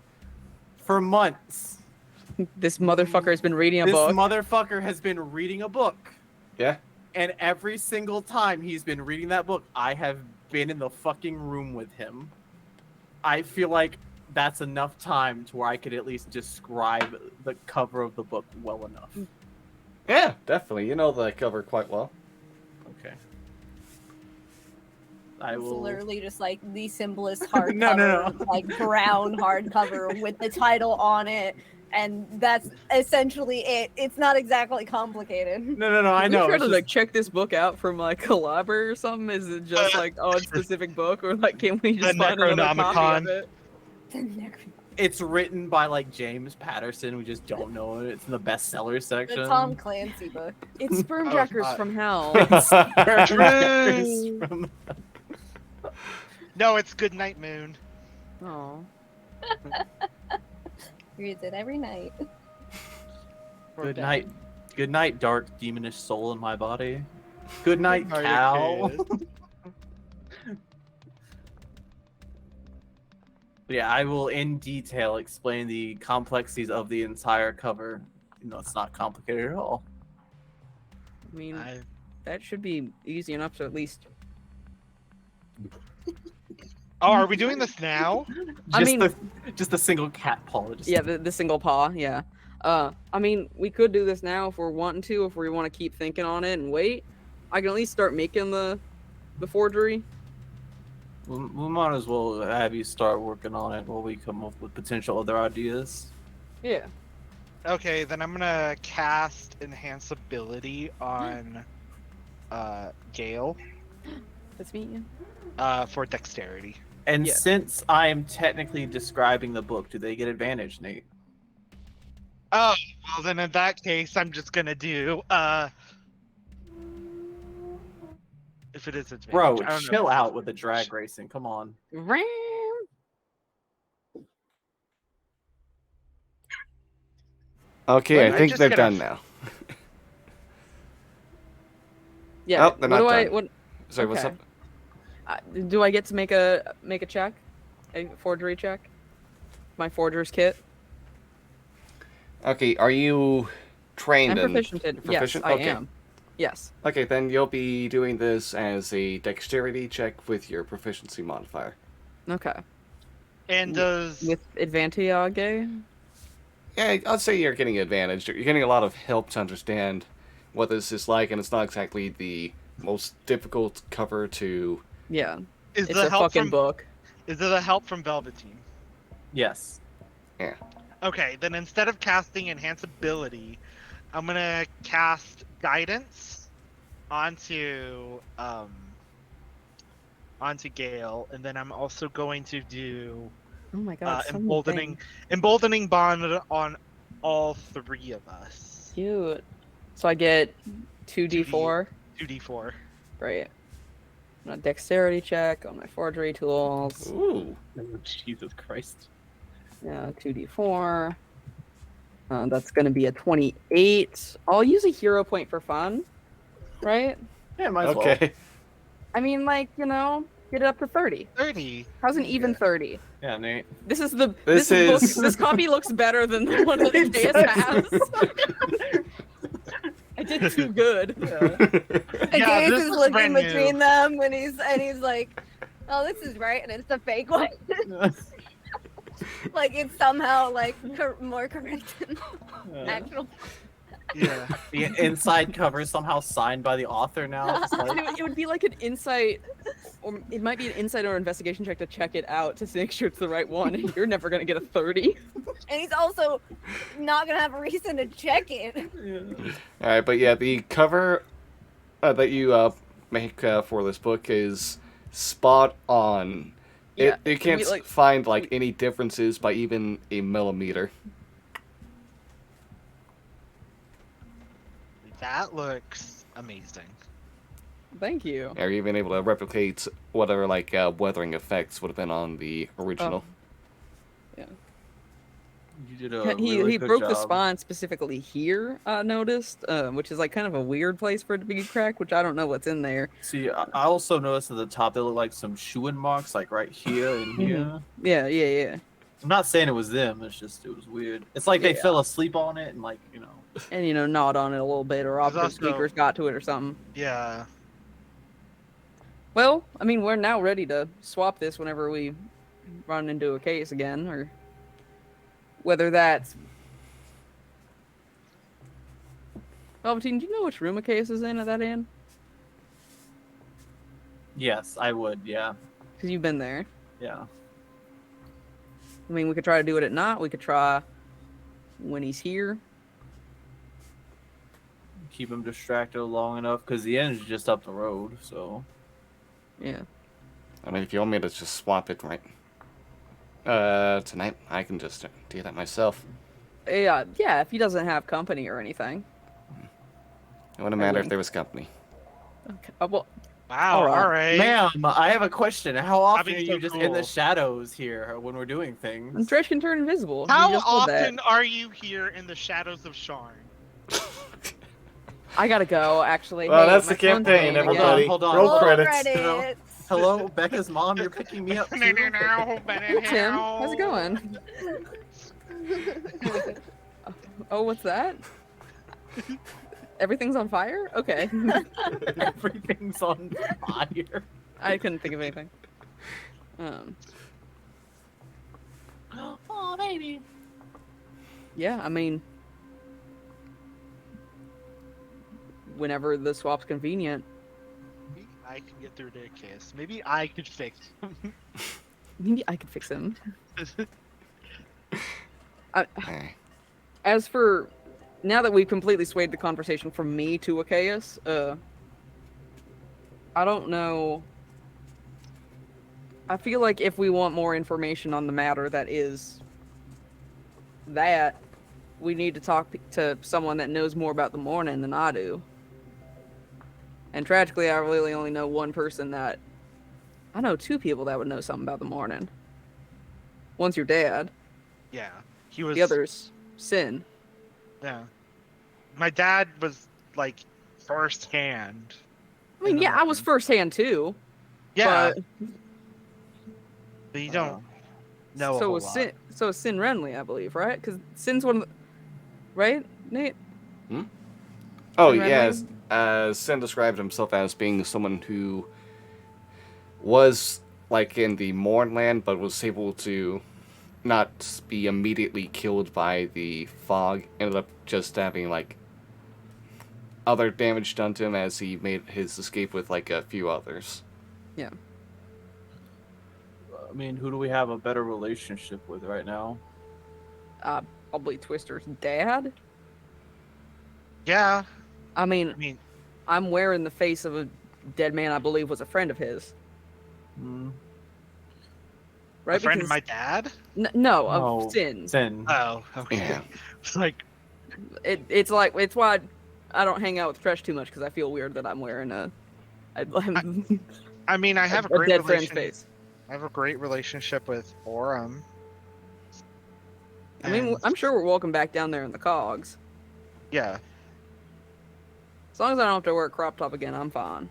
For months, This motherfucker has been reading a this book. motherfucker has been reading a book. Yeah? And every single time he's been reading that book, I have been in the fucking room with him. I feel like that's enough time to where I could at least describe the cover of the book well enough. Yeah, definitely. You know the cover quite well. Okay. I It's will. literally just like the simplest hardcover, No. like brown hardcover with the title on it, and that's essentially it. It's not exactly complicated. No, I Can know. we try it's to just- like check this book out from like a library or something? Is it just like a specific book, or like can we just The find another copy Necronomicon. of it? It's written by like James Patterson. We just don't know it. It's in the bestseller The section. Tom Clancy book. It's Sperm Oh, Jackers fuck. from Hell. From- No, it's Good Night Moon. Oh, Reads it every night. Good night. Good night, dark demonish soul in my body. Good night, night, Cal. Acaius. But yeah, I will in detail explain the complexities of the entire cover. You know, it's not complicated at all. I mean I- that should be easy enough to at least. Oh, are we doing this now? I mean- just a single cat paw. Just Yeah, the single paw. Yeah. I mean, we could do this now if we're wanting to. If we want to keep thinking on it and wait, I can at least start making the forgery. we might as well have you start working on it while we come up with potential other ideas. Yeah. Okay, then I'm gonna cast Enhance Ability on Gale Let's meet you. for Dexterity. And Yeah. since I am technically describing the book, do they get advantage, Nate? Oh, well then in that case, I'm just gonna do if it is advantage. Bro, I don't know chill if it's out with the advantage. drag racing. Come on. Ram. Okay, Wait, I I think just they're get a done f- now. Yeah. Oh, they're what not do I? done. What? Sorry, what's Okay. up? Do I get to make a check? A forgery check? My forger's kit. Okay, are you trained I'm in... proficient in. Yes, proficient? I Okay. am. Yes. Okay, then you'll be doing this as a dexterity check with your proficiency modifier. Okay. And does With advantage. Yeah, I'd say you're getting advantage. You're getting a lot of help to understand what this is like, and it's not exactly the most difficult cover to... Yeah. is It's the a help fucking from book. is it a help from Velveteen? Yes. Yeah. Okay, then instead of casting Enhance Ability, I'm gonna cast Guidance onto Gale, and then I'm also going to do Oh my god, so many emboldening things. emboldening bond on all three of us. Cute. So I get 2d4. 2d4. Great. A dexterity check on my forgery tools. Ooh. Jesus Christ. Yeah, 2d4. That's going to be a 28. I'll use a hero point for fun, right? Yeah, might as well. Okay. I mean, like, you know, get it up to 30. 30. How's an even Yeah. 30? Yeah, Nate. This is the This is- this copy looks better than the one that Acaius has. I did too good. And Yeah, Acaius this is is looking brand new. between them and he's like, "Oh, this is right," and it's the fake one. Like it's somehow like more correct than actual. Yeah. The inside cover is somehow signed by the author now. It's like, It would be like an insight, or it might be an insight or investigation check to check it out to make sure it's the right one. And you're never gonna get a 30. And he's also not gonna have a reason to check it. All right, but yeah, the cover that you make for this book is spot on. Yeah, You can't we, like- find like any differences by even a millimeter. That looks amazing. Thank you. Are you even able to replicate whatever like weathering effects would have been on the original? Yeah. you did a He really he good broke the job. spine specifically here. Noticed, which is like kind of a weird place for it to be cracked, which I don't know what's in there. See, I also noticed at the top there look like some shoeing marks, like right here and here. Yeah. I'm not saying it was them. It's just it was weird. It's like they Yeah. fell asleep on it and like And you know, gnawed on it a little bit, or There's optic also- speakers got to it or something. Yeah. Well, I mean, we're now ready to swap this whenever we run into a case again, or whether that's. Velveteen, do you know which room a case is in at that inn? Yes, I would. Yeah, Because you've been there. yeah. I mean, we could try to do it at night. We could try when he's here. Keep him distracted long enough because the end's just up the road. So Yeah. I mean, if you want me to just swap it right tonight, I can just do that myself. Yeah, if he doesn't have company or anything. It wouldn't matter if wouldn't. there was company. Okay. Well, Wow. All right. All right. ma'am, I have a question. How often That'd are be you so just in the cool. shadows here when we're doing things? Dredge can turn invisible. You How just said that. often are you here in the shadows of Sharn? I gotta go, actually. Well, Hey, that's my the phone's campaign, ringing everybody. again. Hold on. Roll Roll credits. Hello, Becca's mom. You're picking me up too. Hey, Tim, how's it going? Oh, what's that? Everything's on fire? Okay. Everything's on fire. I couldn't think of anything. Oh, baby. Yeah, I mean, whenever the swap's convenient. Maybe I can get through to Acaius. Maybe I could fix him. Maybe I could fix him. Alright. As for now that we've completely swayed the conversation from me to Acaius, I don't know. I feel like if we want more information on the matter that is that, we need to talk to someone that knows more about the morning than I do. And tragically, I really only know one person that. I know two people that would know something about the morning. One's your dad. Yeah. He was. The other's Sin. Yeah. My dad was like firsthand. I mean, in the yeah, I was morning. firsthand too. Yeah. But But you don't know a so whole was lot. Sin. So is Sin Renly, I believe, right? Because Sin's one of the. Right, Nate? Oh, Sin Renly? yes. Sin described himself as being someone who was like in the Mournland, but was able to not be immediately killed by the fog. Ended up just having like other damage done to him as he made his escape with like a few others. Yeah. I mean, who do we have a better relationship with right now? Probably Twister's dad. Yeah, I mean, I mean, I'm wearing the face of a dead man I believe was a friend of his. Right? a friend of Because my dad. no, of Oh, Sin. Sin. Oh, okay. Yeah. It's like, It's like it's why I don't hang out with Tresh too much because I feel weird that I'm wearing I'm I mean, I have a a great dead friend's relation. face. I have a great relationship with Orem. I mean, And, I'm sure we're welcome back down there in the cogs. yeah. As long as I don't have to wear a crop top again, I'm fine.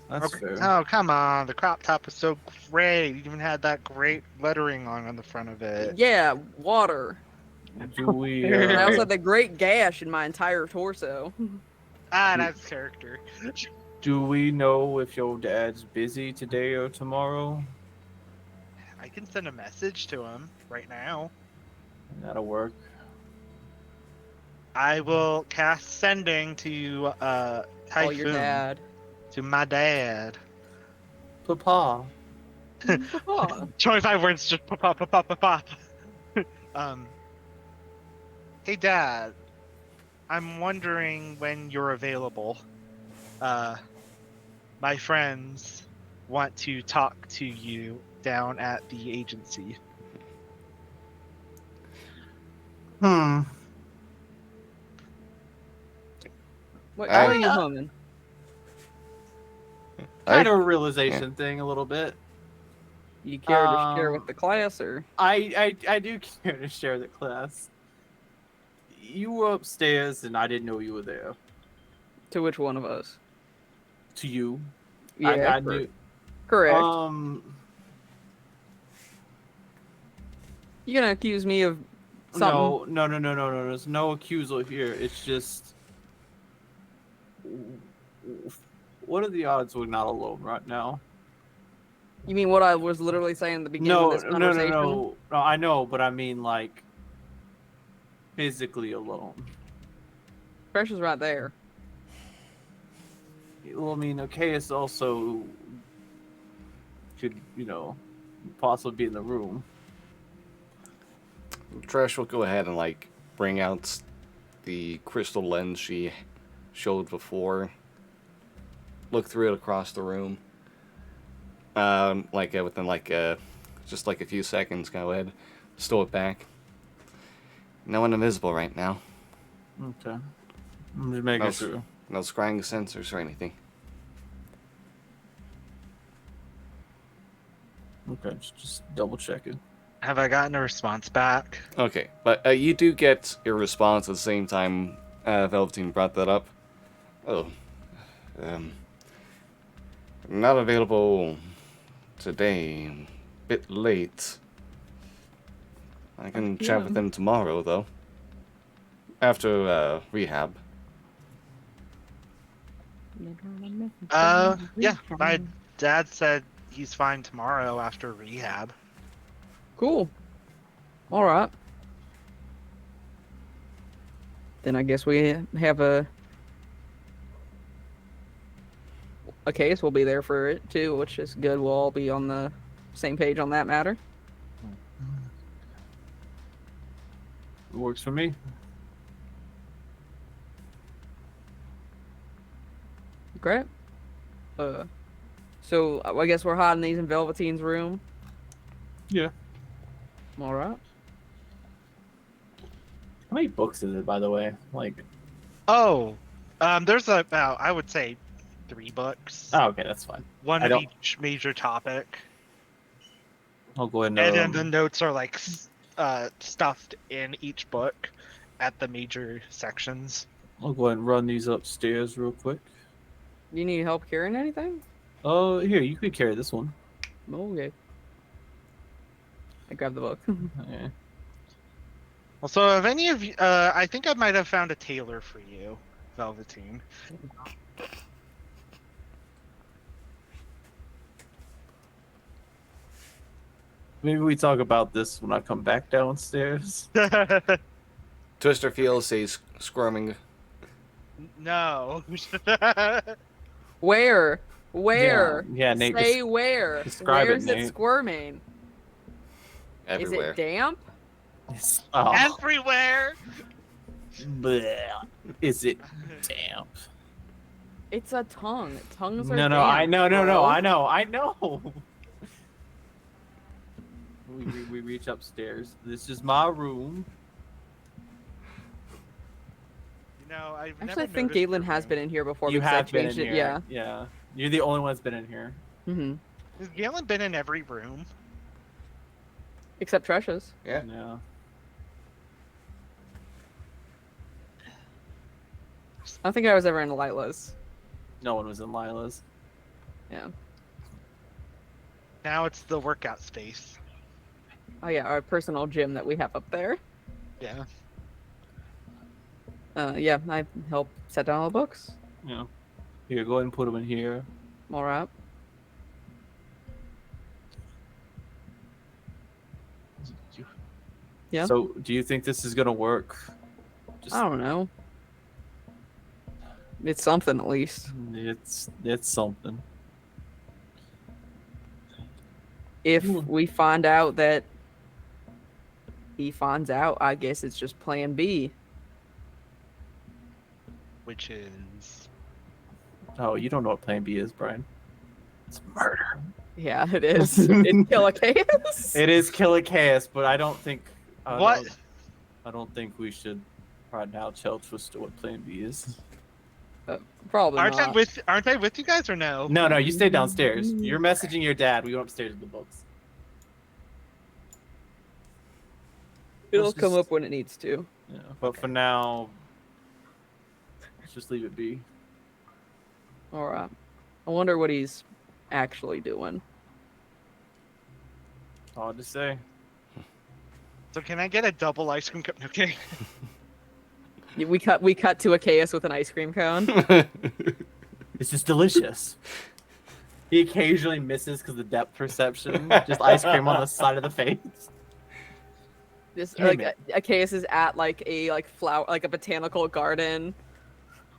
That's Okay. fair. Oh, come on. The crop top was so great. You even had that great lettering on the front of it. Yeah, water. Do we? And I also had the great gash in my entire torso. Ah, that's character. Do we know if your dad's busy today or tomorrow? I can send a message to him right now. That'll work. I will cast sending to Call Typhoon. your dad. To my dad. Papa. Papa. 25 words, just pop, pop, pop, pop, pop. Hey, Dad. I'm wondering when you're available. My friends want to talk to you down at the agency. Hmm. What I- are you humming? Kind of a realization thing, a little bit. You care to share with the class, or I do care to share the class. You were upstairs, and I didn't know you were there. to which one of us? To you, Yeah, I knew. correct. You gonna accuse me of something? No. There's no accusal here. It's just, what are the odds we're not alone right now? You mean what I was literally saying at the beginning of this conversation? No. I know, but I mean like physically alone. Pressure's right there. Well, I mean, Acaius also could, possibly be in the room. Trash will go ahead and like bring out the crystal lens she showed before. Look through it across the room. Within just like a few seconds, go ahead, stow it back. No one invisible right now. Okay. I'm just making sure. No scrying sensors or anything. Okay, just double checking. Have I gotten a response back? Okay, but you do get your response at the same time Velveteen brought that up. Oh. Not available today. Bit late. I can chat with him tomorrow, though. After rehab. Yeah, my dad said he's fine tomorrow after rehab. Cool. All right. Then I guess we have a case. We'll be there for it too, which is good. We'll all be on the same page on that matter. It works for me. Great. So I guess we're hiding these in Velveteen's room. Yeah. All right. How many books is it, by the way? Like. Oh, there's about, I would say, 3 books. Oh, okay, that's fine. One I of don't- each major topic. I'll go ahead And then and. the notes are like stuffed in each book at the major sections. I'll go ahead and run these upstairs real quick. You need help carrying anything? Oh, here, you could carry this one. Okay. I grabbed the book. Okay. Also, if any of you, I think I might have found a tailor for you, Velveteen. Maybe we talk about this when I come back downstairs. Twister feels says squirming. No. Where? Where? Yeah, Nate. Say where. describe it, Where's it Nate. squirming? Everywhere. Is it damp? Oh, Everywhere. bleh. Is it damp? It's a tongue. Tongues are No, damp, I know, bro. I know. We reach upstairs. This is my room. You know, I've Actually, never I think noticed Galen your has room. been in here before. You because I have been in changed it. here. Yeah. You're the only one that's been in here. Mm-hmm. Has Galen been in every room? Except Tresha's. Yeah. No. I don't think I was ever in Lila's. No one was in Lila's. Yeah. Now it's the workout space. Oh yeah, our personal gym that we have up there. Yeah. Yeah, I help set down all the books. Yeah. Here, go ahead and put them in here. All right. Yeah. So, do you think this is gonna work? Just, I don't know. It's something at least. it's something. If we find out that he finds out, I guess it's just plan B. Which is Oh, you don't know what Plan B is, Brian. It's murder. Yeah, it is. It's kill Acaius. It is kill Acaius, but I don't think. what? I don't think we should right now tell Twister what Plan B is. Probably Aren't not. I with you guys or no? No, you stay downstairs. You're messaging your dad. We went upstairs with the books. It'll Let's come just- up when it needs to. Yeah, but for now, let's just leave it be. All right. I wonder what he's actually doing. Hard to say. So can I get a double ice cream cup? Okay. We cut to Acaius with an ice cream cone. It's just delicious. He occasionally misses because of depth perception. Just ice cream on the side of the face. This Damn like it. Acaius is at like a flower, like a botanical garden,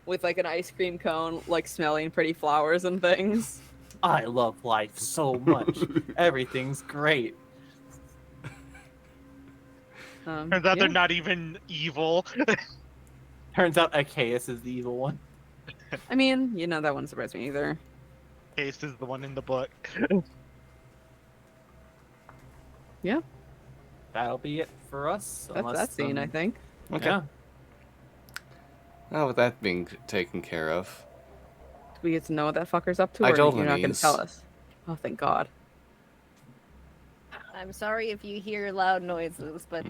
with like an ice cream cone, like smelling pretty flowers and things. I love life so much. Everything's great. Turns out yeah. they're not even evil. Turns out Acaius is the evil one. I mean, that wouldn't surprise me either. Case is the one in the book. Yeah, That'll be it for us. that's unless, that scene, I think. Okay. Yeah. Now with that being taken care of, Do we get to know what that fucker's up to, I or don't you're not going Denise. to tell us? Oh, thank God. I'm sorry if you hear loud noises, but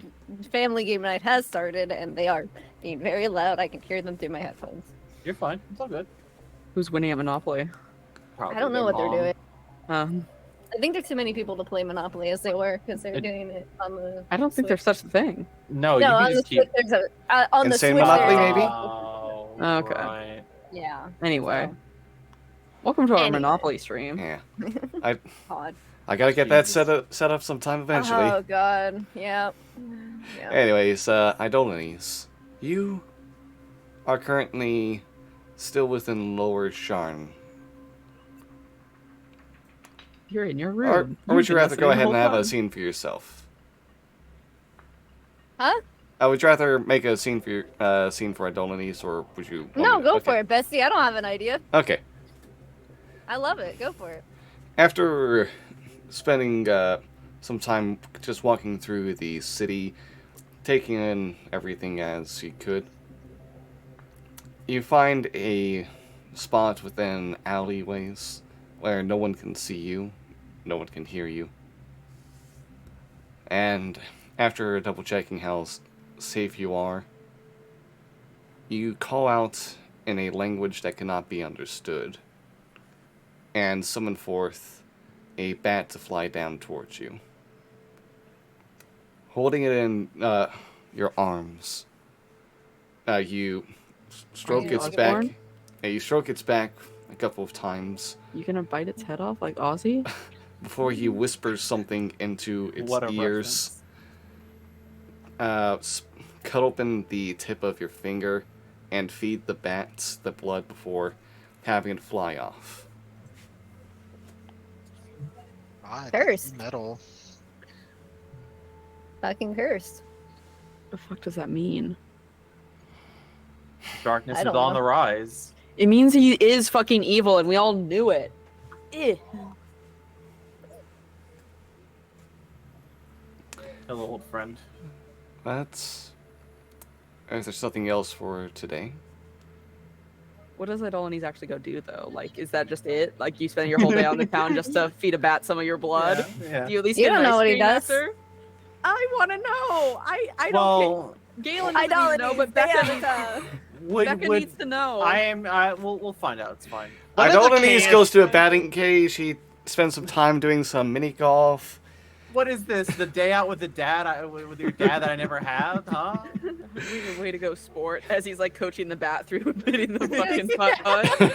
family game night has started and they are being very loud. I can hear them through my headphones. You're fine. It's all good. Who's winning at Monopoly? Probably I don't know their what they're mom. doing. Um, I think there's too many people to play Monopoly as they were because they're doing it on the. I don't think there's Switch. such a thing. No, you No, can on the just keep. Switch, there's on the Insane Switch. Monopoly, there's- maybe? Oh, Okay. Right. Yeah. Anyway, So, welcome to our Anyway. Monopoly stream. yeah, odd. I gotta get that Jesus. set up sometime eventually. Oh God. Yeah. Yeah. Anyways, Idolanes, you are currently still within Lower Sharn. You're in your Or room. would You've you been rather go listening ahead the and whole have a time. scene for yourself? Huh? I would rather make a scene for Idolanes, or would you? want No, me- go okay. for it, Bestie. I don't have an idea. Okay. I love it. Go for it. After spending some time just walking through the city, taking in everything as you could, you find a spot within alleyways where no one can see you, no one can hear you. And after double checking how safe you are, you call out in a language that cannot be understood and summon forth a bat to fly down towards you. Holding it in your arms, you stroke you its like it, back. Warren? You stroke its back a couple of times You gonna bite its head off like Ozzy? before he whispers something into its What a ears. reference. Cut open the tip of your finger and feed the bat the blood before having it fly off. God, Cursed. metal. Fucking cursed. The fuck does that mean? Darkness I is don't on know. the rise. It means he is fucking evil, and we all knew it. Hello, old friend. That's... Is there something else for today? What does Idolines actually go do, though? Like, is that just it? Like, you spend your whole day on the town just to feed a bat some of your blood? Yeah. Do you at least You get don't an know ice what he cream does. after? I want to know. I don't Well, care. Galen doesn't need to know, but Becca needs to know. We'll find out. It's fine. What does Idolines Acaius goes to a say? batting cage. He spends some time doing some mini golf. What is this? The day out with the dad? With your dad that I never had, huh? Way to go, sport! As he's like coaching the bat through hitting the fucking putt.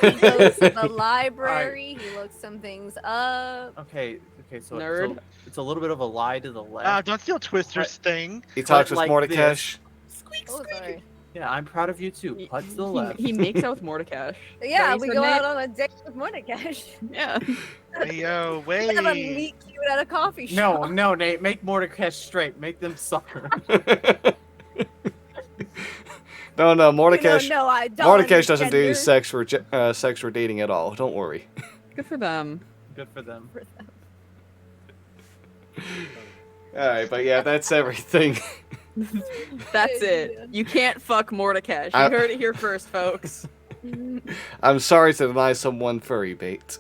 He goes to the library. He looks some things up. Okay, so Nerd. it's a little bit of a lie to the left. Don't steal Twister's thing. He talks with like Mordekash. Squeak, Oh, sorry. Yeah, I'm proud of you too. Putt to the left. He makes out with Mordekash. Yeah, Right, we so go Nate- out on a date with Mordekash. Yeah. Hey, yo, We have a wait. meet cute at a coffee shop. No, Nate. Make Mordecai straight. Make them suffer. No, Mordekash. No, I don't. Mordekash doesn't do gender. sex for dating at all. Don't worry. Good for them. Good for them. All right, but yeah, that's everything. That's it. You can't fuck Mordekash. You I- heard it here first, folks. I'm sorry to deny someone furry bait.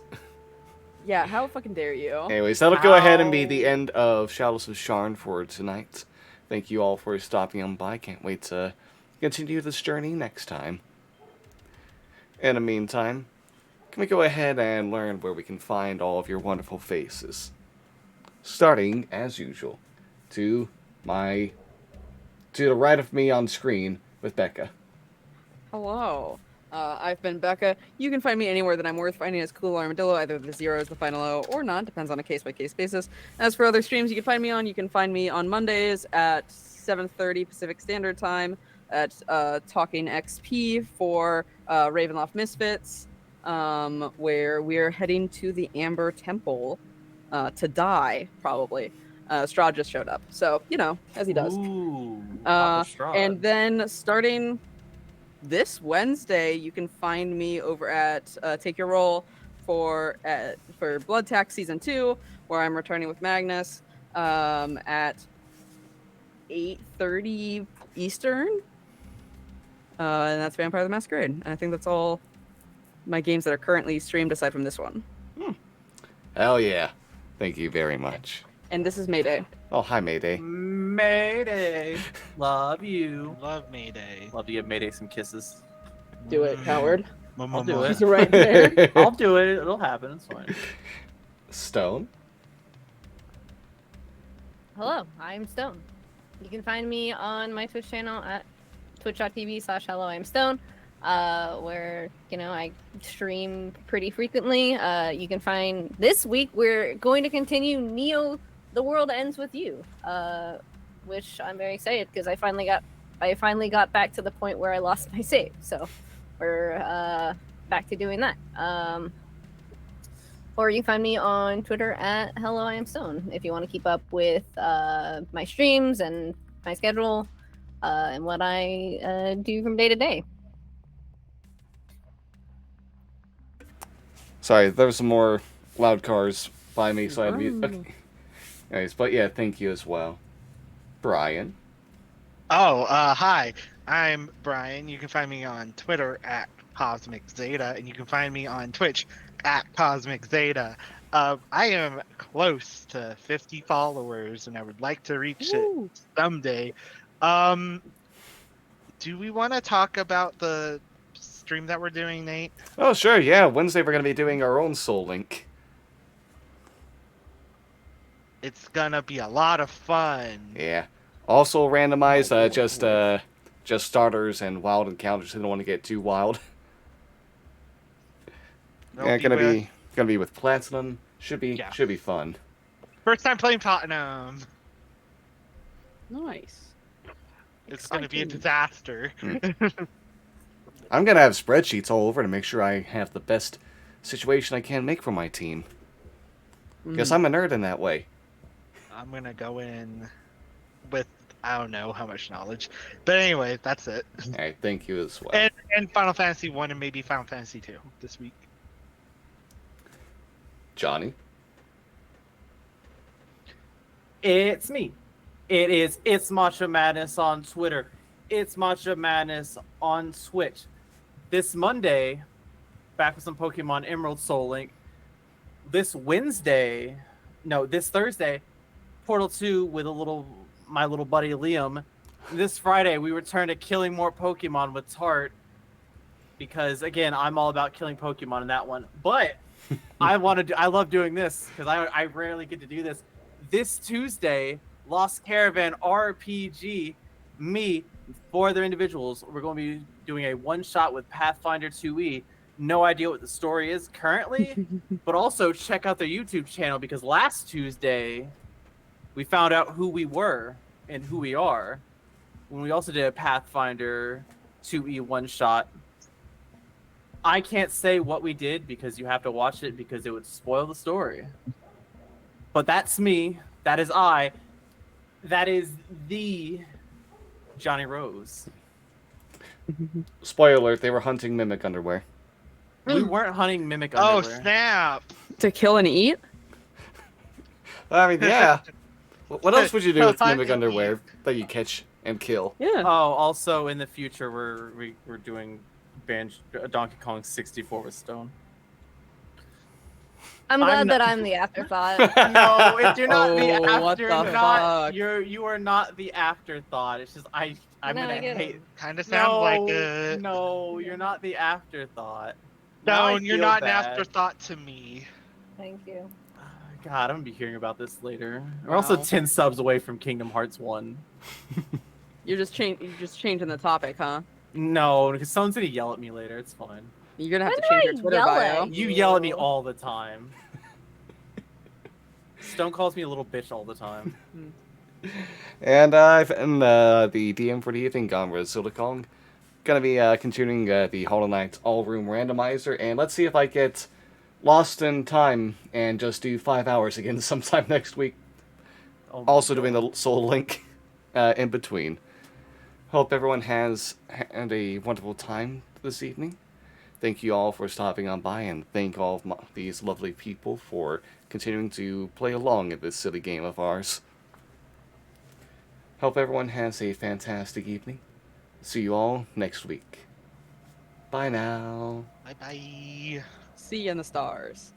Yeah, how fucking dare you? Anyways, that'll go ahead and be Ow. the end of Shadows of Sharn for tonight. Thank you all for stopping on by. Can't wait to continue this journey next time. In the meantime, can we go ahead and learn where we can find all of your wonderful faces? Starting, as usual, to the right of me on screen with Becca. Hello. I've been Becca. You can find me anywhere that I'm worth finding as Cool Armadillo. Either the 0 is the final O or not. Depends on a case-by-case basis. As for other streams you can find me on Mondays at 7:30 Pacific Standard Time at Talking XP for Ravenloft Misfits, where we're heading to the Amber Temple to die, probably. Strahd just showed up. So, as he does. Ooh, Papa Strahd. And then starting this Wednesday, you can find me over at Take Your Roll for Blood Tax Season 2, where I'm returning with Magnus at 8:30 Eastern. And that's Vampire the Masquerade. And I think that's all my games that are currently streamed aside from this one. Hell yeah. Thank you very much. And this is Mayday. Oh, hi, Mayday. Mayday. Love you. Love Mayday. Love to give Mayday some kisses. Do it, coward. I'll do it. He's right there. I'll do it. It'll happen. It's fine. Stone. Hello, I'm Stone. You can find me on my Twitch channel at twitch.tv/hello I'm Stone, where I stream pretty frequently. You can find this week we're going to continue Neo: The World Ends with You, which I'm very excited because I finally got back to the point where I lost my save. So we're back to doing that. Or you can find me on Twitter at Hello I Am Stone if you want to keep up with my streams and my schedule and what I do from day to day. Sorry, there were some more loud cars by me, so I had to mute. Okay. Anyways, but yeah, thank you as well. Brian. Oh, hi. I'm Brian. You can find me on Twitter at Cosmic Zeta, and you can find me on Twitch at Cosmic Zeta. I am close to 50 followers, and I would like to reach it someday. Do we want to talk about the stream that we're doing, Nate? Oh, sure, yeah. Wednesday we're going to be doing our own Soul Link. It's gonna be a lot of fun. Yeah. Also randomized, just starters and wild encounters. I don't want to get too wild. Yeah, gonna be with Platinum. Should be fun. First time playing Platinum. Nice. It's gonna be a Exciting. disaster. I'm gonna have spreadsheets all over to make sure I have the best situation I can make for my team. Guess I'm a nerd in that way. I'm gonna go in with I don't know how much knowledge. But anyway, that's it. Alright, thank you as well. And Final Fantasy 1 and maybe Final Fantasy 2 this week. Johnny? It's me. It's Macho Madness on Twitter. It's Macho Madness on Switch. This Monday, back with some Pokemon Emerald Soul Link. This Thursday, Portal 2 with my little buddy Liam. This Friday, we return to killing more Pokemon with Tart. Because again, I'm all about killing Pokemon in that one. But I love doing this because I rarely get to do this. This Tuesday, Lost Caravan RPG, me, 4 other individuals, we're going to be doing a one-shot with Pathfinder 2e. No idea what the story is currently, but also check out their YouTube channel because last Tuesday, we found out who we were and who we are when we also did a Pathfinder 2e one-shot. I can't say what we did because you have to watch it because it would spoil the story. But that's me. That is I. That is the Johnny Rose. Spoiler alert, they were hunting mimic underwear. We weren't hunting mimic Oh, underwear. snap! To kill and eat? I mean, yeah. What else would you do with Hunting mimic underwear that you catch and kill? Yeah. Oh, also in the future we're doing Donkey Kong 64 with Stone. I'm glad I'm that not- I'm the afterthought. No, you're not the Oh, what afterthought. the fuck? You are not the afterthought. It's just I'm No, gonna I get it. hate. Kind of sounds like No, it. no, you're not the afterthought. Now I No, you're feel not bad. an afterthought to me. Thank you. God, I'm gonna be hearing about this later. We're also Wow. 10 subs away from Kingdom Hearts 1. You're just changing the topic, huh? No, because someone's gonna yell at me later. It's fine. You're gonna have When to do change I your Twitter yell bio. at You yell at me You. all the time. Stone calls me a little bitch all the time. And I've been the DM for the evening, Gonra Silicon. Gonna be continuing the Hollow Knight all-room randomizer, and let's see if I get lost in time and just do 5 hours again sometime next week. Oh my Also doing God. the Soul Link in between. Hope everyone has had a wonderful time this evening. Thank you all for stopping on by, and thank all of these lovely people for continuing to play along in this silly game of ours. Hope everyone has a fantastic evening. See you all next week. Bye now. Bye bye. See you in the stars.